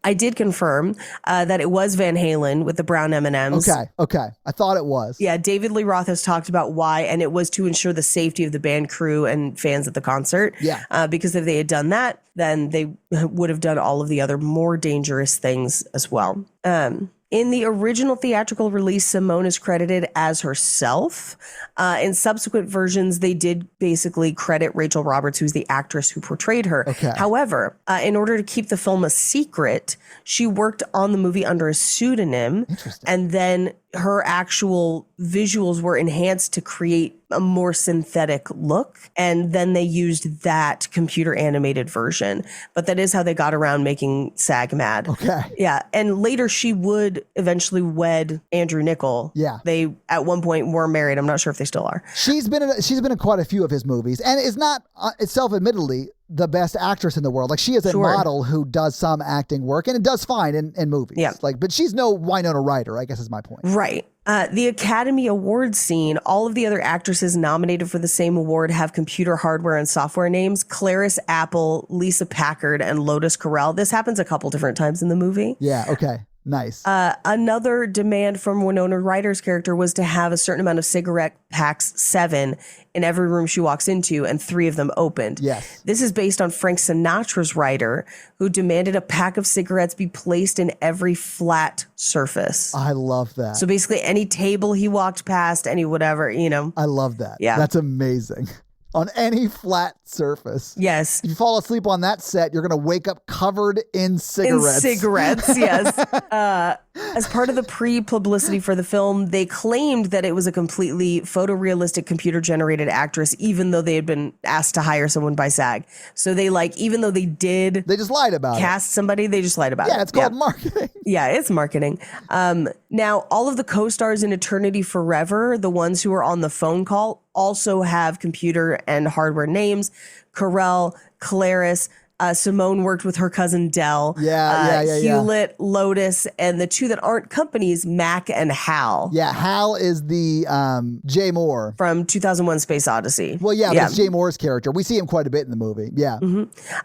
I did confirm that it was Van Halen with the brown M&Ms. Okay. I thought it was. Yeah, David Lee Roth has talked about why, and it was to ensure the safety of the band crew and fans at the concert. Yeah. Because if they had done that, then they would have done all of the other more dangerous things as well. In the original theatrical release, Simone is credited as herself. In subsequent versions, they did basically credit Rachel Roberts, who's the actress who portrayed her. Okay. However, in order to keep the film a secret, she worked on the movie under a pseudonym. Interesting. And then her actual visuals were enhanced to create a more synthetic look. And then they used that computer animated version. But that is how they got around making SAG mad. Okay. Yeah. And later she would eventually wed Andrew Niccol. Yeah. They at one point were married. I'm not sure if they still are. She's been in quite a few of his movies and is not self-admittedly the best actress in the world. Like she is a model who does some acting work and it does fine in movies. Yeah. But she's no Winona Ryder, I guess is my point. Right. The Academy Awards scene, all of the other actresses nominated for the same award have computer hardware and software names: Clarice Apple, Lisa Packard, and Lotus Carell. This happens a couple different times in the movie. Yeah, okay. Nice. Another demand from Winona Ryder's character was to have a certain amount of cigarette packs, 7, in every room she walks into, and 3 of them opened. Yes. This is based on Frank Sinatra's writer, who demanded a pack of cigarettes be placed in every flat surface. I love that. So basically any table he walked past, any whatever, I love that. Yeah. That's amazing. on any flat surface. Yes. If you fall asleep on that set, you're going to wake up covered in cigarettes. In cigarettes, yes. As part of the pre-publicity for the film, they claimed that it was a completely photorealistic computer-generated actress, even though they had been asked to hire someone by SAG. So they even though they did They just lied about cast somebody, they just lied about it. Yeah, it's called marketing. Yeah, it's marketing. Now, all of the co-stars in Eternity Forever, the ones who are on the phone call, also have computer and hardware names. Carell, Clarice, Simone worked with her cousin Dell. Hewlett, Lotus, and the two that aren't companies, Mac and Hal. Yeah, Hal is the Jay Moore. From 2001 Space Odyssey. Well, yeah, that's Jay Moore's character. We see him quite a bit in the movie. Yeah.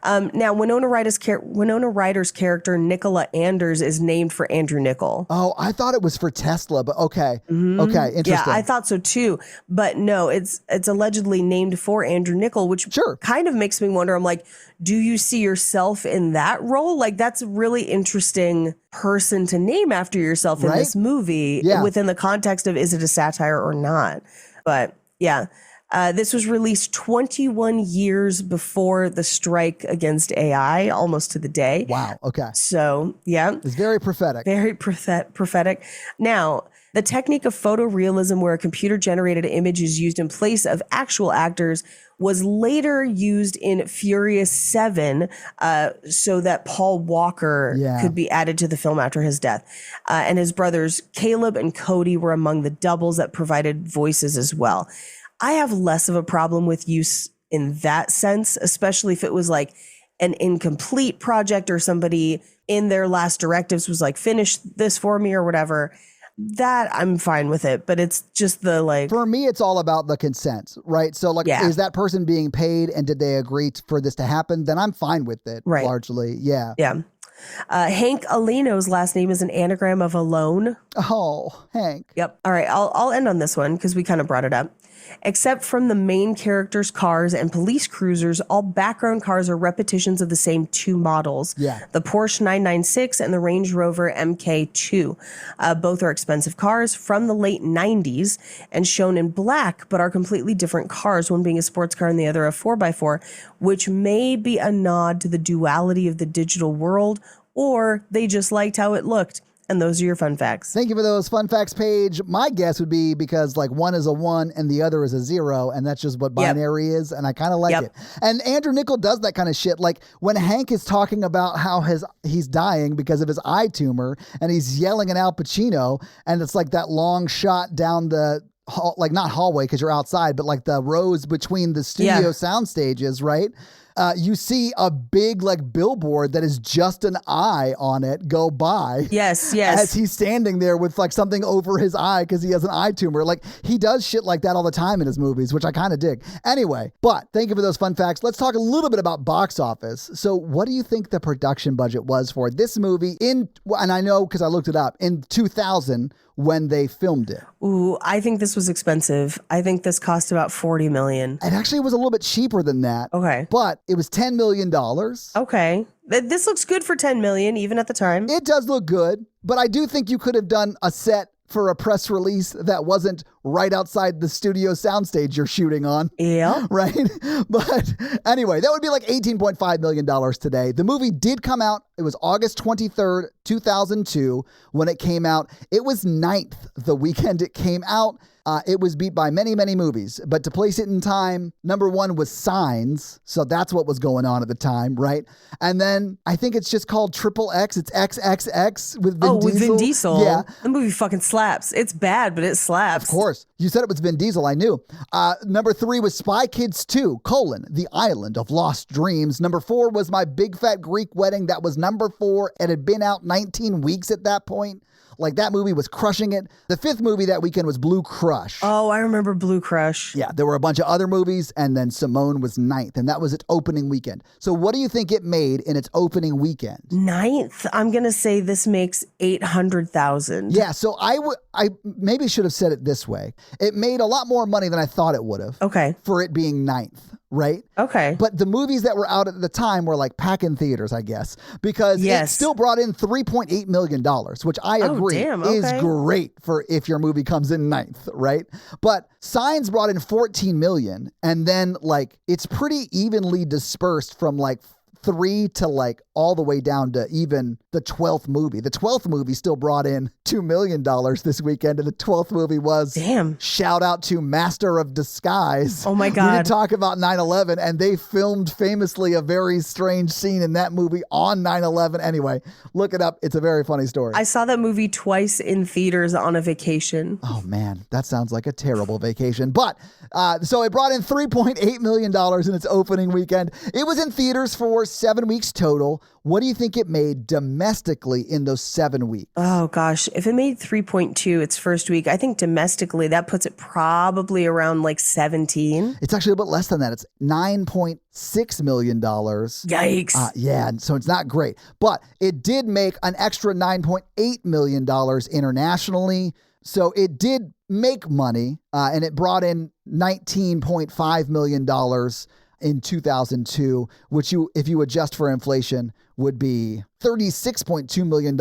Now, Winona Ryder's character, Nicola Anders, is named for Andrew Niccol. Oh, I thought it was for Tesla, but okay. Okay, interesting. Yeah, I thought so too. But no, it's allegedly named for Andrew Niccol, which kind of makes me wonder. I'm like, do you see yourself in that role? Like, that's a really interesting person to name after yourself in this movie within the context of, is it a satire or not? But yeah, this was released 21 years before the strike against AI, almost to the day. Wow. Okay. So yeah. It's very prophetic. Very prophetic. Now, the technique of photorealism, where a computer-generated image is used in place of actual actors, was later used in Furious 7 so that Paul Walker could be added to the film after his death. And his brothers Caleb and Cody were among the doubles that provided voices as well. I have less of a problem with use in that sense, especially if it was like an incomplete project or somebody in their last directives was like, finish this for me or whatever. That I'm fine with it, but it's just the For me, it's all about the consent, right? So is that person being paid and did they agree for this to happen? Then I'm fine with it, largely. Yeah. Yeah. Hank Alino's last name is an anagram of alone. Oh, Hank. Yep. All right. I'll end on this one because we kind of brought it up. Except from the main characters' cars and police cruisers, all background cars are repetitions of the same two models. Yeah. The Porsche 996 and the Range Rover MK2. Both are expensive cars from the late 90s and shown in black, but are completely different cars, one being a sports car and the other a 4x4, which may be a nod to the duality of the digital world, or they just liked how it looked. And those are your fun facts. Thank you for those fun facts page. My guess would be because one is a 1 and the other is a 0, and that's just what binary is, and I kind of like it. And Andrew Niccol does that kind of shit. Like when Hank is talking about how he's dying because of his eye tumor, and he's yelling at Al Pacino, and it's like that long shot down the not hallway because you're outside, but the rows between the studio sound stages, right? You see a big billboard that is just an eye on it go by. Yes. As he's standing there with something over his eye because he has an eye tumor. He does shit like that all the time in his movies, which I kind of dig. Anyway, but thank you for those fun facts. Let's talk a little bit about box office. So what do you think the production budget was for this movie and I know because I looked it up, in 2000 when they filmed it? Ooh, I think this was expensive. I think this cost about $40 million. It actually was a little bit cheaper than that. Okay. But it was $10 million. Okay. This looks good for $10 million, even at the time. It does look good, but I do think you could have done a set for a press release that wasn't right outside the studio soundstage you're shooting on. Yeah. Right? But anyway, that would be $18.5 million today. The movie did come out. It was August 23rd, 2002 when it came out. It was 9th the weekend it came out. It was beat by many, many movies. But to place it in time, number 1 was Signs. So that's what was going on at the time, right? And then I think it's just called Triple X. It's XXX with Vin Diesel. With Vin Diesel. Yeah. The movie fucking slaps. It's bad, but it slaps. Of course. You said it was Vin Diesel. I knew. Number 3 was Spy Kids 2, The Island of Lost Dreams. Number 4 was My Big Fat Greek Wedding. That was number 4. It had been out 19 weeks at that point. That movie was crushing it. The 5th movie that weekend was Blue Crush. Oh, I remember Blue Crush. Yeah, there were a bunch of other movies, and then Simone was 9th, and that was its opening weekend. So what do you think it made in its opening weekend? 9th? I'm going to say this makes $800,000. Yeah, so I maybe should have said it this way. It made a lot more money than I thought it would have. Okay. For it being 9th. right? Okay. But the movies that were out at the time were like packing theaters, I guess, because it still brought in $3.8 million, which I agree is great for if your movie comes in ninth, right? But Signs brought in 14 million, and then like it's pretty evenly dispersed from like 3 to like all the way down to even the 12th movie. The 12th movie still brought in $2 million this weekend, and the 12th movie was shout out to Master of Disguise. Oh my God. We did talk about 9/11, and they filmed famously a very strange scene in that movie on 9/11. Anyway, look it up. It's a very funny story. I saw that movie twice in theaters on a vacation. Oh man, that sounds like a terrible vacation. But so it brought in $3.8 million in its opening weekend. It was in theaters for 7 weeks total. What do you think it made domestically in those 7 weeks? Oh gosh, if it made 3.2 its first week, I think domestically that puts it probably around like 17. It's actually a bit less than that. It's $9.6 million. Yikes. Yeah, so it's not great. But it did make an extra $9.8 million internationally. So it did make money, and it brought in $19.5 million in 2002, which if you adjust for inflation, would be $36.2 million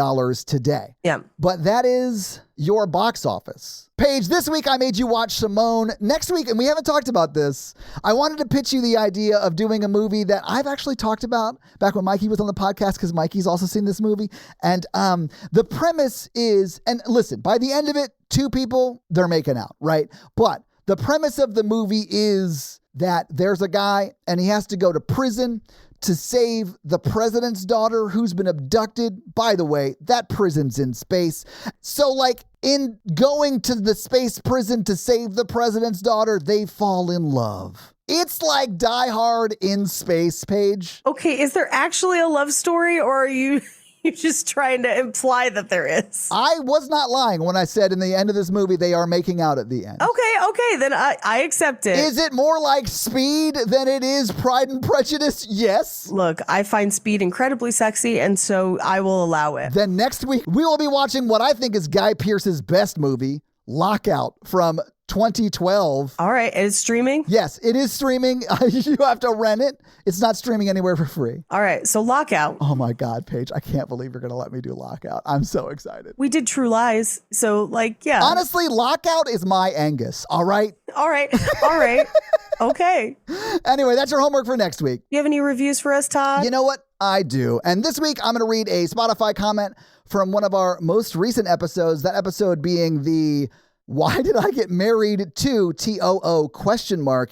today. Yeah. But that is your box office. Paige, this week I made you watch S1m0ne. Next week, and we haven't talked about this, I wanted to pitch you the idea of doing a movie that I've actually talked about back when Mikey was on the podcast, because Mikey's also seen this movie. And the premise is, and listen, by the end of it, 2 people, they're making out, right? But the premise of the movie is that there's a guy and he has to go to prison to save the president's daughter who's been abducted. By the way, that prison's in space. So like in going to the space prison to save the president's daughter, they fall in love. It's like Die Hard in space, Paige. Okay, is there actually a love story, or are you just trying to imply that there is? I was not lying when I said in the end of this movie, they are making out at the end. Okay, then I accept it. Is it more like Speed than it is Pride and Prejudice? Yes. Look, I find Speed incredibly sexy, and so I will allow it. Then next week, we will be watching what I think is Guy Pearce's best movie, Lockout, from 2012. All right, it's streaming? Yes, it is streaming. You have to rent it. It's not streaming anywhere for free. All right, so Lockout. Oh my God, Paige, I can't believe you're going to let me do Lockout. I'm so excited. We did True Lies, so like, yeah. Honestly, Lockout is my Angus, all right? All right. Okay. Anyway, that's your homework for next week. You have any reviews for us, Todd? You know what? I do. And this week, I'm going to read a Spotify comment from one of our most recent episodes, that episode being the Why Did I Get Married to TOO ?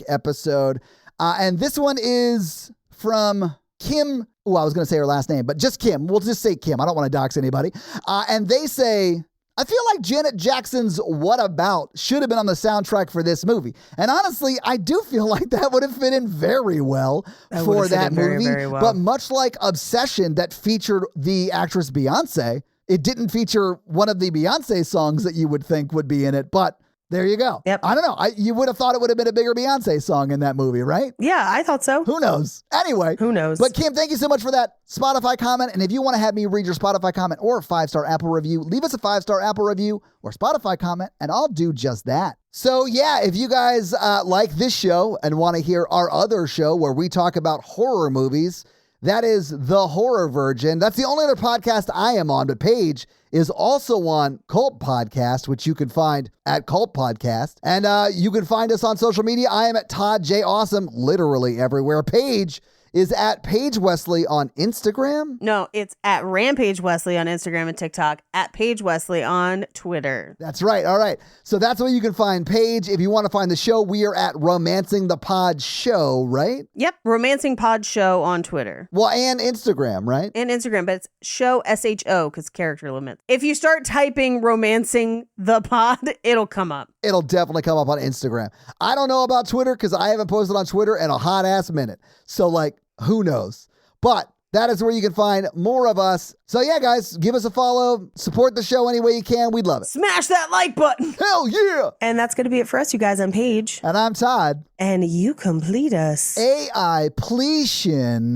Episode. And this one is from Kim. Oh, I was going to say her last name, but just Kim. We'll just say Kim. I don't want to dox anybody. And they say, I feel like Janet Jackson's What About should have been on the soundtrack for this movie. And honestly, I do feel like that would have fit in very well for that movie. Very well. But much like Obsession that featured the actress Beyonce, it didn't feature one of the Beyonce songs that you would think would be in it, but there you go. Yep. I don't know. You would have thought it would have been a bigger Beyonce song in that movie, right? Yeah, I thought so. Who knows? Anyway. Who knows? But Kim, thank you so much for that Spotify comment. And if you want to have me read your Spotify comment or 5-star Apple review, leave us a 5-star Apple review or Spotify comment, and I'll do just that. So yeah, if you guys like this show and want to hear our other show where we talk about horror movies, that is The Horror Virgin. That's the only other podcast I am on, but Paige is also on Cult Podcast, which you can find at Cult Podcast. And you can find us on social media. I am at Todd J. Awesome, literally everywhere. Paige is at Paige Wesley on Instagram. No, it's at Rampage Wesley on Instagram and TikTok, at Paige Wesley on Twitter. That's right. All right. So that's where you can find Paige. If you want to find the show, we are at Romancing the Pod Show, right? Yep. Romancing Pod Show on Twitter. Well, and Instagram, right? And Instagram, but it's show SHO because character limits. If you start typing Romancing the Pod, it'll come up. It'll definitely come up on Instagram. I don't know about Twitter because I haven't posted on Twitter in a hot ass minute. So like, who knows? But that is where you can find more of us. So yeah, guys, give us a follow. Support the show any way you can. We'd love it. Smash that like button. Hell yeah. And that's going to be it for us, you guys. I'm Paige. And I'm Todd. And you complete us. AI pletion.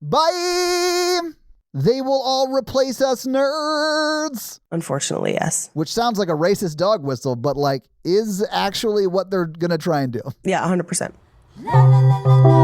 Bye. They will all replace us nerds. Unfortunately, yes. Which sounds like a racist dog whistle, but like is actually what they're going to try and do. Yeah, 100%. La la la la.